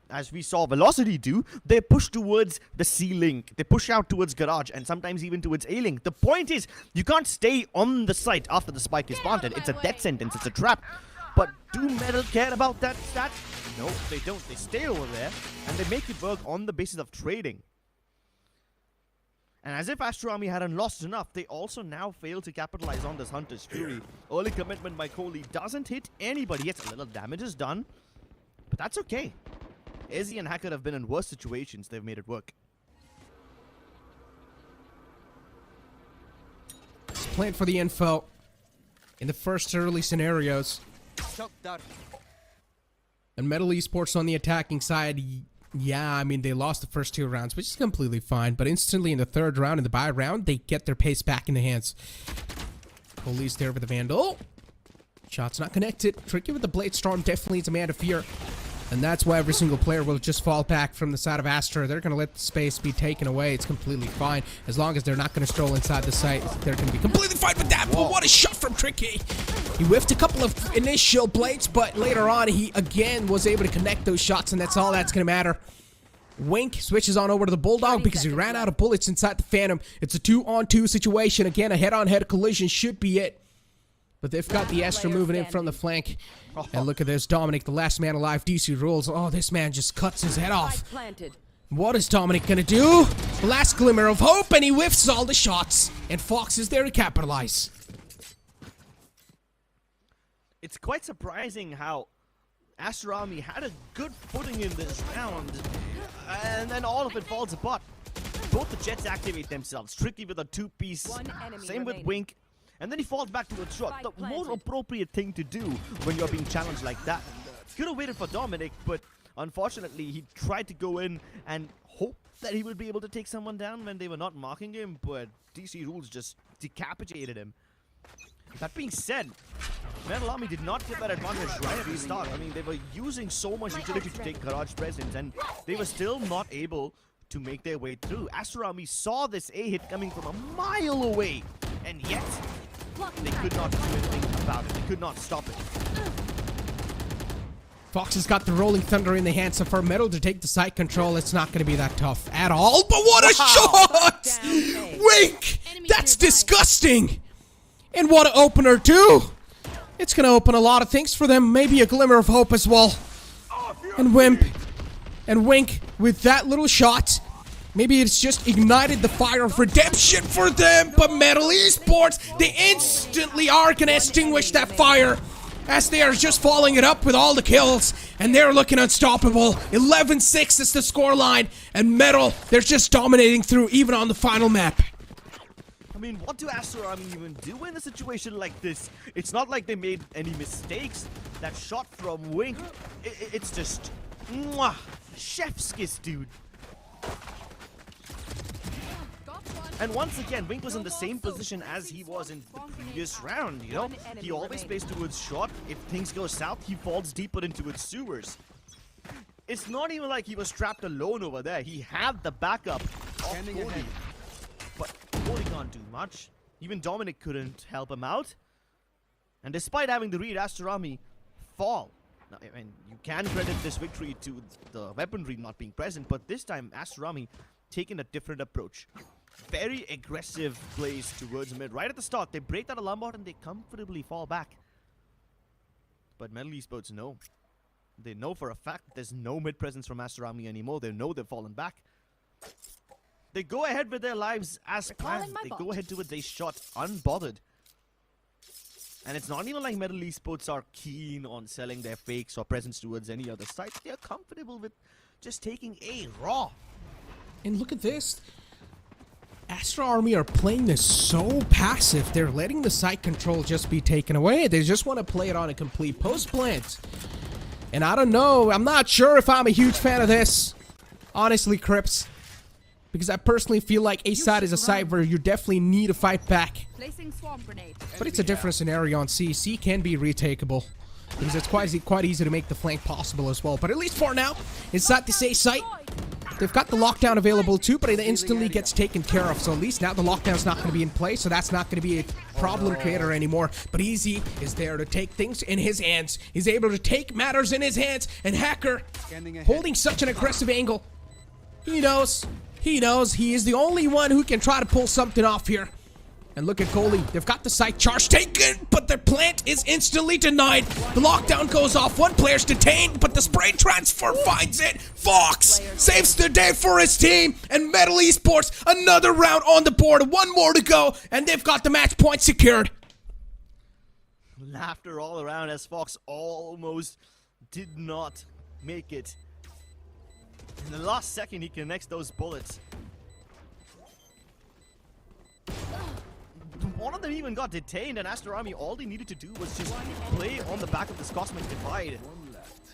as we saw Velocity do, they push towards the C-Link. They push out towards Garage and sometimes even towards A-Link. The point is, you can't stay on the site after the spike is planted. It's a death sentence. It's a trap. But do Metal care about that stat? No, they don't. They stay over there and they make it work on the basis of trading. And as if Aster Army hadn't lost enough, they also now fail to capitalize on this Hunter's Fury. Early commitment by Kohli doesn't hit anybody. Yes, a little damage is done, but that's okay. Ezzy and Hacker have been in worse situations. They've made it work. Just playing for the info in the first early scenarios. And Metal Esports on the attacking side, yeah, I mean, they lost the first 2 rounds, which is completely fine. But instantly in the 3rd round, in the bye round, they get their pace back in the hands. Kohli's there with the Vandal. Shot's not connected. Tricky with the Blade Storm definitely is a man to fear. And that's why every single player will just fall back from the side of Aster. They're going to let the space be taken away. It's completely fine. As long as they're not going to stroll inside the site, they're going to be completely fine with that. But what a shot from Tricky. He whiffed a couple of initial blades, but later on, he again was able to connect those shots, and that's all that's going to matter. Wink switches on over to the Bulldog because he ran out of bullets inside the Phantom. It's a 2-on-2 situation. Again, a head-on-head collision should be it. But they've got the Aster moving in from the flank. And look at this, Dominic, the last man alive, DC rules. Oh, this man just cuts his head off. What is Dominic gonna do? Last glimmer of hope, and he whiffs all the shots. And Fox is there to capitalize. It's quite surprising how Aster Army had a good footing in this round, and then all of it falls apart. Both the Jets activate themselves, Tricky with a 2-piece, same with Wink. And then he falls back to a shot. The more appropriate thing to do when you're being challenged like that. Could have waited for Dominic, but unfortunately he tried to go in and hope that he would be able to take someone down when they were not marking him, but DC Rules just decapitated him. That being said, Metal Army did not get that advantage right at the start. I mean, they were using so much utility to take Garage presence, and they were still not able to make their way through. Aster Army saw this A hit coming from a mile away, and yet they could not do anything about it. They could not stop it. Fox has got the Rolling Thunder in the hands, so for Metal to take the site control, it's not going to be that tough at all. But what a shot! Wink! That's disgusting! And what an opener, too! It's gonna open a lot of things for them. Maybe a glimmer of hope as well. And Wink with that little shot. Maybe it's just ignited the fire of redemption for them. But MLT Esports, they instantly are gonna extinguish that fire, as they are just following it up with all the kills, and they're looking unstoppable. 11-6 is the scoreline, and MLT, they're just dominating through even on the final map. I mean, what do Aster Army even do in a situation like this? It's not like they made any mistakes. That shot from Wink, it's just mwah, chef's kiss, dude. And once again, Wink was in the same position as he was in the previous round, you know? He always plays towards short. If things go south, he falls deeper into its sewers. It's not even like he was trapped alone over there. He had the backup of Cody. But Cody can't do much. Even Dominic couldn't help him out. And despite having the read, Aster Army fall. Now, I mean, you can credit this victory to the weaponry not being present, but this time Aster Army taking a different approach. Very aggressive plays towards mid. Right at the start, they break that alarm bot and they comfortably fall back. But MLT Esports know. They know for a fact that there's no mid presence from Aster Army anymore. They know they've fallen back. They go ahead with their lives as planned. They go ahead to it. They shot unbothered. And it's not even like MLT Esports are keen on selling their fakes or presence towards any other site. They're comfortable with just taking A raw. And look at this. Aster Army are playing this so passive. They're letting the site control just be taken away. They just want to play it on a complete post plant. And I don't know. I'm not sure if I'm a huge fan of this. Honestly, Crips. Because I personally feel like A side is a site where you definitely need to fight back. Placing swarm grenade. But it's a different scenario on C. C can be retakeable. Because it's quite easy to make the flank possible as well. But at least for now, inside this A site, they've got the lockdown available too, but it instantly gets taken care of. So at least now the lockdown's not going to be in place, so that's not going to be a problem creator anymore. But Easy is there to take things in his hands. He's able to take matters in his hands. And Hacker, holding such an aggressive angle, he knows he is the only one who can try to pull something off here. And look at goalie. They've got the site charge taken, but their plant is instantly denied. The lockdown goes off. One player's detained, but the spray transfer finds it. Fox saves the day for his team. And MLT Esports, another round on the board. One more to go, and they've got the match point secured. Laughter all around as Fox almost did not make it. In the last second, he connects those bullets. One of them even got detained, and Aster Army, all they needed to do was just play on the back of this Cosmic Divide.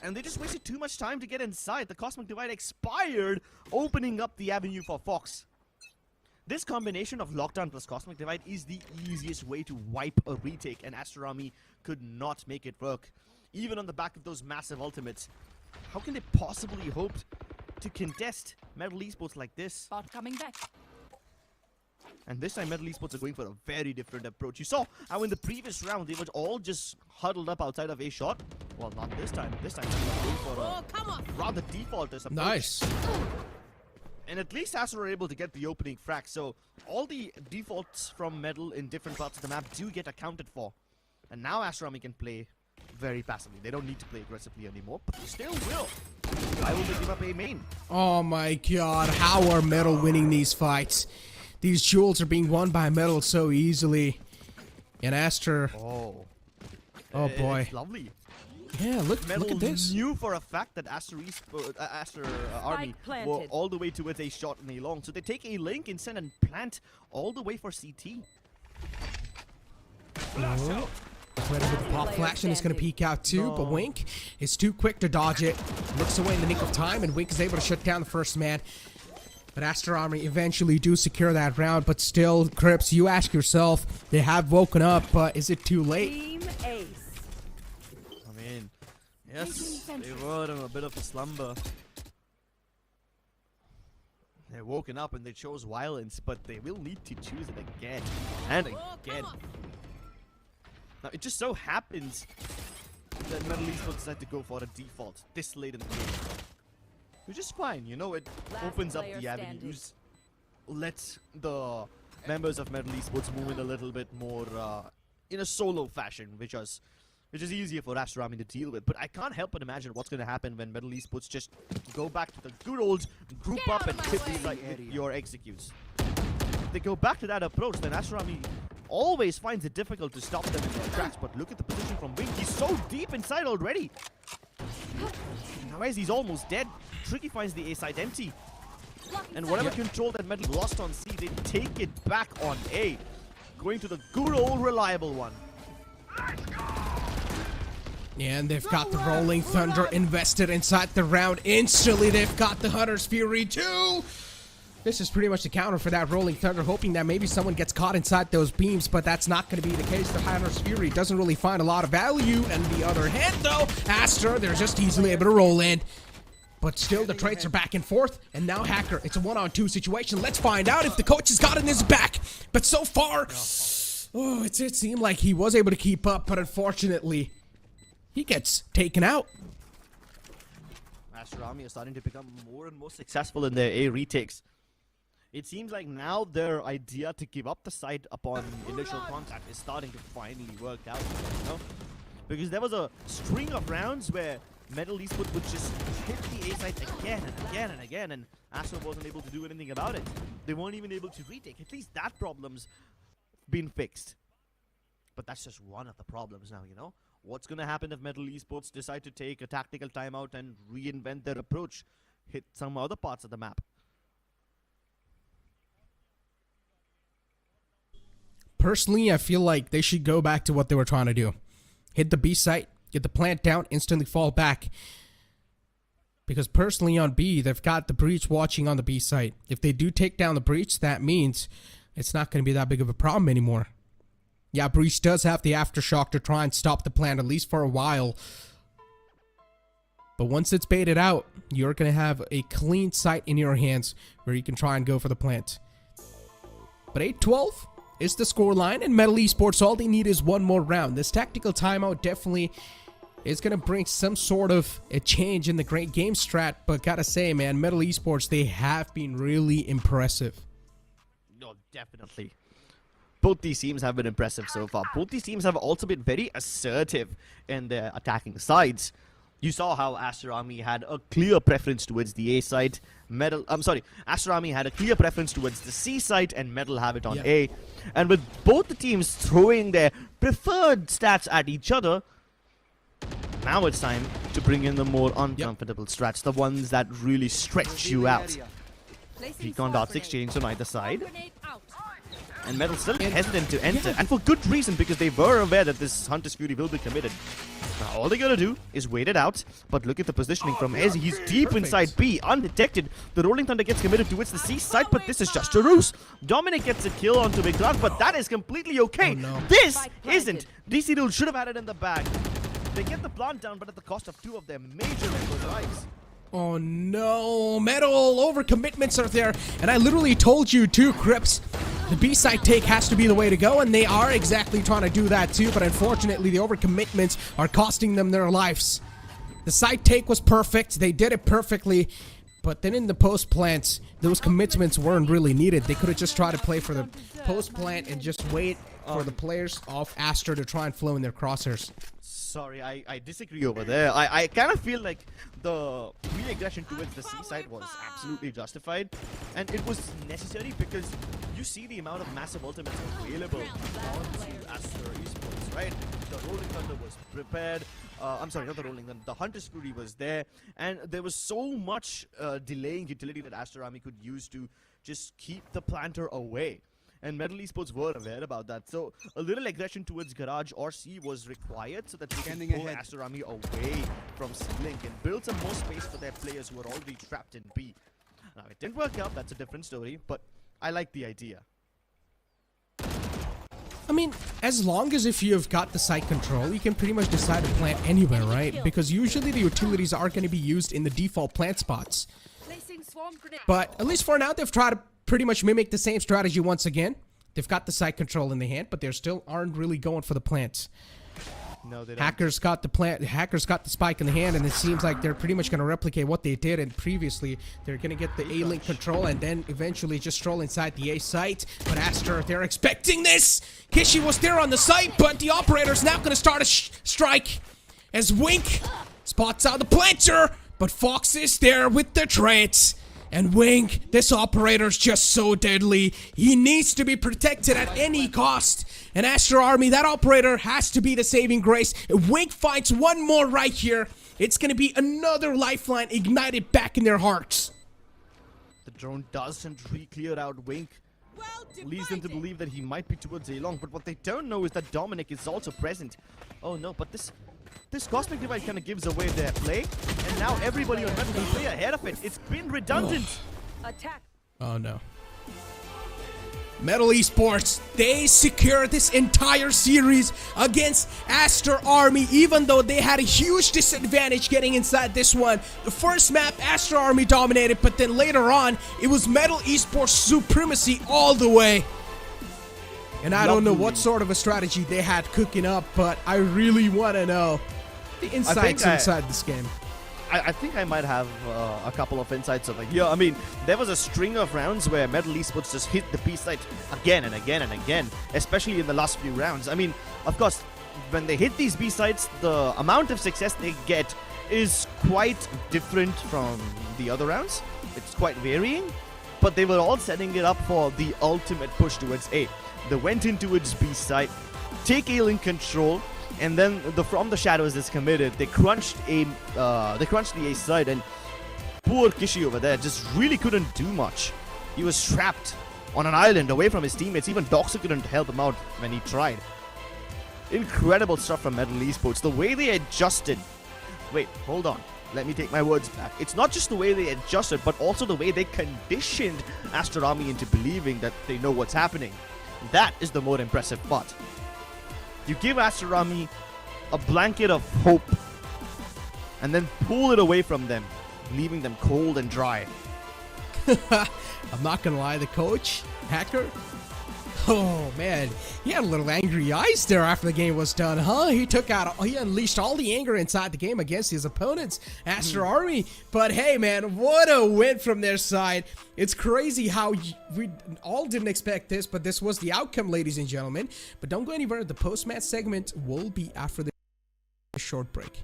And they just wasted too much time to get inside. The Cosmic Divide expired, opening up the avenue for Fox. This combination of Lockdown plus Cosmic Divide is the easiest way to wipe a retake, and Aster Army could not make it work. Even on the back of those massive ultimates. How can they possibly hope to contest MLT Esports like this? Bot coming back. And this time, MLT Esports are going for a very different approach. You saw how in the previous round, they were all just huddled up outside of A shot. Well, not this time. This time, they're going for a rather defaultist approach. Nice. And at least Aster were able to get the opening frag. So, all the defaults from MLT in different parts of the map do get accounted for. And now Aster Army can play very passively. They don't need to play aggressively anymore, but they still will. Why will they give up A main? Oh my god, how are MLT winning these fights? These jewels are being won by MLT so easily. And Aster... Oh boy. It's lovely. Yeah, look at this. Knew for a fact that Aster Army were all the way towards A shot and A long. So they take A link instead and plant all the way for CT. Oh. Ready with the pop flash, and it's going to peek out too, but Wink is too quick to dodge it. Looks away in the nick of time, and Wink is able to shut down the first man. But Aster Army eventually do secure that round, but still, Crips, you ask yourself, they have woken up, but is it too late? Team Ace. I mean, yes, they were in a bit of a slumber. They're woken up and they chose violence, but they will need to choose it again and again. Now, it just so happens that MLT Esports decided to go for a default this late in the game. Which is fine, you know, it opens up the avenues, lets the members of MLT Esports move in a little bit more in a solo fashion, which was which is easier for Aster Army to deal with. But I can't help but imagine what's going to happen when MLT Esports just go back to the good old group Get up out and of my hit way. these like your executes. If they go back to that approach, then Aster Army always finds it difficult to stop them in their tracks. But look at the position from Wing. He's so deep inside already. Now as he's almost dead, Tricky finds the A site empty. And whatever control that Metal lost on C, they take it back on A. Going to the good old reliable one. And they've got the Rolling Thunder invested inside the round. Instantly, they've got the Hunter's Fury too. This is pretty much the counter for that Rolling Thunder, hoping that maybe someone gets caught inside those beams, but that's not going to be the case. The Hunter's Fury doesn't really find a lot of value. And the other hand, though, Aster, they're just easily able to roll in. But still, the trades are back and forth. And now Hacker, it's a 1-on-2 situation. Let's find out if the coach has gotten his back. But so far, it seemed like he was able to keep up, but unfortunately, he gets taken out. Aster Army are starting to become more and more successful in their A retakes. It seems like now their idea to give up the site upon initial contact is starting to finally work out, you know? Because there was a string of rounds where MLT Esports would just hit the A site again and again and again, and Aster wasn't able to do anything about it. They weren't even able to retake. At least that problem's been fixed. But that's just one of the problems now, you know? What's going to happen if MLT Esports decide to take a tactical timeout and reinvent their approach? Hit some other parts of the map. Personally, I feel like they should go back to what they were trying to do. Hit the B site, get the plant down, instantly fall back. Because personally on B, they've got the breach watching on the B site. If they do take down the breach, that means it's not going to be that big of a problem anymore. Yeah, breach does have the aftershock to try and stop the plant, at least for a while. But once it's baited out, you're going to have a clean site in your hands where you can try and go for the plant. But 8-12 is the scoreline, and MLT Esports, all they need is one more round. This tactical timeout definitely is going to bring some sort of a change in the great game strat, but gotta say, man, MLT Esports, they have been really impressive. No, definitely. Both these teams have been impressive so far. Both these teams have also been very assertive in their attacking sides. You saw how Aster Army had a clear preference towards the A side. Aster Army had a clear preference towards the C side, and Metal have it on A. And with both the teams throwing their preferred stats at each other, now it's time to bring in the more uncomfortable strats, the ones that really stretch you out. Recon darts exchanged on either side. And Metal still hesitant to enter, and for good reason, because they were aware that this Hunter's Fury will be committed. Now all they gotta do is wait it out, but look at the positioning from Hezi. He's deep inside B, undetected. The Rolling Thunder gets committed towards the C side, but this is just a ruse. Dominic gets a kill onto Biglan, but that is completely okay. This isn't. DC Rule should have had it in the bag. They get the plant down, but at the cost of two of their major members' lives. Oh no, Metal overcommitments are there, and I literally told you too, Crips. The B-side take has to be the way to go, and they are exactly trying to do that too, but unfortunately the overcommitments are costing them their lives. The side take was perfect, they did it perfectly, but then in the post-plants, those commitments weren't really needed. They could have just tried to play for the post-plant and just wait for the players off Aster to try and flow in their crosshairs. Sorry, I disagree over there. I kind of feel like the re-aggression towards the C side was absolutely justified, and it was necessary because you see the amount of massive ultimates available onto Aster Esports, right? The Rolling Thunder was prepared. I'm sorry, not the Rolling Thunder. The Hunter's Fury was there, and there was so much delaying utility that Aster Army could use to just keep the planter away. And MLT Esports were aware about that. So a little aggression towards Garage or C was required so that they can pull Aster Army away from C-Link and build some more space for their players who are already trapped in B. Now, it didn't work out. That's a different story. But I like the idea. I mean, as long as if you've got the site control, you can pretty much decide to plant anywhere, right? Because usually the utilities are going to be used in the default plant spots. But at least for now, they've tried to pretty much mimic the same strategy once again. They've got the site control in the hand, but they still aren't really going for the plants. No, they don't. Hackers got the spike in the hand, and it seems like they're pretty much going to replicate what they did. And previously, they're going to get the A-Link control and then eventually just stroll inside the A site. But Aster, they're expecting this. Kishi was there on the site, but the operator's now going to start a strike as Wink spots out the planter. But Fox is there with the trades. And Wink, this operator's just so deadly. He needs to be protected at any cost. And Aster Army, that operator has to be the saving grace. If Wink finds one more right here, it's going to be another lifeline ignited back in their hearts. The drone doesn't clear out Wink. Leads them to believe that he might be towards A-Long. But what they don't know is that Dominic is also present. Oh no, but this Cosmic Divide kind of gives away their play, and now everybody on Metal can play ahead of it. It's been redundant. Attack. Oh no. Metal Esports, they secured this entire series against Aster Army, even though they had a huge disadvantage getting inside this one. The first map, Aster Army dominated, but then later on, it was Metal Esports supremacy all the way. And I don't know what sort of a strategy they had cooking up, but I really want to know the insights inside this game. I think I might have a couple of insights over here. I mean, there was a string of rounds where Metal Esports just hit the B site again and again and again, especially in the last few rounds. I mean, of course, when they hit these B sites, the amount of success they get is quite different from the other rounds. It's quite varying, but they were all setting it up for the ultimate push towards A. They went into its B site, take A-Link control, and then From the Shadows is committed. They crunched the A side, and poor Kishi over there just really couldn't do much. He was trapped on an island away from his teammates. Even Doxa couldn't help him out when he tried. Incredible stuff from Metal Esports. The way they adjusted. Wait, hold on. Let me take my words back. It's not just the way they adjusted, but also the way they conditioned Aster Army into believing that they know what's happening. That is the more impressive part. You give Aster Army a blanket of hope and then pull it away from them, leaving them cold and dry. I'm not gonna lie, the coach, Hacker, oh man, he had a little angry eyes there after the game was done, huh? He unleashed all the anger inside the game against his opponents, Aster Army. But hey man, what a win from their side. It's crazy how we all didn't expect this, but this was the outcome, ladies and gentlemen. But don't go anywhere, the post-match segment will be after the short break.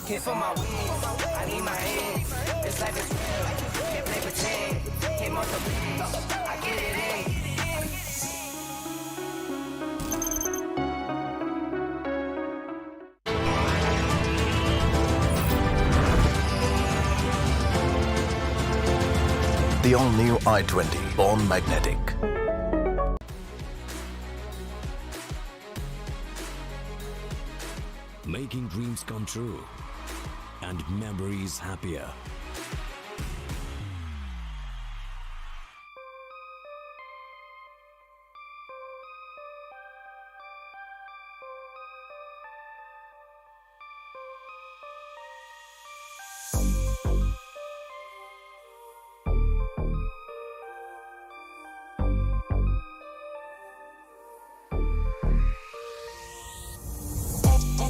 Came for my wings, I need my hands. This life is real, can't play pretend. Came off the beach, I get it in. The all-new i20, born magnetic. Making dreams come true and memories happier.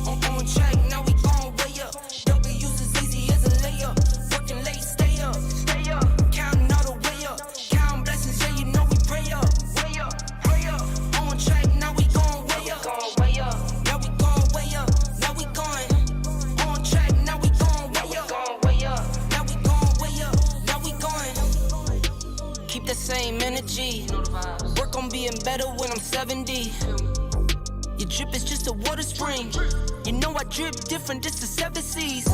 On track, now we gon' way up. W's as easy as a layup. Working late, stay up, stay up. Counting all the way up. Counting blessings, yeah, you know we pray up, way up, pray up. On track, now we gon' way up, way up. Now we gon' way up, now we going. On track, now we gon' way up, way up. Now we gon' way up, now we going. Keep the same energy. Work on being better when I'm 70. Your drip is just a water spring. You know I drip different, just the 7 seas.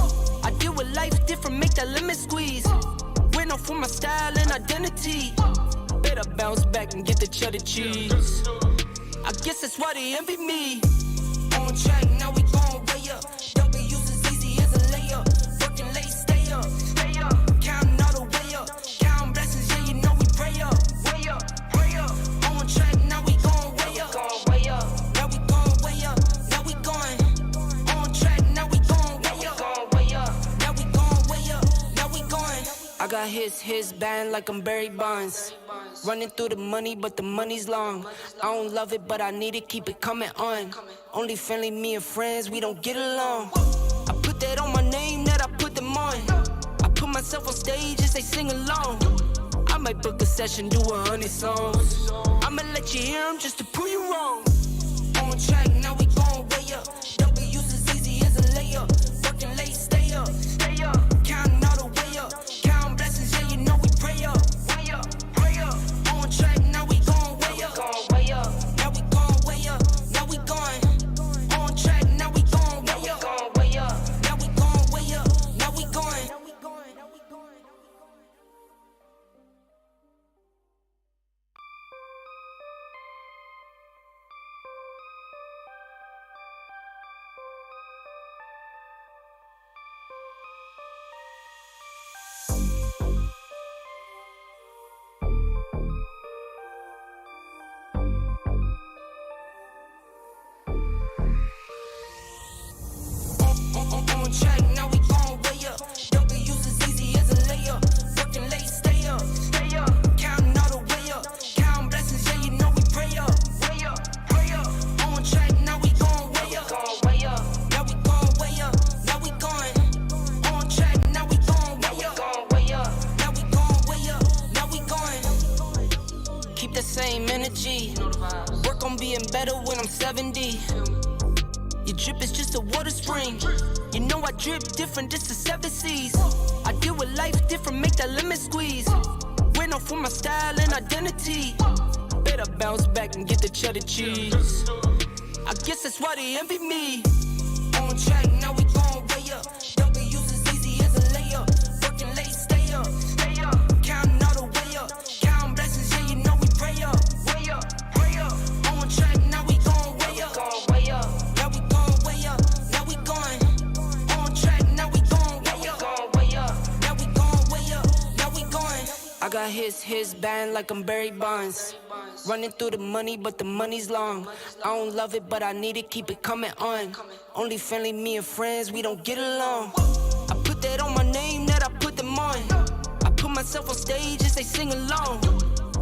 I deal with life different, make that limit squeeze. Went off for my style and identity. Better bounce back and get the cheddar cheese. I guess that's why they envy me. On track, now we gon' way up. W's as easy as a layup. Working late, stay up, stay up. Counting all the way up. Counting blessings, yeah, you know we pray up, way up, pray up. On track, now we gon' way up, way up. I got his band like I'm Barry Bonds. Running through the money, but the money's long. I don't love it, but I need it, keep it coming on. Only friendly, me and friends, we don't get along. I put that on my name, that I put them on. I put myself on stage and say sing along. I might book a session, do 100 songs. I'ma let you hear them just to prove you wrong. On track, now we going way up. W's as easy as a layup. Working late, stay up. Counting all the way up. Counting blessings, yeah, you know we pray up. Way up, pray up. On track, now we going way up. Now we going way up. Now we going. On track, now we going way up. Now we going way up. Now we going. On track, now we going way up. W's as easy as a layup. Working late, stay up. Counting all the way up. Counting blessings, yeah, you know we pray up. Way up, pray up. On track, now we going way up. Now we going way up. Now we going. On track, now we going way up. Now we going way up. Now we going. Keep the same energy. Work on being better when I'm 70. Your drip is just a water spring. You know I drip different, just the 7 C's. I deal with life different, make that lemon squeeze. Went off for my style and identity. Better bounce back and get the cheddar cheese. I guess that's why they envy me. On track, now we going way up. W's as easy as a layup. Working late, stay up. Counting all the way up. Counting blessings, yeah, you know we pray up. Way up, pray up. On track, now we going way up. Now we going way up. Now we going. On track, now we going way up. Now we going way up. Now we going. I got his band like I'm Barry Bonds. Running through the money, but the money's long. I don't love it, but I need it, keep it coming on. Only friendly, me and friends, we don't get along. I put that on my name, that I put them on. I put myself on stage and say sing along.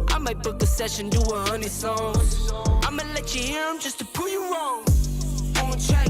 I might book a session, do 100 songs. I'ma let you hear them just to prove you wrong. On track,